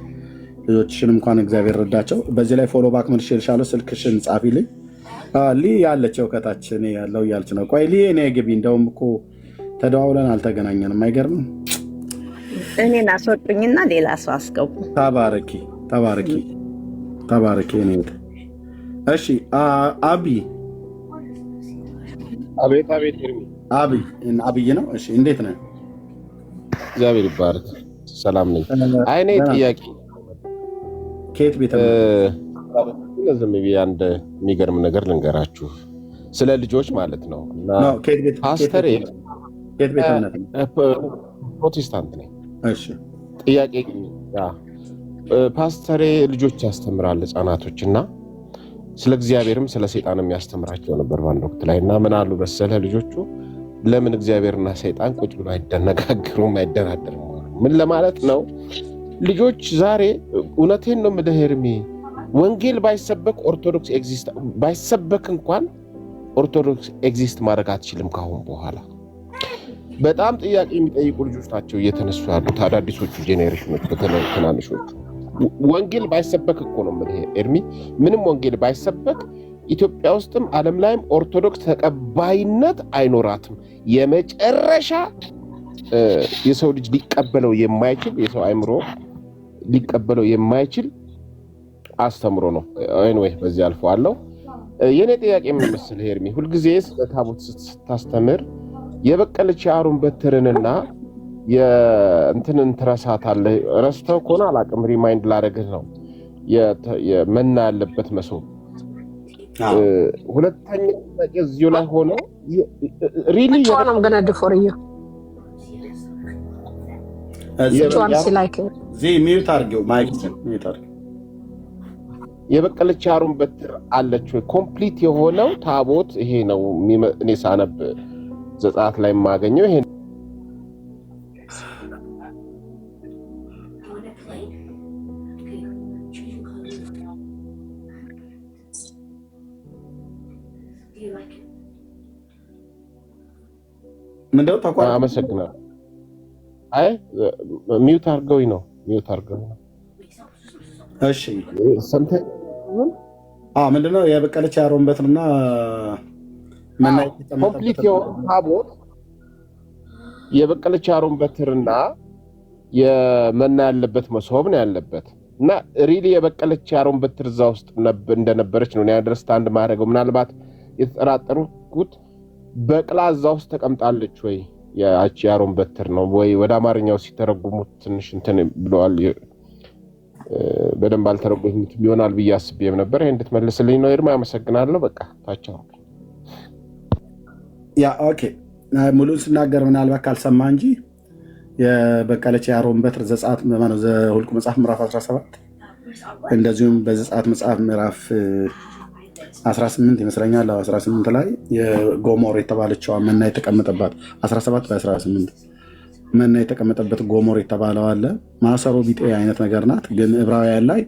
ልጆችሽን እንኳን እግዚአብሔር ረዳቸው። በዚህ ላይ ፎሎ ባክ መልሼ እልሻለሁ። ስልክሽን ጻፊልኝ። ሊ ያለችው ከታችን ያለው እያለች ነው። ቆይ ሊ እኔ ግቢ። እንደውም እኮ ተደዋውለን አልተገናኘንም። አይገርምም? እኔን አስወጡኝና ሌላ ሰው አስገቡ። ተባረኪ ተባረኪ ተባረኪ። እኔ እሺ አቢ አቤት አቤት። አብይ ነው። እሺ እንዴት ነህ? እግዚአብሔር ይባረክ። ሰላም ነኝ። አይኔ ጥያቄ ከየት ቤተ ዝም ብዬ አንድ የሚገርም ነገር ልንገራችሁ ስለ ልጆች ማለት ነው። ፓስተሬ ፕሮቴስታንት ነኝ። ጥያቄ ፓስተሬ ልጆች ያስተምራል ህፃናቶች እና ስለ እግዚአብሔርም ስለ ሰይጣንም ያስተምራቸው ነበር በአንድ ወቅት ላይ እና ምን አሉ መሰለህ ልጆቹ ለምን እግዚአብሔርና ሰይጣን ቁጭ ብሎ አይደነጋገሩም አይደራደሩም? ምን ለማለት ነው? ልጆች ዛሬ እውነቴን ነው የምልህ ኤርሚ፣ ወንጌል ባይሰበክ ኦርቶዶክስ ኤግዚስት ባይሰበክ እንኳን ኦርቶዶክስ ኤግዚስት ማድረግ አትችልም ካሁን በኋላ። በጣም ጥያቄ የሚጠይቁ ልጆች ናቸው እየተነሱ ያሉት አዳዲሶቹ ጄኔሬሽኖች፣ በተለይ ትናንሾቹ። ወንጌል ባይሰበክ እኮ ነው የምልህ ኤርሚ፣ ምንም ወንጌል ባይሰበክ ኢትዮጵያ ውስጥም ዓለም ላይም ኦርቶዶክስ ተቀባይነት አይኖራትም። የመጨረሻ የሰው ልጅ ሊቀበለው የማይችል የሰው አእምሮ ሊቀበለው የማይችል አስተምሮ ነው። ኤኒዌይ በዚህ አልፈዋለሁ። የኔ ጥያቄ ምን መሰለህ ኤርሚ፣ ሁልጊዜ ስለ ታቦት ስታስተምር የበቀለች የአሮን በትርንና የእንትንን ትረሳታለህ። ረስተው ከሆነ አላውቅም፣ ሪማይንድ ላደርግህ ነው። የመና ያለበት መሶብ ሁለተኛ እዚሁ ላይ ሆኖ ሪሊ የበቀለች አሮን በትር አለች ወይ? ኮምፕሊት የሆነው ታቦት ይሄ ነው። እኔ ሳነብ ዘጸአት ላይ የማገኘው ይሄ ምንድነው? ተቋም አመሰግናለሁ። አይ ሚውት አድርገውኝ ነው። እሺ ሰምተህ ምንድነው? የበቀለች አሮን በትርና መና ኮምፕሊት የሆነ ታቦት የበቀለች አሮን በትርና የመና ያለበት መሶብ ነው ያለበት እና ሪሊ የበቀለች አሮን በትር እዛ ውስጥ እንደነበረች ነው አንደርስታንድ ማድረገው። ምናልባት የተጠራጠሩት በቅላ እዛ ውስጥ ተቀምጣለች ወይ ያቺ አሮን በትር ነው ወይ? ወደ አማርኛው ሲተረጉሙት ትንሽ እንትን ብለዋል። በደንብ አልተረጎሙት ይሆናል ብዬ አስቤም ነበር። ይሄን እንድትመልስልኝ ነው ኤርሚ። አመሰግናለሁ። በቃ ታቻው ኦኬ። ሙሉን ስናገር ምናልባት ካልሰማ እንጂ የበቀለች የአሮን በትር ዘጸአት ማለት ዘኍልቍ መጽሐፍ ምዕራፍ 17 እንደዚሁም በዘጸአት መጽሐፍ ምዕራፍ 18 ይመስለኛል 18 ላይ የጎሞር የተባለችው መና የተቀመጠባት 17 በ18 መና የተቀመጠበት ጎሞር የተባለው አለ። ማሰሮ ቢጤ አይነት ነገር ናት። ግን ዕብራውያን ላይ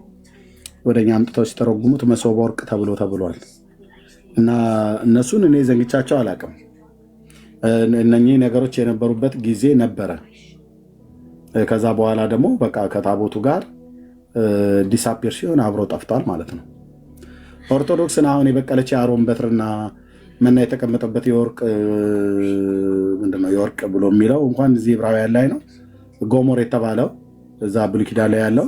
ወደኛ አምጥተው ሲተረጉሙት መሶበ ወርቅ ተብሏል። እና እነሱን እኔ ዘንግቻቸው አላውቅም። እነኚህ ነገሮች የነበሩበት ጊዜ ነበረ ከዛ በኋላ ደግሞ በቃ ከታቦቱ ጋር ዲሳፒር ሲሆን አብሮ ጠፍቷል ማለት ነው። ኦርቶዶክስን አሁን የበቀለች የአሮን በትርና መና የተቀመጠበት የወርቅ ምንድነው የወርቅ ብሎ የሚለው እንኳን እዚህ ዕብራውያን ላይ ነው። ጎሞር የተባለው እዛ ብሉይ ኪዳን ላይ ያለው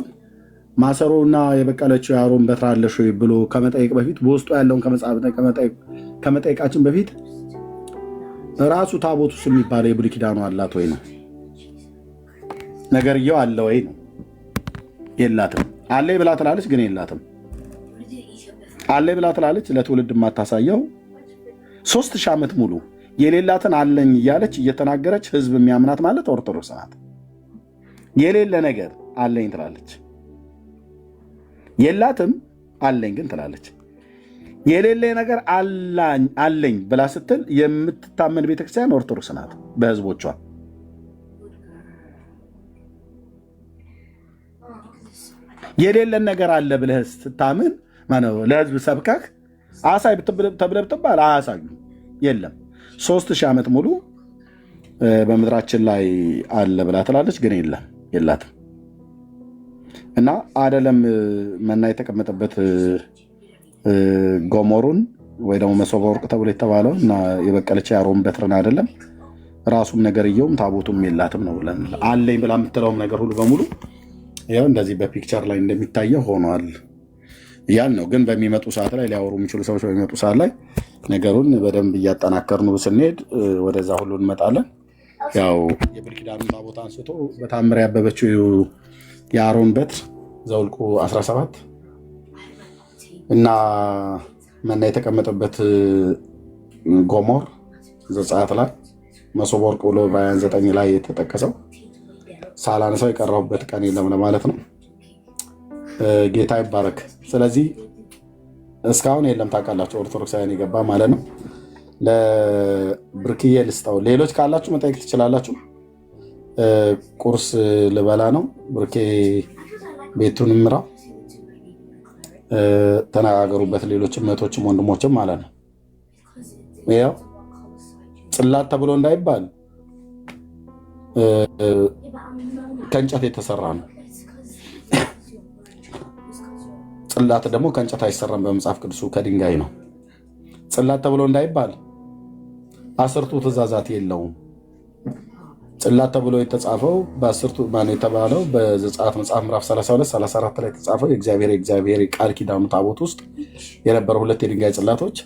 ማሰሮና የበቀለችው የአሮን በትር አለሽ ወይ ብሎ ከመጠየቅ በፊት በውስጡ ያለውን ከመጠየቃችን በፊት ራሱ ታቦቱስ የሚባለው የብሉይ ኪዳኑ አላት ወይ ነው ነገርየው። አለ ወይ ነው? የላትም። አለ ብላ ትላለች ግን የላትም። አለ ብላ ትላለች ለትውልድ የማታሳየው 3000 ዓመት ሙሉ የሌላትን አለኝ እያለች እየተናገረች ህዝብ የሚያምናት ማለት ኦርቶዶክስ ናት። የሌለ ነገር አለኝ ትላለች። የላትም አለኝ ግን ትላለች። የሌለ ነገር አለኝ ብላ ስትል የምትታመን ቤተክርስቲያን ኦርቶዶክስ ናት በህዝቦቿ። የሌለን ነገር አለ ብለህ ስታምን ለህዝብ ሰብከህ አሳይ ተብለህ ብትባል አያሳዩ። የለም 3000 ዓመት ሙሉ በምድራችን ላይ አለ ብላ ትላለች ግን የላትም። እና አደለም መና የተቀመጠበት ጎሞሩን ወይ ደግሞ መሶበ ወርቅ ተብሎ የተባለው እና የበቀለች የአሮን በትርን አይደለም ራሱም ነገርየውም ታቦቱም የላትም ነው ብለን አለኝ ብላ የምትለውም ነገር ሁሉ በሙሉ ያው እንደዚህ በፒክቸር ላይ እንደሚታየው ሆኗል ያን ነው። ግን በሚመጡ ሰዓት ላይ ሊያወሩ የሚችሉ ሰዎች በሚመጡ ሰዓት ላይ ነገሩን በደንብ እያጠናከርን ስንሄድ ወደዛ ሁሉ እንመጣለን። ያው የብሉይ ኪዳኑን ታቦት አንስቶ በታምር ያበበችው የአሮን በትር ዘኍልቍ 17 እና መና የተቀመጠበት ጎሞር ዘጸአት ላይ መሶበ ወርቅ ብሎ ዕብራውያን 9 ላይ የተጠቀሰው ሳላነሳው የቀረሁበት ቀን የለም ለማለት ነው። ጌታ ይባረክ። ስለዚህ እስካሁን የለም ታውቃላችሁ፣ ኦርቶዶክሳውያን የገባ ማለት ነው። ለብርክዬ ልስጠው። ሌሎች ካላችሁ መጠየቅ ትችላላችሁ። ቁርስ ልበላ ነው። ብርኬ ቤቱን ምራው፣ ተነጋገሩበት። ሌሎችም እህቶችም ወንድሞችም ማለት ነው። ያው ጽላት ተብሎ እንዳይባል ከእንጨት የተሰራ ነው። ጽላት ደግሞ ከእንጨት አይሰራም። በመጽሐፍ ቅዱሱ ከድንጋይ ነው። ጽላት ተብሎ እንዳይባል 10ቱ ትእዛዛት የለውም። ጽላት ተብሎ የተጻፈው በ10ቱ ማን የተባለው በዘጸአት መጽሐፍ ምዕራፍ 32 34 ላይ የተጻፈው የእግዚአብሔር ቃል ኪዳኑ ታቦት ውስጥ የነበሩ 2 የድንጋይ ጽላቶች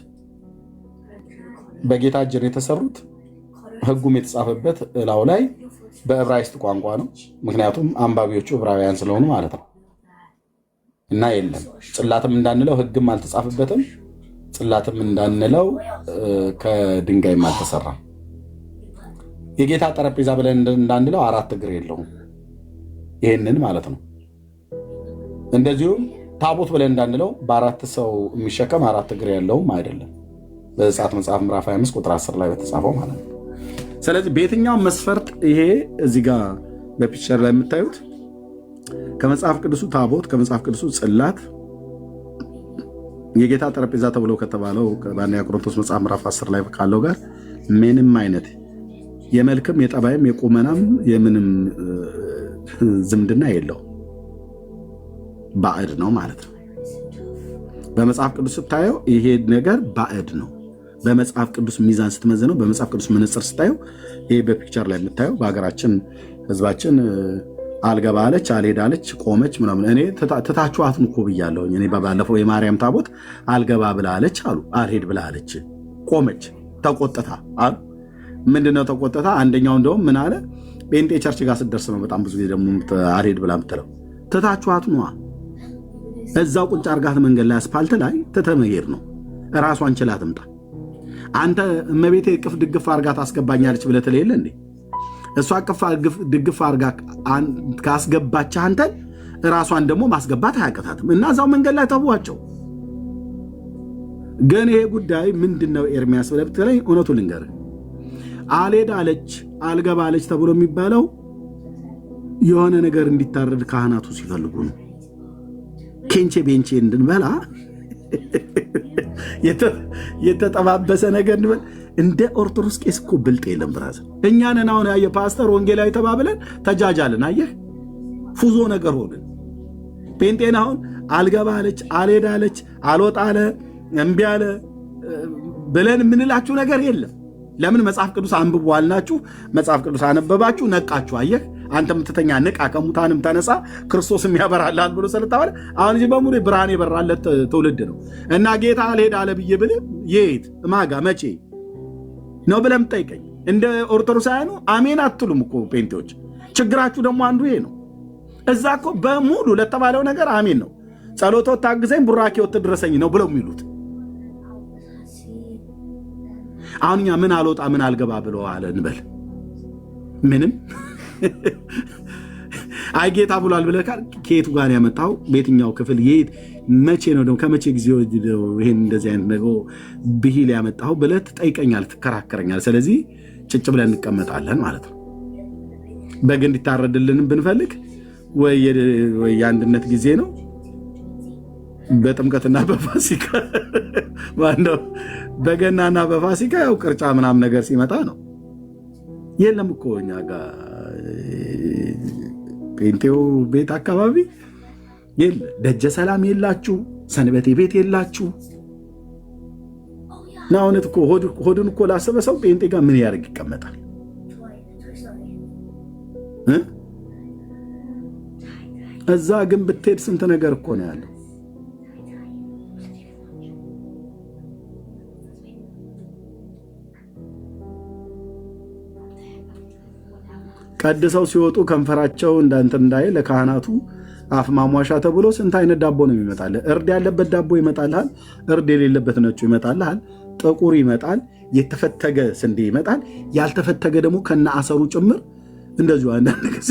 በጌታ እጅ ነው የተሰሩት። ሕጉም የተጻፈበት እላው ላይ በዕብራይስጥ ቋንቋ ነው። ምክንያቱም አንባቢዎቹ ዕብራውያን ስለሆኑ ማለት ነው። እና የለም ጽላትም እንዳንለው ሕግም አልተጻፈበትም። ጽላትም እንዳንለው ከድንጋይም አልተሰራም። የጌታ ጠረጴዛ ብለን እንዳንለው 4 እግር የለውም። ይህንን ማለት ነው። እንደዚሁም ታቦት ብለን እንዳንለው በ4 ሰው የሚሸከም 4 እግር ያለውም አይደለም። በዘጸአት መጽሐፍ ምዕራፍ 25 ቁጥር 10 ላይ በተጻፈው ማለት ነው። ስለዚህ በየትኛው መስፈርት ይሄ እዚህ ጋር በፒክቸር ላይ የምታዩት ከመጽሐፍ ቅዱሱ ታቦት ከመጽሐፍ ቅዱሱ ጽላት የጌታ ጠረጴዛ ተብሎ ከተባለው በአንደኛ ቆሮንቶስ መጽሐፍ ምዕራፍ 10 ላይ ካለው ጋር ምንም አይነት የመልክም የጠባይም የቁመናም የምንም ዝምድና የለው፣ ባዕድ ነው ማለት ነው። በመጽሐፍ ቅዱስ ስታየው ይሄ ነገር ባዕድ ነው። በመጽሐፍ ቅዱስ ሚዛን ስትመዝነው፣ በመጽሐፍ ቅዱስ መነጽር ስታየው ይሄ በፒክቸር ላይ የምታየው በሀገራችን ህዝባችን አልገባ አለች፣ አልሄድ አለች፣ ቆመች ምናምን። እኔ ትታችኋት እኮ ብያለሁ። እኔ ባለፈው የማርያም ታቦት አልገባ ብላ አለች አሉ፣ አልሄድ ብላ አለች፣ ቆመች፣ ተቆጥታ አሉ። ምንድነው ተቆጥታ? አንደኛው እንደውም ምን አለ፣ ጴንጤ ቸርች ጋር ስትደርስ ነው በጣም ብዙ ጊዜ ደግሞ አልሄድ ብላ የምትለው። ትታችኋት ነዋ። እዛው ቁጭ አርጋት መንገድ ላይ አስፓልት ላይ ትተመሄድ ነው። ራሷን ችላ ትምጣ። አንተ እመቤቴ እቅፍ ድግፍ አርጋ ታስገባኛለች ብለህ ትል የለ እንዴ? እሷ እቅፍ ድግፍ አርጋ ካስገባች አንተን ራሷን ደግሞ ማስገባት አያቀታትም። እና እዛው መንገድ ላይ ተዋቸው። ግን ይሄ ጉዳይ ምንድነው ኤርሚያስ ብለህ ብትለኝ እውነቱ ልንገርህ፣ አልሄድ አለች አልገባ አለች ተብሎ የሚባለው የሆነ ነገር እንዲታረድ ካህናቱ ሲፈልጉ ነው። ኬንቼ ቤንቼ እንድንበላ የተጠባበሰ ነገር እንደ ኦርቶዶክስ ቄስ እኮ ብልጥ የለም ብራዘር። እኛንን አሁን ያየ ፓስተር ወንጌላዊ ተባብለን ተጃጃልን። አየህ ፉዞ ነገር ሆንን። ጴንጤን አሁን አልገባ አለች፣ አልሄድ አለች፣ አልወጣ አለ፣ እምቢ አለ ብለን የምንላችሁ ነገር የለም። ለምን? መጽሐፍ ቅዱስ አንብቡ አልናችሁ። መጽሐፍ ቅዱስ አነበባችሁ፣ ነቃችሁ። አየህ አንተ የምትተኛ ንቃ፣ ከሙታንም ተነሳ፣ ክርስቶስም ያበራልሃል ብሎ ስለተባለ አሁን እዚህ በሙሉ ብርሃን የበራለት ትውልድ ነው። እና ጌታ አልሄድ አለ ብዬ ብል የት ማጋ መቼ ነው ብለም ጠይቀኝ። እንደ ኦርቶዶክሳውያኑ አሜን አትሉም እኮ ጴንጤዎች። ችግራችሁ ደግሞ አንዱ ይሄ ነው። እዛ እኮ በሙሉ ለተባለው ነገር አሜን ነው። ጸሎቶ ታግዘኝ፣ ቡራኬ ድረሰኝ ነው ብለው የሚሉት። አሁን እኛ ምን አልወጣ ምን አልገባ ብሎ አለ እንበል ምንም አይ ጌታ ብሏል ብለህ ካል ከየቱ ጋር ያመጣው በየትኛው ክፍል የት መቼ ነው ደግሞ ከመቼ ጊዜ ይሄን እንደዚህ አይነት ነገር ብሂል ያመጣው ብለህ ትጠይቀኛል፣ ትከራከረኛል። ስለዚህ ጭጭ ብለን እንቀመጣለን ማለት ነው። በግ እንዲታረድልንም ብንፈልግ ወይ የአንድነት ጊዜ ነው በጥምቀትና በፋሲካ ማነው በገናና በፋሲካ ያው ቅርጫ ምናምን ነገር ሲመጣ ነው። የለም እኮ እኛ ጋር ጴንጤው ቤት አካባቢ የለ ደጀ ሰላም የላችሁ፣ ሰንበቴ ቤት የላችሁ። እና እውነት እኮ ሆድን እኮ ላሰበ ሰው ጴንጤ ጋር ምን ያደርግ ይቀመጣል? እዛ ግን ብትሄድ ስንት ነገር እኮ ነው ያለው። ቀድሰው ሲወጡ ከንፈራቸው እንዳንተ እንዳይ ለካህናቱ አፍ ማሟሻ ተብሎ ስንት አይነት ዳቦ ነው የሚመጣል? እርድ ያለበት ዳቦ ይመጣልሃል፣ እርድ የሌለበት ነጩ ይመጣልሃል፣ ጥቁር ይመጣል፣ የተፈተገ ስንዴ ይመጣል፣ ያልተፈተገ ደግሞ ከነ አሰሩ ጭምር እንደዚሁ። አንዳንድ ጊዜ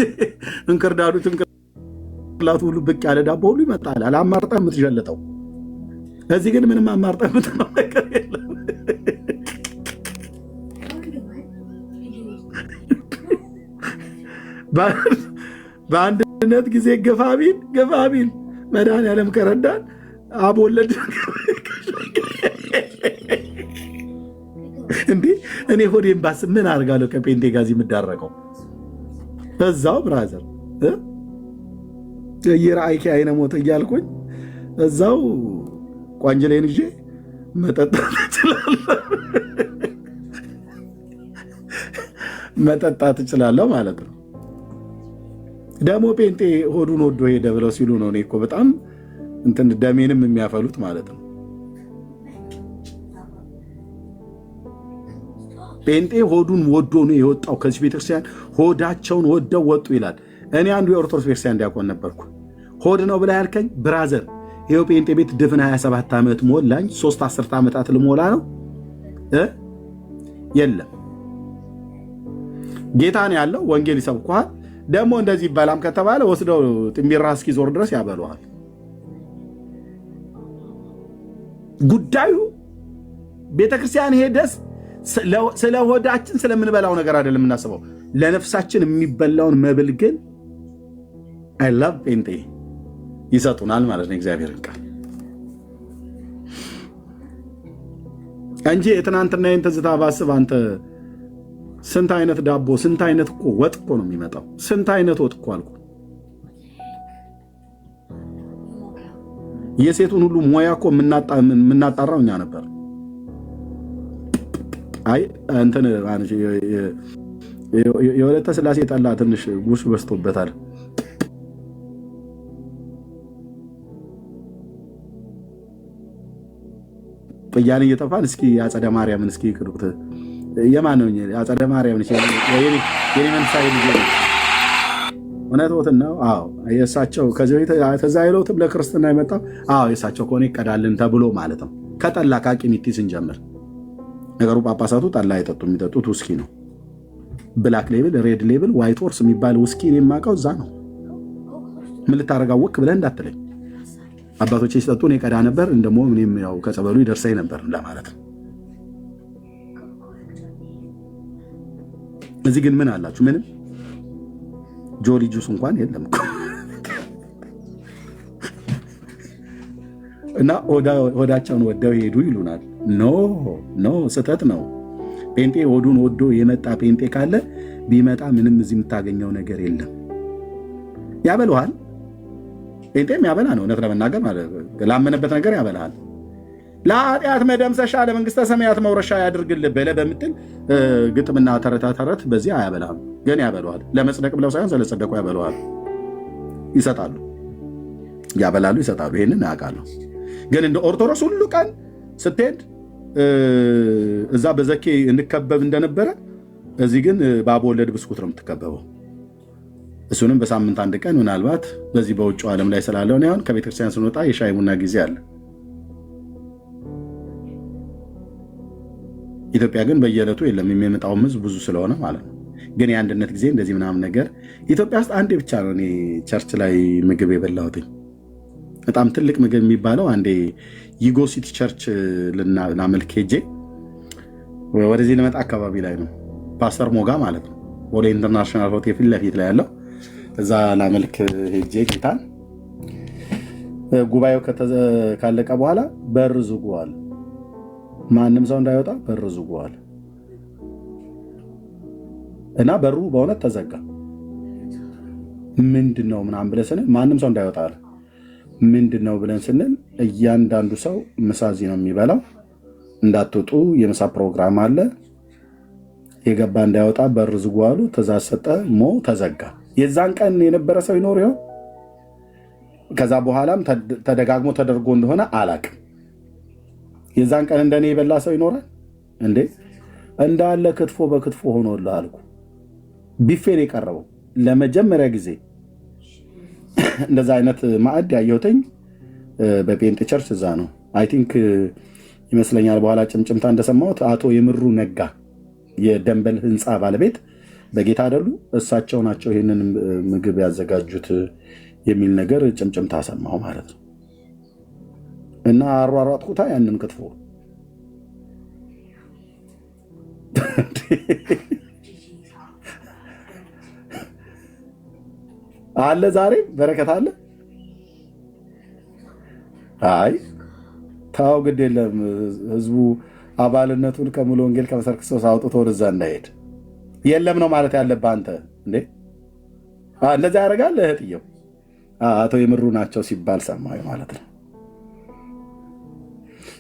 እንክርዳዱ ጭንቅላቱ ሁሉ ብቅ ያለ ዳቦ ሁሉ ይመጣል። አላማርጠህ የምትሸልጠው። እዚህ ግን ምንም አማርጠህ የምትለው ነገር የለም። በአንድነት ጊዜ ገፋቢል መድኃኒዓለም ከረዳን አቦለድ እንዴ እኔ ሆዴን ባስ ምን አድርጋለሁ? ከጴንጤ ጋዚ የምዳረቀው እዛው ብራዘር የራእይኪ አይነ ሞት እያልኩኝ እዛው ቋንጅሌን ይዤ መጠጣት እችላለሁ ማለት ነው። ደግሞ ጴንጤ ሆዱን ወዶ ሄደ ብለው ሲሉ ነው እኔ እኮ በጣም እንትን ደሜንም የሚያፈሉት ማለት ነው። ጴንጤ ሆዱን ወዶ ነው የወጣው ከዚህ ቤተክርስቲያን። ሆዳቸውን ወደው ወጡ ይላል። እኔ አንዱ የኦርቶዶክስ ቤተክርስቲያን ዲያቆን ነበርኩ። ሆድ ነው ብላ ያልከኝ ብራዘር፣ ይኸው ጴንጤ ቤት ድፍን 27 ዓመት ሞላኝ። 3 10 ዓመታት ልሞላ ነው። የለም ጌታ ነው ያለው። ወንጌል ይሰብኩሃል። ደግሞ እንደዚህ ይበላም ከተባለ ወስደው ጥምቢራ እስኪዞር ድረስ ያበሉሃል። ጉዳዩ ቤተክርስቲያን ሄደስ ስለ ሆዳችን ስለምንበላው ነገር አይደለም የምናስበው። ለነፍሳችን የሚበላውን መብል ግን አይ ላቭ ጴንጤ ይሰጡናል ማለት ነው። እግዚአብሔርን ቃል እንጂ የትናንትና ይህን ትዝታ ባስብ አንተ ስንት አይነት ዳቦ ስንት አይነት እኮ ወጥ እኮ ነው የሚመጣው። ስንት አይነት ወጥ እኮ አልኩ። የሴቱን ሁሉ ሙያ እኮ የምናጣራው እኛ ነበር። አይ እንትን የወለተ ስላሴ ጠላ ትንሽ ጉሽ በዝቶበታል። ጥያን እየጠፋን እስኪ አጸደ ማርያምን እስኪ ቅዱት የማን ነው? አጸደ ማርያምን የኔ መንሳይ ልጅ ነው። እውነት ወትን ነው። አዎ የእሳቸው ከዚህ ተዛ ይለውትም ለክርስትና የመጣው አዎ የእሳቸው ከሆነ ይቀዳልን ተብሎ ማለት ነው። ከጠላ ከአቂሚቲ ስንጀምር ነገሩ ጳጳሳቱ ጠላ አይጠጡ፣ የሚጠጡት ውስኪ ነው። ብላክ ሌብል፣ ሬድ ሌብል፣ ዋይት ሆርስ የሚባል ውስኪ የማውቀው እዛ ነው። ምን ልታረጋ ወክ ብለህ እንዳትለኝ። አባቶቼ ሲጠጡ እኔ ቀዳ ነበር። እንደሞ ምንም ያው ከጸበሉ ይደርሰኝ ነበር ለማለት ነው። እዚህ ግን ምን አላችሁ? ምንም ጆሊ ጁስ እንኳን የለም እኮ እና ሆዳቸውን ወደው ሄዱ ይሉናል። ኖ ስህተት ነው። ጴንጤ ሆዱን ወዶ የመጣ ጴንጤ ካለ ቢመጣ ምንም እዚህ የምታገኘው ነገር የለም። ያበለዋል። ጴንጤም ያበላ ነው። እውነት ለመናገር ላመነበት ነገር ያበላል። ለኃጢአት መደምሰሻ ለመንግስተ ሰማያት መውረሻ ያድርግልህ ብለህ በምትል ግጥምና ተረት በዚህ አያበላም። ግን ያበለዋል። ለመጽደቅ ብለው ሳይሆን ስለጸደቁ ያበለዋል። ይሰጣሉ፣ ያበላሉ፣ ይሰጣሉ። ይሄንን ያውቃለሁ። ግን እንደ ኦርቶዶክስ ሁሉ ቀን ስትሄድ እዛ በዘኬ እንከበብ እንደነበረ እዚህ ግን በአብ ወልድ ብስኩት ነው የምትከበበው። እሱንም በሳምንት አንድ ቀን ምናልባት በዚህ በውጭ ዓለም ላይ ስላለውን ያሁን ከቤተክርስቲያን ስንወጣ የሻይ ቡና ጊዜ አለ። ኢትዮጵያ ግን በየዕለቱ የለም። የሚመጣውም ህዝብ ብዙ ስለሆነ ማለት ነው። ግን የአንድነት ጊዜ እንደዚህ ምናምን ነገር ኢትዮጵያ ውስጥ አንዴ ብቻ ነው እኔ ቸርች ላይ ምግብ የበላሁትኝ። በጣም ትልቅ ምግብ የሚባለው አንዴ ይጎ ሲቲ ቸርች ላመልክ ሄጄ ወደዚህ ልመጣ አካባቢ ላይ ነው። ፓስተር ሞጋ ማለት ነው ወደ ኢንተርናሽናል ሆቴል ፊት ለፊት ላይ ያለው እዛ ላመልክ ሄጄ ጌታን ጉባኤው ካለቀ በኋላ በር ዝጉዋል። ማንም ሰው እንዳይወጣ በር ዝጉዋል እና በሩ በእውነት ተዘጋ። ምንድን ነው ምናምን ብለን ስንል ማንም ሰው እንዳይወጣ አለ። ምንድን ነው ብለን ስንል እያንዳንዱ ሰው ምሳ እዚህ ነው የሚበላው፣ እንዳትወጡ የምሳ ፕሮግራም አለ፣ የገባ እንዳይወጣ በር ዝጉ አሉ። ትእዛዝ ሰጠ። ተዘጋ። የዛን ቀን የነበረ ሰው ይኖር ይሆን? ከዛ በኋላም ተደጋግሞ ተደርጎ እንደሆነ አላቅም። የዛን ቀን እንደኔ የበላ ሰው ይኖራል እንዴ? እንዳለ ክትፎ በክትፎ ሆኖልህ አልኩ። ቢፌን የቀረበው ለመጀመሪያ ጊዜ እንደዛ አይነት ማዕድ ያየሁትኝ በጴንጤ ቸርች እዛ ነው። አይ ቲንክ ይመስለኛል። በኋላ ጭምጭምታ እንደሰማሁት አቶ የምሩ ነጋ የደንበል ህንፃ ባለቤት በጌታ አይደሉ? እሳቸው ናቸው ይህንን ምግብ ያዘጋጁት የሚል ነገር ጭምጭምታ ሰማሁ ማለት ነው። እና አሯሯጥኩታ ያንን ክትፎ አለ። ዛሬ በረከት አለ። አይ ታው ግድ የለም። ህዝቡ አባልነቱን ከሙሉ ወንጌል ከመሰረት ክርስቶስ አውጥቶ ወደዛ እንዳይሄድ የለም ነው ማለት ያለብህ አንተ እንዴ። እንደዛ ያደርጋል እህትየው አቶ የምሩ ናቸው ሲባል ሰማሁ ማለት ነው።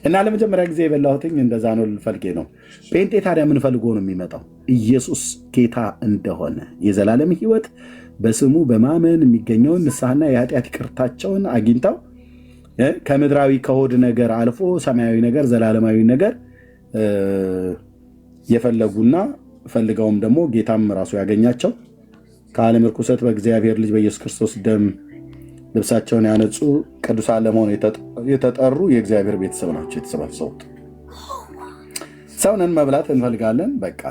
እና ለመጀመሪያ ጊዜ የበላሁትኝ እንደዛ ነው ልፈልጌ ነው። ጴንጤ ታዲያ ምን ፈልጎ ነው የሚመጣው? ኢየሱስ ጌታ እንደሆነ የዘላለም ህይወት በስሙ በማመን የሚገኘውን ንስሐና የኃጢአት ይቅርታቸውን አግኝተው ከምድራዊ ከሆድ ነገር አልፎ ሰማያዊ ነገር ዘላለማዊ ነገር የፈለጉና ፈልገውም ደግሞ ጌታም ራሱ ያገኛቸው ከዓለም ርኩሰት በእግዚአብሔር ልጅ በኢየሱስ ክርስቶስ ደም ልብሳቸውን ያነጹ ቅዱሳን ለመሆን የተጠሩ የእግዚአብሔር ቤተሰብ ናቸው የተሰባሰቡት። ሰውነን መብላት እንፈልጋለን። በቃ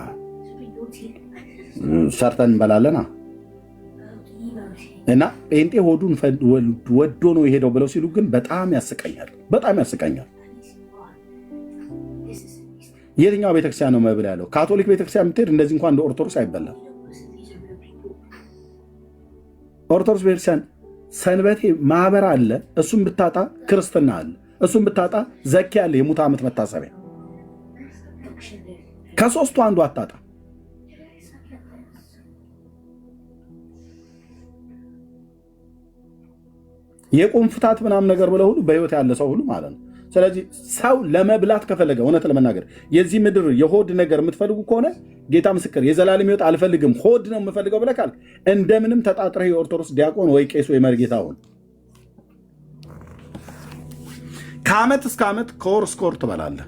ሰርተን እንበላለና እና ጴንጤ ሆዱን ወዶ ነው የሄደው ብለው ሲሉ ግን በጣም ያስቀኛል፣ በጣም ያስቀኛል። የትኛው ቤተክርስቲያን ነው መብል ያለው? ካቶሊክ ቤተክርስቲያን የምትሄድ እንደዚህ እንኳን እንደ ኦርቶዶክስ አይበላም። ኦርቶዶክስ ቤተክርስቲያን ሰንበቴ ማህበር አለ፣ እሱም ብታጣ ክርስትና አለ፣ እሱም ብታጣ ዘኪ አለ፣ የሙት ዓመት መታሰቢያ። ከሶስቱ አንዱ አታጣ። የቁም ፍታት ምናምን ነገር ብለው ሁሉ በህይወት ያለ ሰው ሁሉ ማለት ነው። ስለዚህ ሰው ለመብላት ከፈለገ እውነት ለመናገር የዚህ ምድር የሆድ ነገር የምትፈልጉ ከሆነ ጌታ ምስክር የዘላለም ህይወት አልፈልግም ሆድ ነው የምፈልገው ብለህ ካልክ እንደምንም ተጣጥረህ የኦርቶዶክስ ዲያቆን ወይ ቄስ ወይ መርጌታ ሁን። ከዓመት እስከ ዓመት ከወር እስከ ወር ትበላለህ፣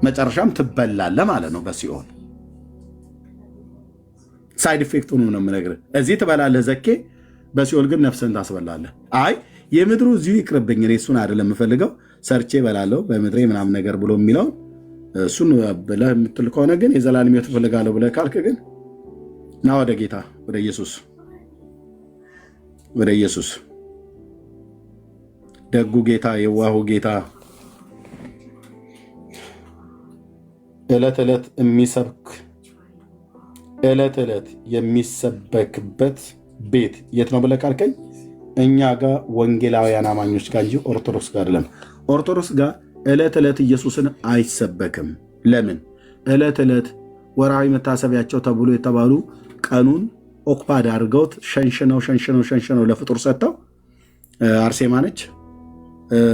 መጨረሻም ትበላለህ ማለት ነው በሲኦል። ሳይድ ኢፌክቱን ነው የምነግርህ። እዚህ ትበላለህ ዘኬ፣ በሲኦል ግን ነፍስህን ታስበላለህ። አይ የምድሩ እዚሁ ይቅርብኝ እኔ እሱን አይደለም የምፈልገው ሰርቼ እበላለሁ በምድሬ ምናምን ነገር ብሎ የሚለው እሱን ብለህ የምትል ከሆነ ግን የዘላለም ሕይወት እፈልጋለሁ ብለህ ካልክ ግን ና ወደ ጌታ ወደ ኢየሱስ ወደ ኢየሱስ ደጉ ጌታ የዋሁ ጌታ ዕለት ዕለት የሚሰብክ ዕለት ዕለት የሚሰበክበት ቤት የት ነው ብለህ ካልከኝ እኛ ጋር ወንጌላውያን አማኞች ጋር እንጂ ኦርቶዶክስ ጋር አይደለም። ኦርቶዶክስ ጋር ዕለት ዕለት ኢየሱስን አይሰበክም። ለምን? ዕለት ዕለት ወርሃዊ መታሰቢያቸው ተብሎ የተባሉ ቀኑን ኦክፓድ አድርገውት ሸንሽነው ለፍጡር ሰጥተው አርሴማ ነች፣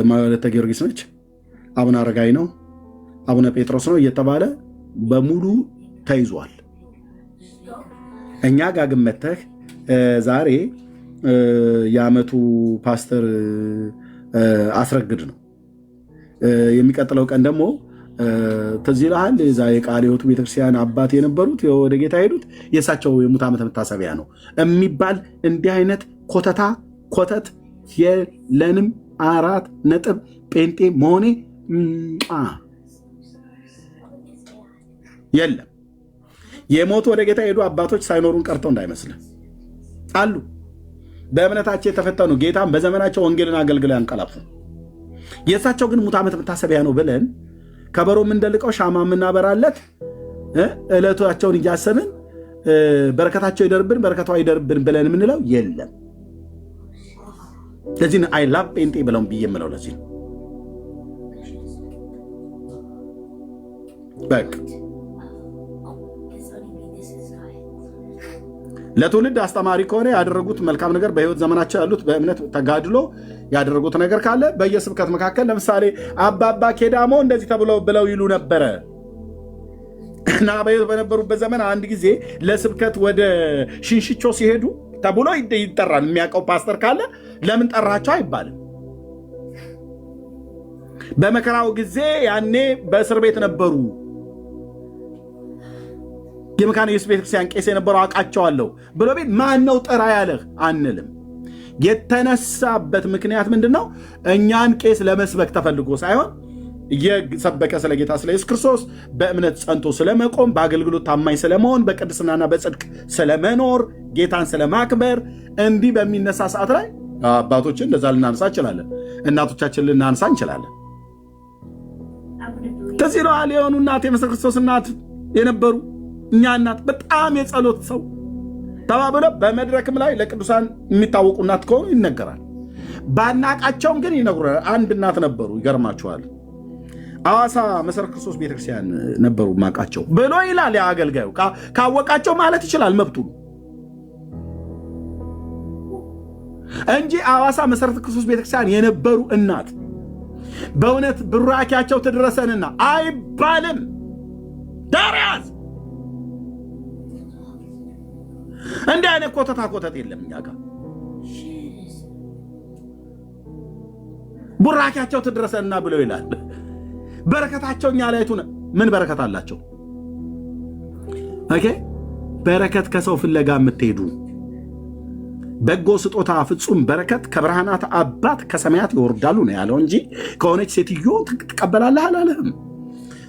ማለተ ጊዮርጊስ ነች፣ አቡነ አረጋዊ ነው፣ አቡነ ጴጥሮስ ነው እየተባለ በሙሉ ተይዟል። እኛ ጋር ግን መተህ ዛሬ የዓመቱ ፓስተር አስረግድ ነው፣ የሚቀጥለው ቀን ደግሞ ትዝ ይልሃል እዛ የቃለ ሕይወቱ ቤተክርስቲያን አባት የነበሩት ወደ ጌታ ሄዱት የእሳቸው የሙት ዓመት መታሰቢያ ነው የሚባል እንዲህ አይነት ኮተት የለንም። 4 ነጥብ ጴንጤ መሆኔ የለም። የሞቱ ወደ ጌታ ሄዱ አባቶች ሳይኖሩን ቀርተው እንዳይመስልህ አሉ። በእምነታቸው የተፈተኑ ጌታም በዘመናቸው ወንጌልን አገልግለው ያንቀላፉ። የእሳቸው ግን ሙት ዓመት መታሰቢያ ነው ብለን ከበሮ የምንደልቀው ሻማ የምናበራለት ዕለታቸውን እያሰብን በረከታቸው ይደርብን በረከቷ ይደርብን ብለን የምንለው የለም። ለዚህ አይ ላቭ ጴንጤ ብለው ብዬ የምለው ለዚህ ነው። በቃ ለትውልድ አስተማሪ ከሆነ ያደረጉት መልካም ነገር በህይወት ዘመናቸው ያሉት በእምነት ተጋድሎ ያደረጉት ነገር ካለ በየስብከት መካከል ለምሳሌ አባባ ኬዳሞ እንደዚህ ተብለው ብለው ይሉ ነበረ እና በነበሩበት ዘመን አንድ ጊዜ ለስብከት ወደ ሽንሽቾ ሲሄዱ ተብሎ ይጠራል። የሚያውቀው ፓስተር ካለ ለምን ጠራቸው አይባልም። በመከራው ጊዜ ያኔ በእስር ቤት ነበሩ። የመካነ ኢየሱስ ቤተክርስቲያን ቄስ የነበረው አውቃቸዋለሁ ብሎ ቤት ማን ነው ጥራ ያለህ አንልም። የተነሳበት ምክንያት ምንድነው? እኛን ቄስ ለመስበክ ተፈልጎ ሳይሆን እየሰበከ ስለ ጌታ ስለ ኢየሱስ ክርስቶስ በእምነት ጸንቶ ስለመቆም በአገልግሎት ታማኝ ስለመሆን በቅድስናና በጽድቅ ስለመኖር ጌታን ስለማክበር እንዲህ በሚነሳ ሰዓት ላይ አባቶችን እንደዛ ልናነሳ እንችላለን፣ እናቶቻችን ልናነሳ እንችላለን። ከዚህ ለዋል የሆኑ እናት የመሰለ ክርስቶስ እናት የነበሩ እኛ እናት በጣም የጸሎት ሰው ተባብለው በመድረክም ላይ ለቅዱሳን የሚታወቁ እናት ከሆኑ ይነገራል። ባናቃቸውም ግን ይነግሩናል። አንድ እናት ነበሩ፣ ይገርማቸዋል። ሐዋሳ መሰረት ክርስቶስ ቤተክርስቲያን ነበሩ ማቃቸው ብሎ ይላል። የአገልጋዩ ካወቃቸው ማለት ይችላል፣ መብቱ እንጂ ሐዋሳ መሰረት ክርስቶስ ቤተክርስቲያን የነበሩ እናት በእውነት ብራኪያቸው ትድረሰንና አይባልም። ዳርያዝ እንዲህ አይነት ኮተት የለም እኛ ጋር። ቡራኪያቸው ትድረሰንና ብለው ይላል። በረከታቸው እኛ ላይ ቱነ ምን በረከት አላቸው? ኦኬ በረከት ከሰው ፍለጋ የምትሄዱ በጎ ስጦታ ፍጹም በረከት ከብርሃናት አባት ከሰማያት ይወርዳሉ ነው ያለው እንጂ ከሆነች ሴትዮ ትቀበላለህ አላለህም።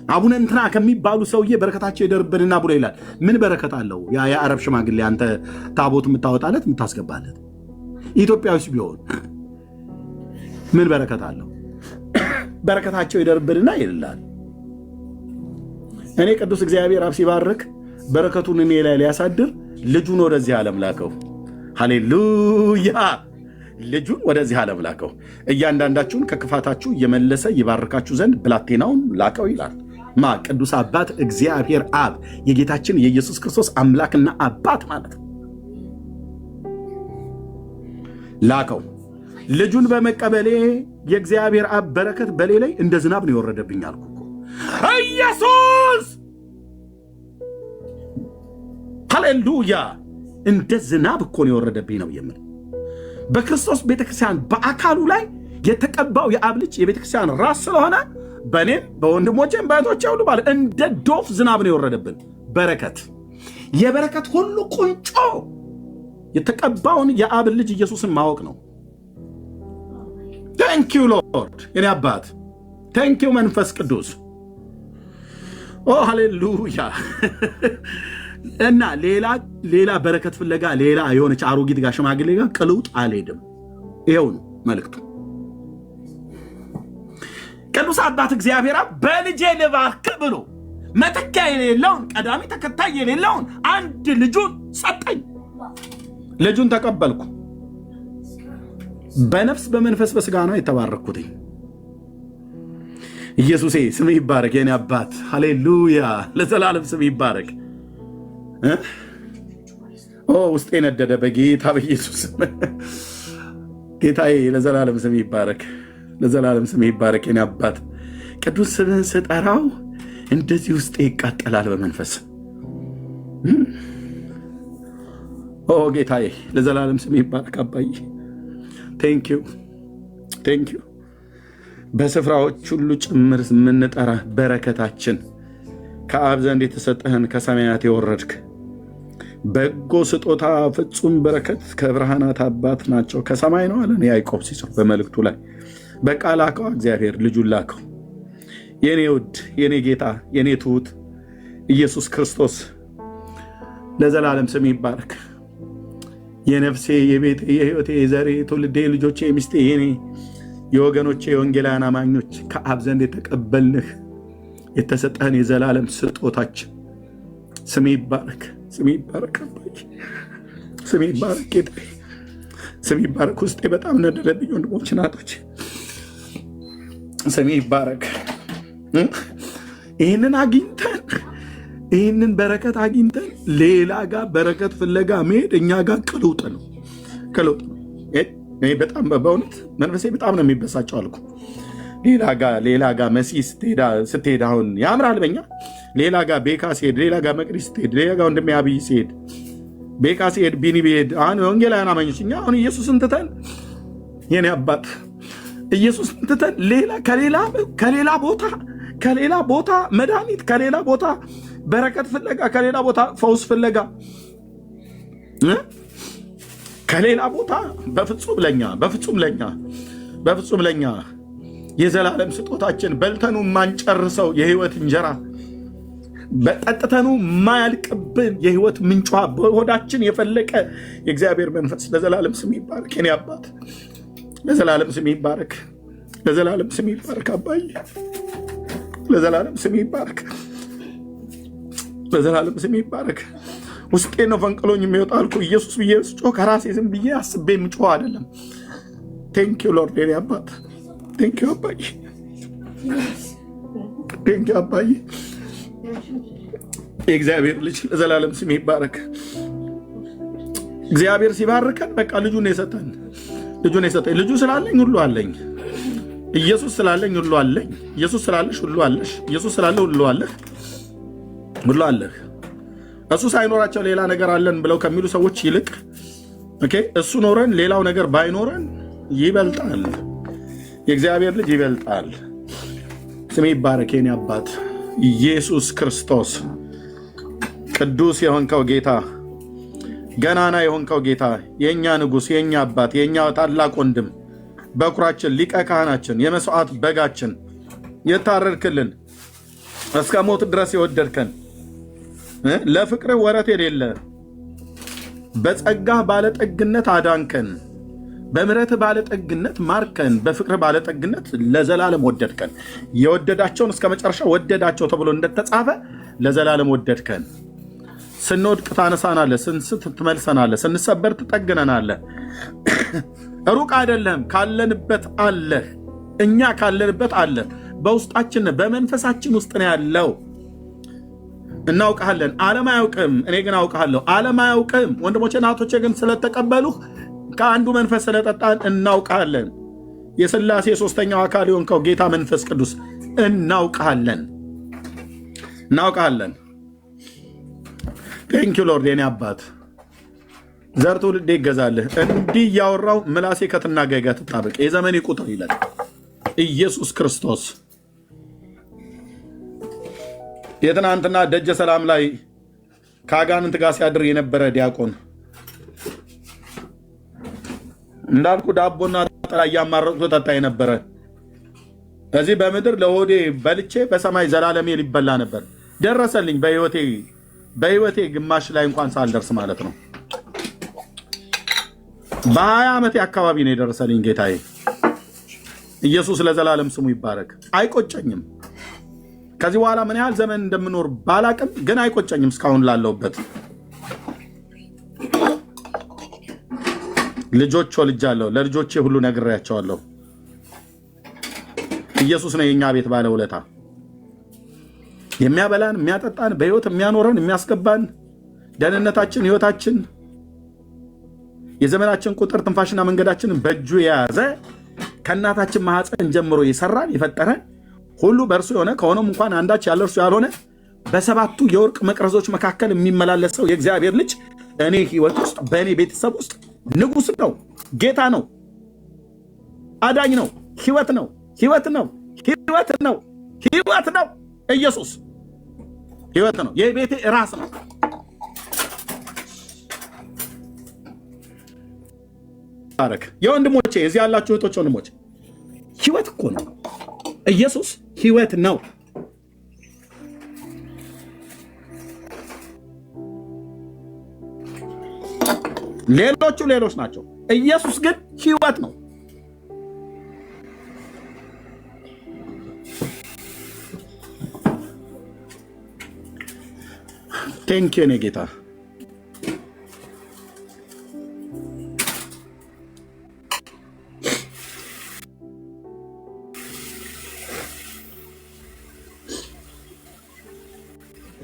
አቡነ እንትና ከሚባሉ ሰውዬ በረከታቸው ይደርብንና ብሎ ይላል። ምን በረከት አለው? ያ የአረብ ሽማግሌ አንተ ታቦት የምታወጣለት የምታስገባለት ኢትዮጵያዊስ ቢሆን ምን በረከት አለው? በረከታቸው ይደርብንና ይላል። እኔ ቅዱስ እግዚአብሔር አብ ሲባርክ በረከቱን እኔ ላይ ሊያሳድር ልጁን ወደዚህ ዓለም ላከው። ሃሌሉያ! ልጁን ወደዚህ ዓለም ላከው እያንዳንዳችሁን ከክፋታችሁ እየመለሰ ይባርካችሁ ዘንድ ብላቴናውን ላከው ይላል። ማ ቅዱስ አባት እግዚአብሔር አብ የጌታችን የኢየሱስ ክርስቶስ አምላክና አባት ማለት ነው። ላከው። ልጁን በመቀበሌ የእግዚአብሔር አብ በረከት በሌ ላይ እንደ ዝናብ ነው የወረደብኝ አልኩ እኮ። ኢየሱስ ሃሌሉያ! እንደ ዝናብ እኮ ነው የወረደብኝ ነው የምል። በክርስቶስ ቤተክርስቲያን በአካሉ ላይ የተቀባው የአብ ልጅ የቤተክርስቲያን ራስ ስለሆነ በእኔም በወንድሞቼም በእህቶቼ ሁሉ ባለ እንደ ዶፍ ዝናብ ነው የወረደብን በረከት። የበረከት ሁሉ ቁንጮ የተቀባውን የአብ ልጅ ኢየሱስን ማወቅ ነው። ታንኪዩ ሎርድ የኔ አባት፣ ታንኪዩ መንፈስ ቅዱስ። ኦ ሃሌሉያ! እና ሌላ በረከት ፍለጋ ሌላ የሆነች አሮጊት ጋር ሽማግሌ ጋር ቅልውጥ አልሄድም። ይኸው ነው መልእክቱ። ቅዱስ አባት እግዚአብሔር በልጄ ልባርክ ብሎ መተኪያ የሌለውን ቀዳሚ ተከታይ የሌለውን አንድ ልጁን ሰጠኝ። ልጁን ተቀበልኩ። በነፍስ በመንፈስ በስጋ ነው የተባረኩትኝ። ኢየሱሴ ስም ይባረክ የኔ አባት ሃሌሉያ ለዘላለም ስም ይባረክ። ውስጤ ነደደ በጌታ በኢየሱስ ጌታዬ ለዘላለም ስም ይባረክ፣ ለዘላለም ስም ይባረክ የኔ አባት። ቅዱስ ስምህን ስጠራው እንደዚህ ውስጤ ይቃጠላል በመንፈስ። ጌታዬ ለዘላለም ስም ይባረክ አባዬ። ቴንኪዩ ቴንኪዩ። በስፍራዎች ሁሉ ጭምር የምንጠራ በረከታችን ከአብ ዘንድ የተሰጠህን ከሰማያት የወረድክ በጎ ስጦታ ፍጹም በረከት ከብርሃናት አባት ናቸው ከሰማይ ነው አለን ያዕቆብ ሲጽፍ በመልእክቱ ላይ። በቃ ላከው እግዚአብሔር ልጁን ላከው። የኔ ውድ የኔ ጌታ የኔ ትሁት ኢየሱስ ክርስቶስ ለዘላለም ስም ይባረክ። የነፍሴ የቤቴ የህይወቴ የዘሬ ትውልዴ ልጆቼ ሚስቴ የኔ የወገኖቼ የወንጌላውያን አማኞች ከአብ ዘንድ የተቀበልንህ የተሰጠህን የዘላለም ስጦታችን ስም ይባረክ፣ ስም ይባረክ አባዬ፣ ስም ይባረክ ጌታዬ፣ ስም ይባረክ። ውስጤ በጣም ነደደብኝ ወንድሞች ናቶች፣ ስም ይባረክ። ይህንን አግኝተን ይህንን በረከት አግኝተን ሌላ ጋር በረከት ፍለጋ መሄድ እኛ ጋር ቅሉጥ ነው፣ ቅሉጥ ነው። በጣም በእውነት መንፈሴ በጣም ነው የሚበሳጨው አልኩ። ሌላ ጋ መሲ ስትሄድ አሁን ያምራል በኛ። ሌላ ጋ ቤካ ሲሄድ፣ ሌላ ጋ መቅዲ ስትሄድ፣ ሌላ ጋ ወንድሜ አብይ ሲሄድ፣ ቤካ ሲሄድ፣ ቢኒ ብሄድ፣ አሁን ወንጌላውያን አማኞች እኛ አሁን ኢየሱስን ትተን የኔ አባት ኢየሱስን ትተን ከሌላ ቦታ መድኃኒት፣ ከሌላ ቦታ በረከት ፍለጋ፣ ከሌላ ቦታ ፈውስ ፍለጋ፣ ከሌላ ቦታ በፍጹም ለኛ የዘላለም ስጦታችን በልተኑ ማንጨርሰው የህይወት እንጀራ በጠጥተኑ ማያልቅብን የህይወት ምንጯ በሆዳችን የፈለቀ የእግዚአብሔር መንፈስ ለዘላለም ስም ይባረክ። የኔ አባት ለዘላለም ስም ይባረክ፣ ለዘላለም ስም ይባረክ አባዬ፣ ለዘላለም ስም ይባረክ፣ ለዘላለም ስም ይባረክ። ውስጤ ነው ፈንቅሎኝ የሚወጣ አልኩ። ኢየሱስ ብዬ ስጮህ ከራሴ ዝም ብዬ አስቤ የምጮህ አይደለም። ቴንኪው ሎርድ የኔ አባት፣ ቴንኪው አባዬ፣ ቴንኪው አባዬ። የእግዚአብሔር ልጅ ለዘላለም ስም ይባረክ። እግዚአብሔር ሲባርከን በቃ ልጁን የሰጠን ልጁ ስላለኝ ሁሉ አለኝ። ኢየሱስ ስላለኝ ሁሉ አለኝ። ኢየሱስ ስላለሽ ሁሉ አለሽ። ኢየሱስ ስላለ ሁሉ አለህ፣ ሁሉ አለህ። እሱ ሳይኖራቸው ሌላ ነገር አለን ብለው ከሚሉ ሰዎች ይልቅ እሱ ኖረን ሌላው ነገር ባይኖረን ይበልጣል። የእግዚአብሔር ልጅ ይበልጣል። ስሜ ይባረክ የኔ አባት ኢየሱስ ክርስቶስ። ቅዱስ የሆንከው ጌታ፣ ገናና የሆንከው ጌታ፣ የእኛ ንጉሥ፣ የእኛ አባት፣ የእኛ ታላቅ ወንድም፣ በኩራችን፣ ሊቀ ካህናችን፣ የመስዋዕት በጋችን፣ የታረድክልን እስከ ሞት ድረስ የወደድከን፣ ለፍቅር ወረት የሌለ በጸጋ ባለጠግነት አዳንከን፣ በምሕረት ባለጠግነት ማርከን፣ በፍቅር ባለጠግነት ለዘላለም ወደድከን። የወደዳቸውን እስከ መጨረሻ ወደዳቸው ተብሎ እንደተጻፈ ለዘላለም ወደድከን። ስንወድቅ ታነሳናለህ፣ ስንስት ትመልሰናለህ፣ ስንሰበር ትጠግነናለህ። ሩቅ አይደለም፣ ካለንበት አለህ። እኛ ካለንበት አለህ። በውስጣችን በመንፈሳችን ውስጥ ነው ያለው። እናውቃለን። ዓለም አያውቅም፣ እኔ ግን አውቃለሁ። ዓለም አያውቅም፣ ወንድሞቼ እናቶቼ ግን ስለተቀበሉህ ከአንዱ መንፈስ ስለጠጣን እናውቃለን። የሥላሴ ሦስተኛው አካል የሆንከው ጌታ መንፈስ ቅዱስ እናውቃለን። ቴንኪው ሎርድ የኔ አባት። ዘር ትውልዴ ይገዛልህ። እንዲህ እያወራው ምላሴ ከትናጋይ ጋር ትጣበቅ። የዘመኔ ቁጥር ይላል ኢየሱስ ክርስቶስ። የትናንትና ደጀ ሰላም ላይ ከአጋንንት ጋር ሲያድር የነበረ ዲያቆን እንዳልኩ ዳቦና ጠላ እያማረጥኩ ጠጣ የነበረ እዚህ በምድር ለሆዴ በልቼ በሰማይ ዘላለሜ ሊበላ ነበር። ደረሰልኝ በህይወቴ ግማሽ ላይ እንኳን ሳልደርስ ማለት ነው። በ20 ዓመቴ አካባቢ ነው የደረሰልኝ ጌታዬ ኢየሱስ ለዘላለም ስሙ ይባረክ። አይቆጨኝም። ከዚህ በኋላ ምን ያህል ዘመን እንደምኖር ባላቅም ግን አይቆጨኝም። እስካሁን ላለሁበት ልጆች ወልጃለሁ። ለልጆቼ ሁሉ ነግሬያቸዋለሁ። ኢየሱስ ነው የኛ ቤት ባለውለታ። የሚያበላን የሚያጠጣን በህይወት የሚያኖረን የሚያስገባን ደህንነታችን ህይወታችን የዘመናችን ቁጥር ትንፋሽና መንገዳችንን በእጁ የያዘ ከእናታችን ማህፀን ጀምሮ የሰራን የፈጠረን ሁሉ በእርሱ የሆነ ከሆነም እንኳን አንዳች ያለ እርሱ ያልሆነ በሰባቱ የወርቅ መቅረዞች መካከል የሚመላለሰው የእግዚአብሔር ልጅ እኔ ህይወት ውስጥ በእኔ ቤተሰብ ውስጥ ንጉስ ነው፣ ጌታ ነው፣ አዳኝ ነው፣ ህይወት ነው፣ ህይወት ነው፣ ህይወት ነው፣ ህይወት ነው። ኢየሱስ ህይወት ነው። የቤቴ ራስ ነው። ባረክ የወንድሞቼ እዚህ ያላችሁ እህቶች ወንድሞቼ፣ ህይወት እኮ ነው። ኢየሱስ ህይወት ነው። ሌሎቹ ሌሎች ናቸው። ኢየሱስ ግን ህይወት ነው። ቴንኪው የኔ ጌታ።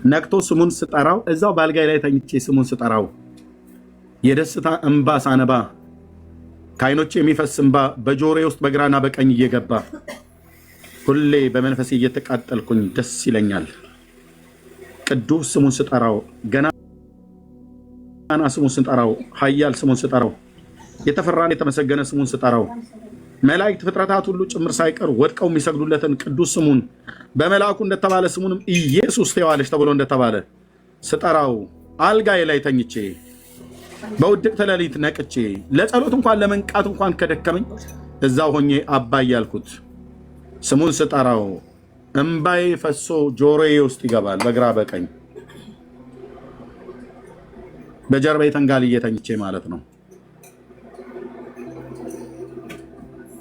ነቅቶ ስሙን ስጠራው እዛው ባልጋይ ላይ ተኝቼ ስሙን ስጠራው የደስታ እንባ ሳነባ ከዓይኖቼ የሚፈስ እንባ በጆሮዬ ውስጥ በግራና በቀኝ እየገባ ሁሌ በመንፈሴ እየተቃጠልኩኝ ደስ ይለኛል። ቅዱስ ስሙን ስጠራው፣ ገናና ስሙን ስጠራው፣ ኃያል ስሙን ስጠራው፣ የተፈራን የተመሰገነ ስሙን ስጠራው፣ መላእክት ፍጥረታት ሁሉ ጭምር ሳይቀር ወድቀው የሚሰግዱለትን ቅዱስ ስሙን በመልአኩ እንደተባለ ስሙንም ኢየሱስ ትየዋለች ተብሎ እንደተባለ ስጠራው አልጋዬ ላይ ተኝቼ በውድቅት ሌሊት ነቅቼ ለጸሎት እንኳን ለመንቃት እንኳን ከደከመኝ እዛው ሆኜ አባ እያልኩት ስሙን ስጠራው እምባዬ ፈሶ ጆሮዬ ውስጥ ይገባል። በግራ በቀኝ በጀርባዬ ተንጋልዬ ተኝቼ ማለት ነው።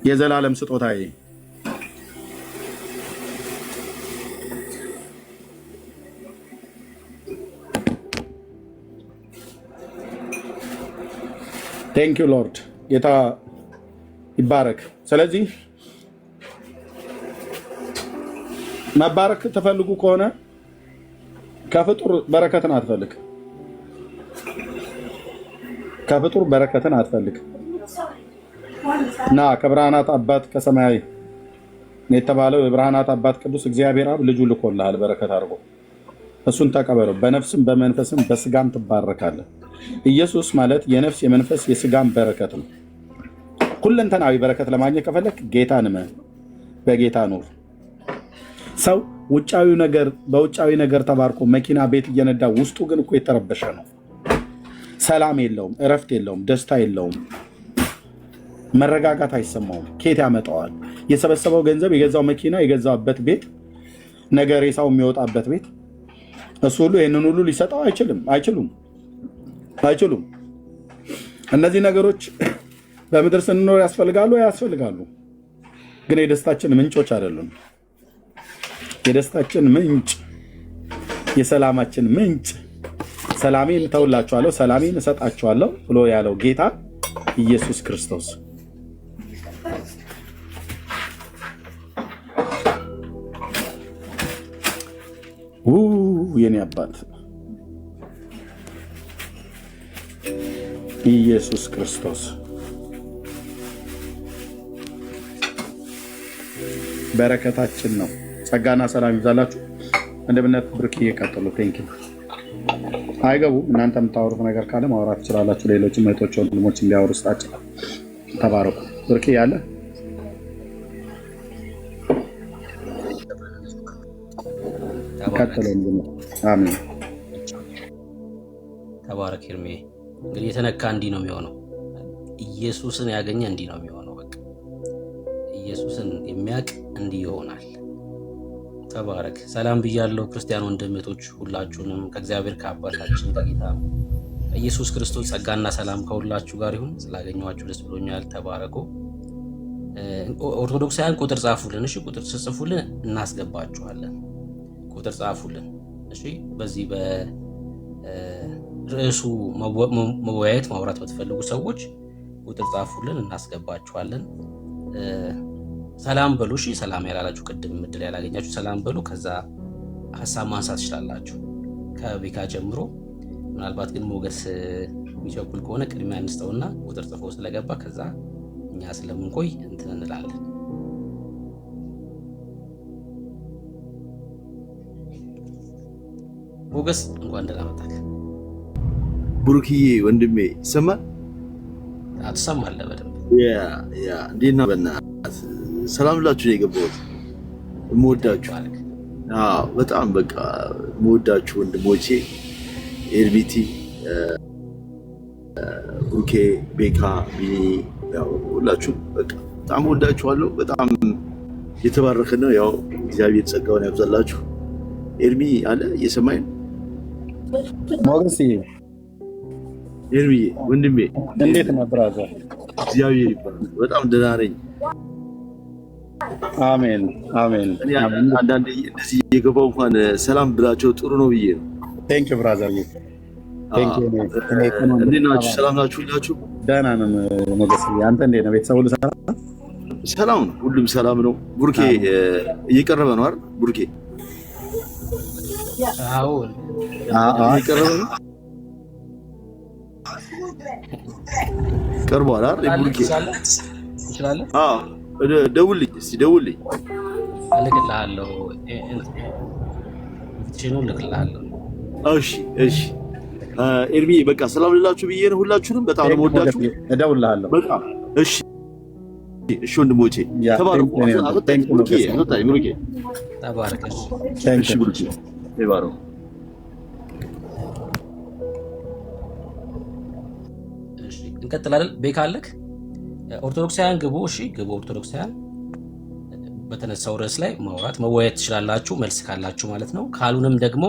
የዘላለም ስጦታዬ ቴንክ ዩ ሎርድ። ጌታ ይባረክ። ስለዚህ መባረክ ተፈልጉ ከሆነ ከፍጡር በረከትን አትፈልግ፣ ከፍጡር በረከትን አትፈልግ እና ከብርሃናት አባት ከሰማያዊ የተባለው የብርሃናት አባት ቅዱስ እግዚአብሔር አብ ልጁ ልኮልሃል በረከት አድርጎ እሱን ተቀበለው። በነፍስም በመንፈስም በስጋም ትባረካለህ። ኢየሱስ ማለት የነፍስ የመንፈስ የስጋም በረከት ነው። ሁለንተናዊ በረከት ለማግኘት ከፈለክ ጌታን እመን፣ በጌታ ኑር። ሰው ውጫዊ ነገር በውጫዊ ነገር ተባርኮ መኪና ቤት እየነዳ ውስጡ ግን እኮ የተረበሸ ነው። ሰላም የለውም፣ እረፍት የለውም፣ ደስታ የለውም፣ መረጋጋት አይሰማውም። ኬት ያመጣዋል? የሰበሰበው ገንዘብ፣ የገዛው መኪና፣ የገዛበት ቤት፣ ነገ ሬሳው የሚወጣበት ቤት፣ እሱ ሁሉ ይህንን ሁሉ ሊሰጠው አይችሉም። እነዚህ ነገሮች በምድር ስንኖር ያስፈልጋሉ። ግን የደስታችን ምንጮች አይደሉም። የደስታችን ምንጭ፣ የሰላማችን ምንጭ፣ ሰላሜን እተውላችኋለሁ ሰላሜን እሰጣችኋለሁ ብሎ ያለው ጌታ ኢየሱስ ክርስቶስ የኔ አባት ኢየሱስ ክርስቶስ በረከታችን ነው። ጸጋና ሰላም ይብዛላችሁ። እንደምነት ብርክ እየቀጥሉ ቴንክ ዩ። አይገቡም። እናንተ የምታወሩት ነገር ካለ ማውራት ትችላላችሁ። ሌሎችም እህቶች ወንድሞች እንዲያወሩ ስጣቸው። ተባረኩ። ብርክ ያለ አሜን። ተባረክ ይርሜ። እንግዲህ የተነካ እንዲህ ነው የሚሆነው። ኢየሱስን ያገኘ እንዲህ ነው የሚሆነው። በቃ ኢየሱስን የሚያውቅ እንዲህ ይሆናል። ተባረክ። ሰላም ብያለሁ ክርስቲያን ወንድሞች ሁላችሁንም ከእግዚአብሔር ከአባታችን ከጌታ ኢየሱስ ክርስቶስ ጸጋና ሰላም ከሁላችሁ ጋር ይሁን። ስላገኘኋችሁ ደስ ብሎኛል። ተባረኩ። ኦርቶዶክሳውያን ቁጥር ጻፉልን። እሺ፣ ቁጥር ጽፉልን እናስገባችኋለን። ቁጥር ጻፉልን። እሺ፣ በዚህ በርዕሱ መወያየት ማውራት በተፈልጉ ሰዎች ቁጥር ጻፉልን እናስገባችኋለን። ሰላም በሉ። እሺ ሰላም ያላላችሁ ቅድም ምድል ያላገኛችሁ ሰላም በሉ። ከዛ ሀሳብ ማንሳት ትችላላችሁ ከቤካ ጀምሮ። ምናልባት ግን ሞገስ የሚቸኩል ከሆነ ቅድሚያ እንስተውና ቁጥር ጽፎ ስለገባ ከዛ እኛ ስለምንቆይ እንትን እንላለን። ሞገስ እንኳን ደህና መጣህ። ብሩክዬ ወንድሜ ይሰማል? ትሰማለህ በደንብ። እንዴት ነህ? በእናትህ ሰላም ብላችሁ ነው የገባሁት። የምወዳችሁ በጣም በቃ የምወዳችሁ ወንድሞቼ ኤርቢቲ፣ ብሩኬ፣ ቤካ፣ ቢኒ ሁላችሁም በቃ በጣም ወዳችኋለሁ። በጣም የተባረከ ነው። ያው እግዚአብሔር ጸጋውን ያብዛላችሁ። ኤርሚ አለ እየሰማኝ ነው? ሞገስ ኤርሚ ወንድሜ እንዴት ነህ ብራዘር? እግዚአብሔር ይባርክ። በጣም ደህና ነኝ። አሜን አሜን። አንዳንዴ እንደዚህ እየገባሁ እንኳን ሰላም ብላቸው ጥሩ ነው ብዬ ነው። ቴንክ ዩ ብራዘር። እንዴት ናችሁ? ሰላም ናችሁ? ሁላችሁ ደህና ነን። ሞገስ አንተ እንዴት ነህ? ቤተሰብ ሁሉ ሰላም? ሰላም ነው፣ ሁሉም ሰላም ነው። ቡርኬ እየቀረበ ነው አይደል? ቡርኬ አዎ እየቀረበ ነው። ቀርቧል አይደል? ቡርኬ ይችላል። አዎ ደውልኝ እስቲ ደውልኝ። እልክልሃለሁ ኢንቪቴሽኑን እልክልሃለሁ። እሺ እሺ። ኤርሚ በቃ ሰላም ልላችሁ ብዬ ነው። ሁላችሁንም በጣም ነው የምወዳችሁ። እደውልልሃለሁ። በጣም እሺ እሺ ወንድሞቼ ተባረኩ። ብሩኬ ተባረክ። እሺ ብሩኬ ተባረኩ። እሺ እንቀጥላለን። ቤካ አለክ? ኦርቶዶክሳውያን ግቡ። እሺ ግቡ ኦርቶዶክሳውያን። በተነሳው ርዕስ ላይ ማውራት መወያየት ትችላላችሁ፣ መልስ ካላችሁ ማለት ነው። ካሉንም ደግሞ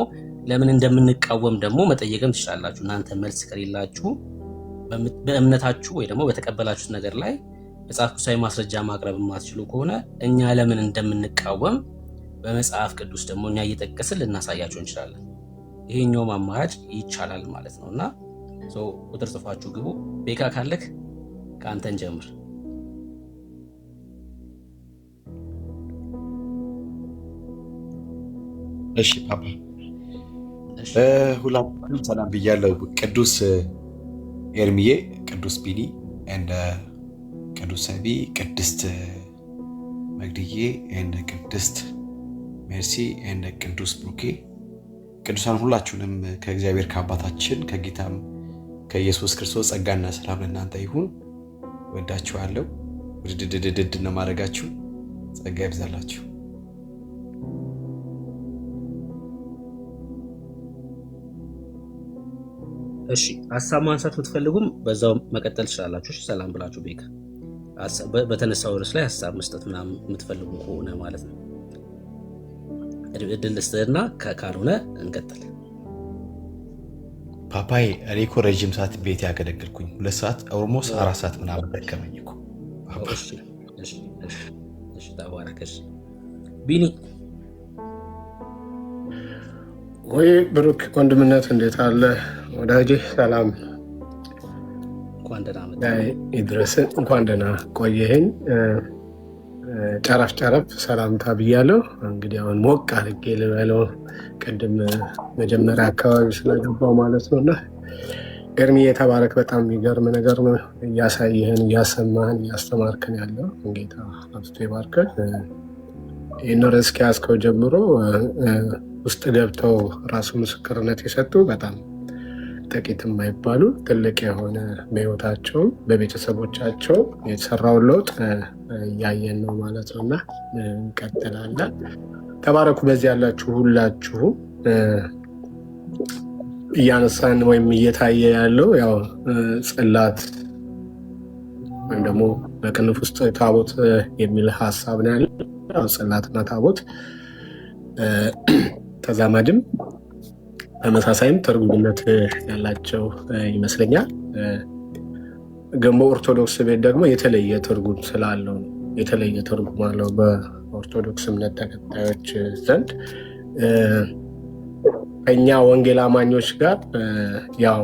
ለምን እንደምንቃወም ደግሞ መጠየቅም ትችላላችሁ። እናንተ መልስ ከሌላችሁ በእምነታችሁ ወይ ደግሞ በተቀበላችሁት ነገር ላይ መጽሐፍ ቅዱሳዊ ማስረጃ ማቅረብ የማትችሉ ከሆነ እኛ ለምን እንደምንቃወም በመጽሐፍ ቅዱስ ደግሞ እኛ እየጠቀስን ልናሳያችሁ እንችላለን። ይሄኛውም አማራጭ ይቻላል ማለት ነው እና ቁጥር ጽፋችሁ ግቡ። ቤካ ካለክ ከአንተን ጀምር። እሺ ፓፓ ሁላችሁም ሰላም ብያለሁ። ቅዱስ ኤርሚዬ፣ ቅዱስ ቢኒ እንደ ቅዱስ ሰቢ፣ ቅድስት መግድዬ እንደ ቅድስት ሜርሲ እንደ ቅዱስ ብሩኬ፣ ቅዱሳን ሁላችሁንም ከእግዚአብሔር ከአባታችን ከጌታም ከኢየሱስ ክርስቶስ ጸጋና ሰላም ለእናንተ ይሁን። ወዳችኋለሁ። ውድድድድድ ነው ማድረጋችሁ። ጸጋ ይብዛላችሁ። እሺ ሀሳብ ማንሳት የምትፈልጉም በዛው መቀጠል ትችላላችሁ። እሺ ሰላም ብላችሁ ቤካ በተነሳው ርዕስ ላይ ሀሳብ መስጠት ምናምን የምትፈልጉ ከሆነ ማለት ነው እድል ልስጥና ካልሆነ እንቀጥል። ፓፓይ እኔ እኮ ረዥም ሰዓት ቤት ያገለግልኩኝ 2 ሰዓት ኦልሞስት 4 ሰዓት ምናምን ደከመኝ እኮ። እሺ ተባረከሽ። ቢኒ ወይ ብሩክ ወንድምነት እንዴት አለ ወዳጄ? ሰላም እንኳን ደህና መጣህ። ይድረስ። እንኳን ደህና ቆየኸኝ። ጨረፍ ጨረፍ ሰላምታ ብያለሁ። እንግዲህ አሁን ሞቅ አድርጌ ልበለው ቅድም መጀመሪያ አካባቢ ስለገባው ማለት ነው። እና ኤርሚ የተባረክ። በጣም የሚገርም ነገር ነው እያሳየህን፣ እያሰማህን፣ እያስተማርክን ያለው ጌታ አብዝቶ ይባርከህ። ይህን ርዕስ ከያዝከው ጀምሮ ውስጥ ገብተው ራሱ ምስክርነት የሰጡ በጣም ጥቂት የማይባሉ ትልቅ የሆነ በህይወታቸው በቤተሰቦቻቸው የተሰራውን ለውጥ እያየን ነው ማለት ነው እና እንቀጥላለን። ተባረኩ። በዚህ ያላችሁ ሁላችሁ እያነሳን ወይም እየታየ ያለው ያው ጽላት ወይም ደግሞ በቅንፍ ውስጥ ታቦት የሚል ሀሳብ ነው ያለ። ጽላትና ታቦት ተዛማጅም ተመሳሳይም ትርጉምነት ያላቸው ይመስለኛል። ግን በኦርቶዶክስ ቤት ደግሞ የተለየ ትርጉም ስላለው የተለየ ትርጉም አለው በኦርቶዶክስ እምነት ተከታዮች ዘንድ። እኛ ወንጌል አማኞች ጋር ያው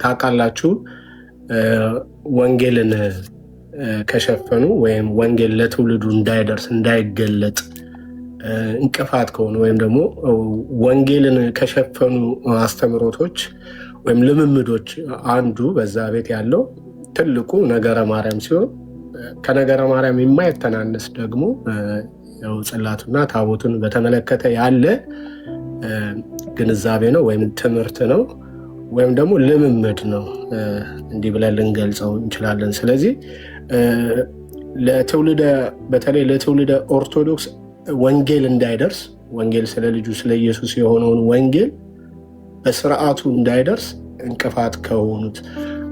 ታውቃላችሁ ወንጌልን ከሸፈኑ ወይም ወንጌል ለትውልዱ እንዳይደርስ እንዳይገለጥ እንቅፋት ከሆኑ ወይም ደግሞ ወንጌልን ከሸፈኑ አስተምሮቶች ወይም ልምምዶች አንዱ በዛ ቤት ያለው ትልቁ ነገረ ማርያም ሲሆን ከነገረ ማርያም የማይተናነስ ደግሞ ጽላቱና ታቦቱን በተመለከተ ያለ ግንዛቤ ነው ወይም ትምህርት ነው ወይም ደግሞ ልምምድ ነው እንዲህ ብለን ልንገልጸው እንችላለን። ስለዚህ በተለይ ለትውልደ ኦርቶዶክስ ወንጌል እንዳይደርስ ወንጌል ስለ ልጁ ስለ ኢየሱስ የሆነውን ወንጌል በስርዓቱ እንዳይደርስ እንቅፋት ከሆኑት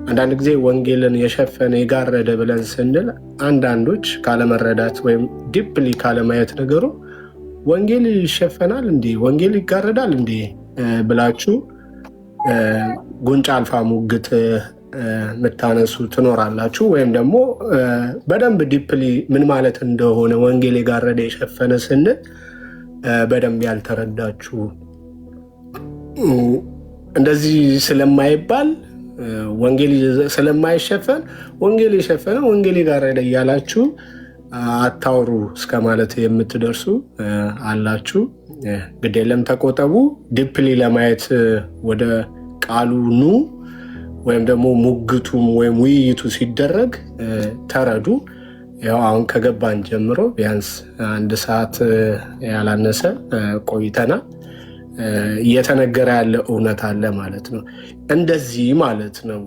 አንዳንድ ጊዜ ወንጌልን የሸፈነ የጋረደ ብለን ስንል አንዳንዶች ካለመረዳት ወይም ዲፕሊ ካለማየት ነገሩ ወንጌል ይሸፈናል እንዴ ወንጌል ይጋረዳል እንዴ ብላችሁ ጉንጫ አልፋ ሙግት ምታነሱ ትኖራላችሁ። ወይም ደግሞ በደንብ ዲፕሊ ምን ማለት እንደሆነ ወንጌል የጋረደ የሸፈነ ስንል በደንብ ያልተረዳችሁ እንደዚህ ስለማይባል ወንጌል ስለማይሸፈን ወንጌል የሸፈነ ወንጌል የጋረደ እያላችሁ አታውሩ እስከ ማለት የምትደርሱ አላችሁ። ግድ የለም ተቆጠቡ። ዲፕሊ ለማየት ወደ ቃሉ ኑ። ወይም ደግሞ ሙግቱም ወይም ውይይቱ ሲደረግ ተረዱ። ያው አሁን ከገባን ጀምሮ ቢያንስ 1 ሰዓት ያላነሰ ቆይተናል። እየተነገረ ያለ እውነት አለ ማለት ነው። እንደዚህ ማለት ነው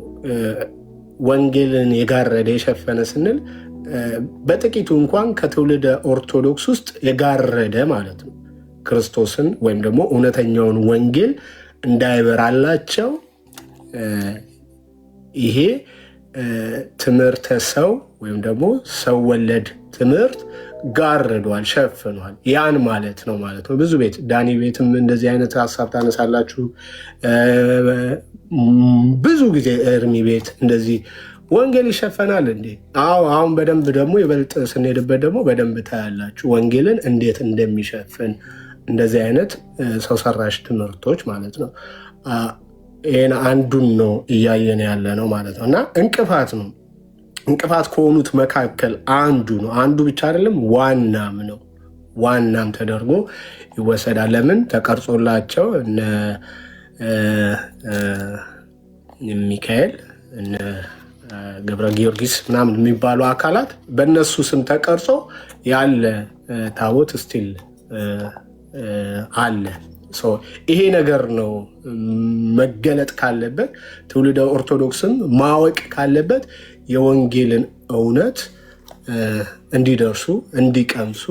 ወንጌልን የጋረደ የሸፈነ ስንል በጥቂቱ እንኳን ከትውልደ ኦርቶዶክስ ውስጥ የጋረደ ማለት ነው። ክርስቶስን ወይም ደግሞ እውነተኛውን ወንጌል እንዳይበራላቸው ይሄ ትምህርተ ሰው ወይም ደግሞ ሰው ወለድ ትምህርት ጋርዷል፣ ሸፍኗል። ያን ማለት ነው ማለት ነው። ብዙ ቤት ዳኒ ቤትም እንደዚህ አይነት ሀሳብ ታነሳላችሁ። ብዙ ጊዜ እርሚ ቤት እንደዚህ ወንጌል ይሸፈናል እንዴ? አዎ። አሁን በደንብ ደግሞ ይበልጥ ስንሄድበት ደግሞ በደንብ ታያላችሁ ወንጌልን እንዴት እንደሚሸፍን እንደዚህ አይነት ሰው ሰራሽ ትምህርቶች ማለት ነው። ይህን አንዱን ነው እያየን ያለ ነው ማለት ነው። እና እንቅፋት ነው። እንቅፋት ከሆኑት መካከል አንዱ ነው። አንዱ ብቻ አይደለም፣ ዋናም ነው። ዋናም ተደርጎ ይወሰዳል። ለምን ተቀርጾላቸው እነ ሚካኤል እነ ገብረ ጊዮርጊስ ምናምን የሚባሉ አካላት በእነሱ ስም ተቀርጾ ያለ ታቦት ስቲል አለ። ይሄ ነገር ነው መገለጥ ካለበት ትውልደ ኦርቶዶክስም ማወቅ ካለበት የወንጌልን እውነት እንዲደርሱ እንዲቀምሱ።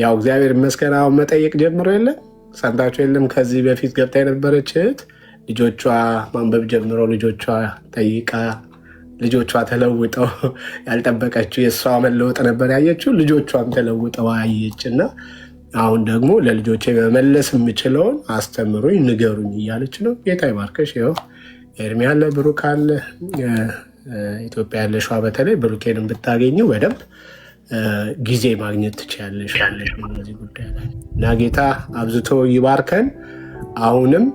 ያው እግዚአብሔር ይመስገን አሁን መጠየቅ ጀምሮ የለ ሰምታችሁ የለም? ከዚህ በፊት ገብታ የነበረች እህት ልጆቿ ማንበብ ጀምሮ ልጆቿ ጠይቃ ልጆቿ ተለውጠው ያልጠበቀችው የእሷ መለወጥ ነበር ያየችው። ልጆቿም ተለውጠው አየች እና አሁን ደግሞ ለልጆቼ መመለስ የምችለውን አስተምሩኝ ንገሩኝ እያለች ነው። ጌታ ይባርከሽ። ይኸው ኤርሚ አለ፣ ብሩክ አለ፣ ኢትዮጵያ ያለ ሸዋ በተለይ ብሩኬንም ብታገኙ በደንብ ጊዜ ማግኘት ትችያለሽ በዚህ ጉዳይ ላይ እና ጌታ አብዝቶ ይባርከን። አሁንም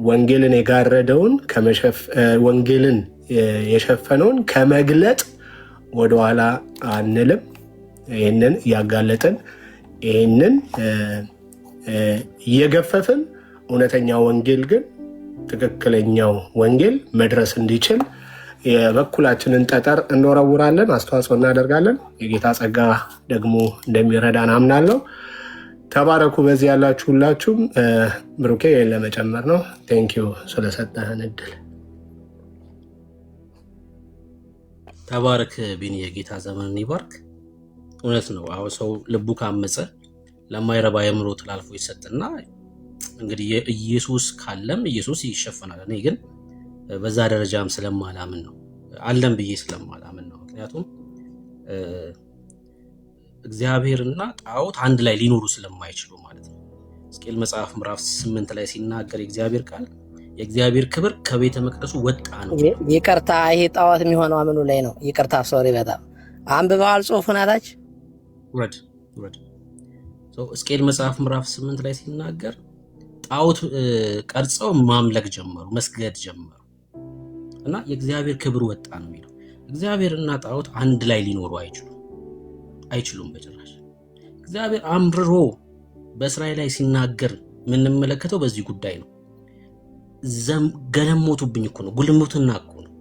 ወንጌልን የጋረደውን ወንጌልን የሸፈነውን ከመግለጥ ወደኋላ አንልም። ይህንን እያጋለጥን ይህንን እየገፈፍን እውነተኛ ወንጌል ግን ትክክለኛው ወንጌል መድረስ እንዲችል የበኩላችንን ጠጠር እንወረውራለን፣ አስተዋጽኦ እናደርጋለን። የጌታ ጸጋ ደግሞ እንደሚረዳን አምናለሁ። ተባረኩ። በዚህ ያላችሁ ሁላችሁም። ብሩኬ ለመጨመር ነው። ቴንኪዩ ስለሰጠህን እድል። ተባረክ ቢኒ፣ የጌታ ዘመንን ይባርክ። እውነት ነው። አሁን ሰው ልቡ ካመፀ ለማይረባ የምሮ ተላልፎ ይሰጥና እንግዲህ ኢየሱስ ካለም ኢየሱስ ይሸፈናል። እኔ ግን በዛ ደረጃም ስለማላምን ነው አለም ብዬ ስለማላምን ነው። ምክንያቱም እግዚአብሔርና ጣዖት አንድ ላይ ሊኖሩ ስለማይችሉ ማለት ነው። ሕዝቅኤል መጽሐፍ ምዕራፍ 8 ላይ ሲናገር የእግዚአብሔር ቃል የእግዚአብሔር ክብር ከቤተ መቅደሱ ወጣ ነው። ይቅርታ፣ ይሄ ጣዖት የሚሆነው አምኑ ላይ ነው። ይቅርታ፣ ሶሪ በጣም አንብበዋል ጽሑፉን አላች ውረድ። ሕዝቅኤል መጽሐፍ ምዕራፍ 8 ላይ ሲናገር ጣዖት ቀርጸው ማምለክ ጀመሩ፣ መስገድ ጀመሩ እና የእግዚአብሔር ክብር ወጣ ነው የሚለው። እግዚአብሔርና ጣዖት አንድ ላይ ሊኖሩ አይችሉም በጭራሽ። እግዚአብሔር አምርሮ በእስራኤል ላይ ሲናገር የምንመለከተው በዚህ ጉዳይ ነው። ገለሞቱብኝ እኮ ነው፣ ግልሙትና እኮ ነው፣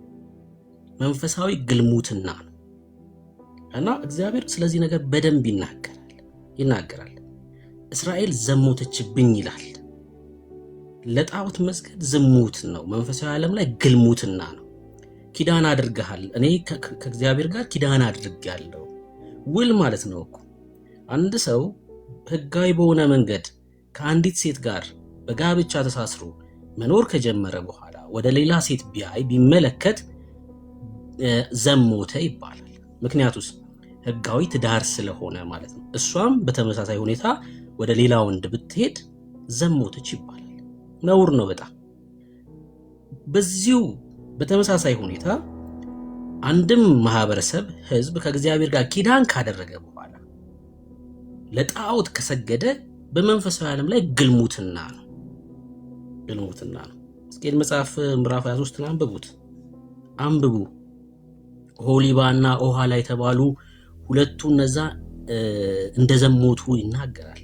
መንፈሳዊ ግልሙትና ነው። እና እግዚአብሔር ስለዚህ ነገር በደንብ ይናገራል። እስራኤል ዘሞተችብኝ ይላል። ለጣዖት መስገድ ዝሙት ነው፣ መንፈሳዊ ዓለም ላይ ግልሙትና ነው። ኪዳን አድርገሃል፣ እኔ ከእግዚአብሔር ጋር ኪዳን አድርጌያለሁ። ውል ማለት ነው እኮ አንድ ሰው ህጋዊ በሆነ መንገድ ከአንዲት ሴት ጋር በጋብቻ ተሳስሮ መኖር ከጀመረ በኋላ ወደ ሌላ ሴት ቢመለከት ዘሞተ ይባላል። ምክንያቱስ ህጋዊ ትዳር ስለሆነ ማለት ነው። እሷም በተመሳሳይ ሁኔታ ወደ ሌላ ወንድ ብትሄድ ዘሞተች ይባላል። ነውር ነው በጣም። በዚሁ በተመሳሳይ ሁኔታ አንድም ማህበረሰብ ህዝብ ከእግዚአብሔር ጋር ኪዳን ካደረገ በኋላ ለጣዖት ከሰገደ በመንፈሳዊ ዓለም ላይ ግልሙትና ነው። ሕዝቅኤል መጽሐፍ ምዕራፍ 23 አንብቡ። ኦሖሊባና ኦሖላ የተባሉ ሁለቱ እነዛ እንደዘሞቱ ይናገራል።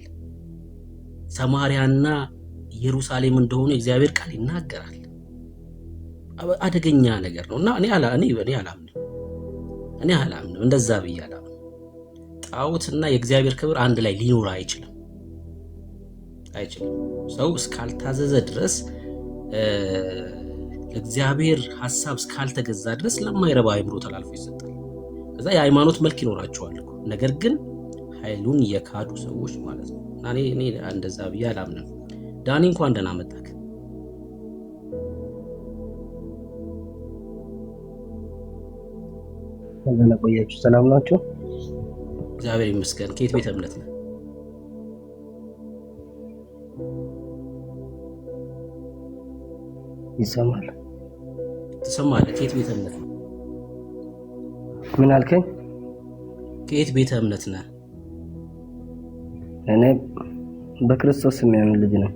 ሰማርያና ኢየሩሳሌም እንደሆኑ የእግዚአብሔር ቃል ይናገራል። አደገኛ ነገር ነውና እኔ አላምንም፣ እንደዛ ብዬ አላምንም። ጣዖትና የእግዚአብሔር ክብር አንድ ላይ ሊኖር አይችልም። ሰው እስካልታዘዘ ድረስ ለእግዚአብሔር ሐሳብ እስካልተገዛ ድረስ ለማይረባ አይምሮ ተላልፎ ይሰጣል። ከዛ የሃይማኖት መልክ ይኖራቸዋል፣ ነገር ግን ኃይሉን የካዱ ሰዎች ማለት ነው። እና እኔ እንደዛ ብዬ አላምንም። ዳኒ እንኳን ደህና መጣክ። እንደና ቆያችሁ። ሰላም ናችሁ? እግዚአብሔር ይመስገን። ከየት ቤተ እምነት ነው? ይሰማል? ትሰማለህ? ከየት ቤተ እምነት ነው? ምን አልከኝ? ከየት ቤተ እምነት ነህ? እኔ በክርስቶስ የሚያምን ልጅ ነኝ።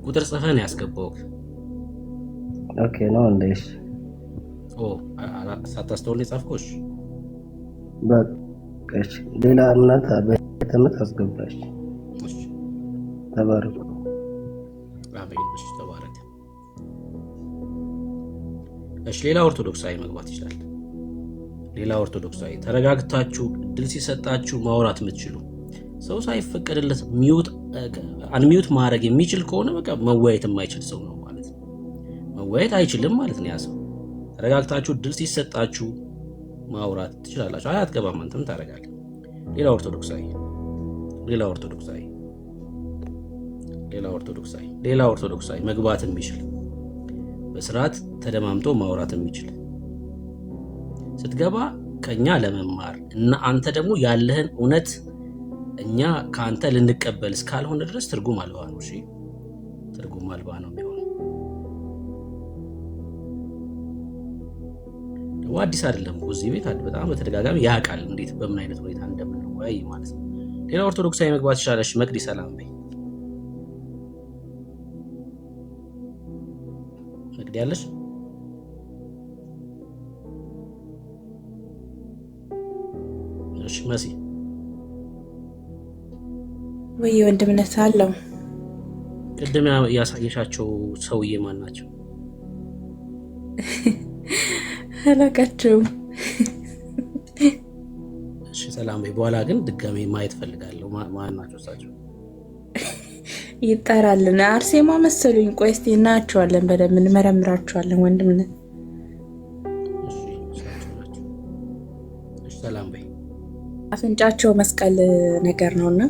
ቁጥር ጽፈህ ነው ያስገባውክ? ኦኬ ነው እንደሽ? ሳታስተውል የጻፍከው? እሺ በቃሽ። ሌላ እምነት በተመት አስገባሽ። ተባረክ። አሜን። እሺ ተባረክ። እሺ ሌላ ኦርቶዶክሳዊ መግባት ይችላል። ሌላ ኦርቶዶክሳዊ ተረጋግታችሁ እድል ሲሰጣችሁ ማውራት የምትችሉ ሰው ሳይፈቀድለት አንሚዩት ማድረግ የሚችል ከሆነ በቃ መወያየት የማይችል ሰው ነው ማለት ነው። መወያየት አይችልም ማለት ነው ያ ሰው። ተረጋግታችሁ እድል ሲሰጣችሁ ማውራት ትችላላችሁ። አይ አትገባም አንተም ታረጋለህ። ሌላ ኦርቶዶክሳዊ መግባት የሚችል በስርዓት ተደማምጦ ማውራት የሚችል ስትገባ ከኛ ለመማር እና አንተ ደግሞ ያለህን እውነት እኛ ከአንተ ልንቀበል እስካልሆነ ድረስ ትርጉም አልባ ነው። እሺ ትርጉም አልባ ነው የሚሆነው። ደግሞ አዲስ አይደለም እዚህ ቤት በጣም በተደጋጋሚ ያውቃል እንዴት በምን አይነት ሁኔታ እንደምንወያይ ማለት ነው። ሌላ ኦርቶዶክሳዊ መግባት ይችላልሽ። መቅዲ ሰላም በይ። መቅዲ ያለሽ? እሺ መሲ ወይ ወንድምነት አለው። ቅድም ያሳየሻቸው ሰውዬ ማን ናቸው? አላውቃቸውም። እሺ ሰላም በይ። በኋላ ግን ድጋሜ ማየት ፈልጋለሁ። ማን ናቸው እሳቸው? ይጠራልና አርሴማ መሰሉኝ። ቆይ እስቲ እናያቸዋለን፣ በደንብ እንመረምራቸዋለን። ወንድምነት ሰላም በይ። አፍንጫቸው መስቀል ነገር ነውና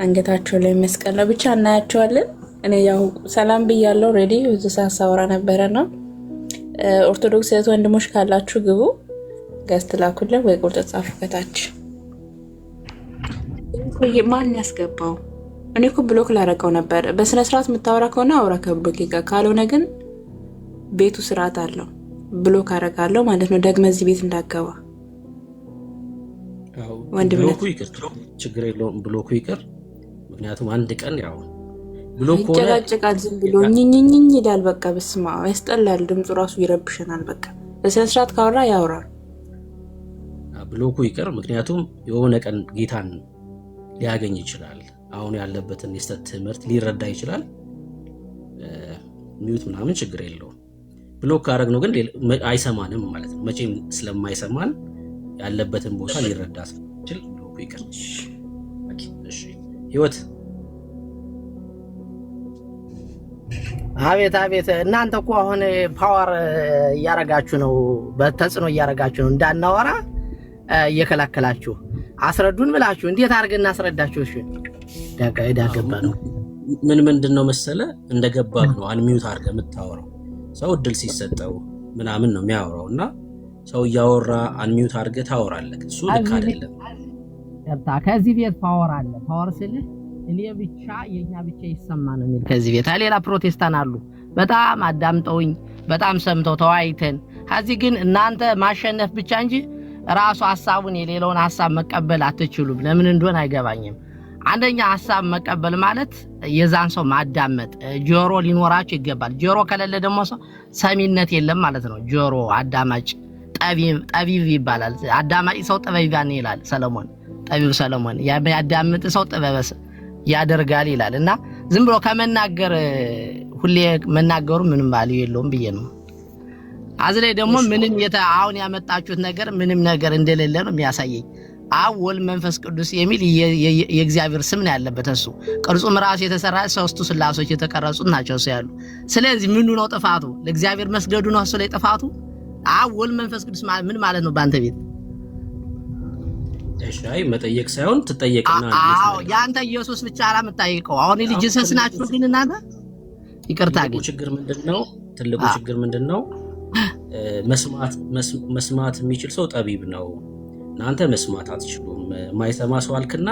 አንገታቸው ላይ መስቀል ነው። ብቻ እናያቸዋለን። እኔ ያው ሰላም ብያለሁ። ሬዲ እዚህ ሳወራ ነበረና ኦርቶዶክስ እህት ወንድሞች ካላችሁ ግቡ፣ ገስት ላኩልን ወይ ቁርጥ ጻፉ ከታች። ማን ያስገባው? እኔ እኮ ብሎክ ላደረገው ነበር። በስነ ስርዓት የምታወራ ከሆነ አውራ ከብሎክ ጋር፣ ካልሆነ ግን ቤቱ ስርዓት አለው። ብሎክ አደርጋለሁ ማለት ነው። ደግመህ እዚህ ቤት እንዳገባ ወንድምነት። ብሎኩ ይቅር፣ ችግር የለውም። ብሎኩ ይቅር። ምክንያቱም አንድ ቀን ያው ብሎክ ሆነ ይጨቃጨቃል፣ ዝም ብሎ ኝኝኝኝ ይላል። በቃ በስማ ያስጠላል። ድምፁ ራሱ ይረብሸናል። በቃ በስነ ስርዓት ካወራ ያወራል። ብሎኩ ይቅር። ምክንያቱም የሆነ ቀን ጌታን ሊያገኝ ይችላል። አሁን ያለበትን የስተት ትምህርት ሊረዳ ይችላል። ሚዩት ምናምን ችግር የለውም። ብሎክ ካደረግነው ግን አይሰማንም ማለት ነው። መቼም ስለማይሰማን ያለበትን ቦታ ሊረዳ ስለሚችል ብሎኩ ይቅር። እሺ ህይወት። አቤት አቤት፣ እናንተ እኮ አሁን ፓወር እያረጋችሁ ነው፣ በተጽዕኖ እያረጋችሁ ነው፣ እንዳናወራ እየከላከላችሁ አስረዱን ብላችሁ እንዴት አድርገን እናስረዳችሁ? እሺ ዳገባ ነው። ምንድነው መሰለ እንደገባክ ነው አንሚዩት አድርገህ የምታወራው። ሰው እድል ሲሰጠው ምናምን ነው የሚያወራው እና ሰው እያወራ አንሚዩት አድርገህ ታወራለህ። እሱ ልክ አይደለም። ከዚህ ቤት ፓወር አለ። ፓወር ስልህ እኔ ብቻ የኛ ብቻ ይሰማ ነው የሚል ከዚህ ቤት ሌላ ፕሮቴስታንት አሉ። በጣም አዳምጠውኝ በጣም ሰምተው ተዋይተን ከዚህ ግን እናንተ ማሸነፍ ብቻ እንጂ ራሱ ሐሳቡን የሌላውን ሐሳብ መቀበል አትችሉም። ለምን እንደሆነ አይገባኝም። አንደኛ ሐሳብ መቀበል ማለት የዛን ሰው ማዳመጥ ጆሮ ሊኖራችሁ ይገባል። ጆሮ ከሌለ ደግሞ ሰው ሰሚነት የለም ማለት ነው። ጆሮ አዳማጭ ጠቢብ ይባላል። አዳማጭ ሰው ጥበብ ይላል ሰለሞን። ጠቢብ ሰለሞን ያዳምጥ ሰው ጥበበስ ያደርጋል ይላል። እና ዝም ብሎ ከመናገር ሁሌ መናገሩ ምንም ቫልዩ የለውም ብዬ ነው። አዝላይ ደግሞ ምንም አሁን ያመጣችሁት ነገር ምንም ነገር እንደሌለ ነው የሚያሳየኝ። አብ ወልድ መንፈስ ቅዱስ የሚል የእግዚአብሔር ስም ነው ያለበት። እሱ ቅርጹም ራሱ የተሰራ ሶስቱ ስላሶች የተቀረጹት ናቸው እሱ ያሉ። ስለዚህ ምኑ ነው ጥፋቱ? ለእግዚአብሔር መስገዱ ነው እሱ ላይ ጥፋቱ? አብ ወልድ መንፈስ ቅዱስ ምን ማለት ነው ባንተ ቤት? እሺ አይ መጠየቅ ሳይሆን ትጠየቅና አዎ ያንተ ኢየሱስ ብቻ አላመጣይቀው። አሁን ልጅ ሰስናችሁ ግን እናንተ ይቅርታ ግን ችግር ምንድነው? ትልቁ ችግር ምንድነው? መስማት የሚችል ሰው ጠቢብ ነው። እናንተ መስማት አትችሉም። የማይሰማ ሰው አልክና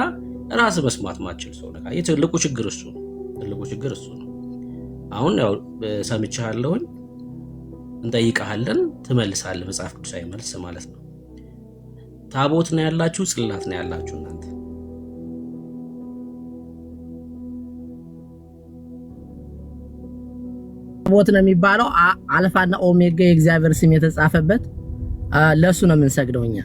ራስ መስማት ማትችል ሰው ነካ። ትልቁ ችግር እሱ ነው። ትልቁ ችግር እሱ ነው። አሁን ያው ሰምቻለሁኝ፣ እንጠይቃለን፣ ትመልሳለህ። መጽሐፍ ቅዱሳዊ መልስ ማለት ነው። ታቦት ነው ያላችሁ፣ ጽላት ነው ያላችሁ እናንተ? ታቦት ነው የሚባለው አልፋና ኦሜጋ የእግዚአብሔር ስም የተጻፈበት ለሱ ነው የምንሰግደው እኛ።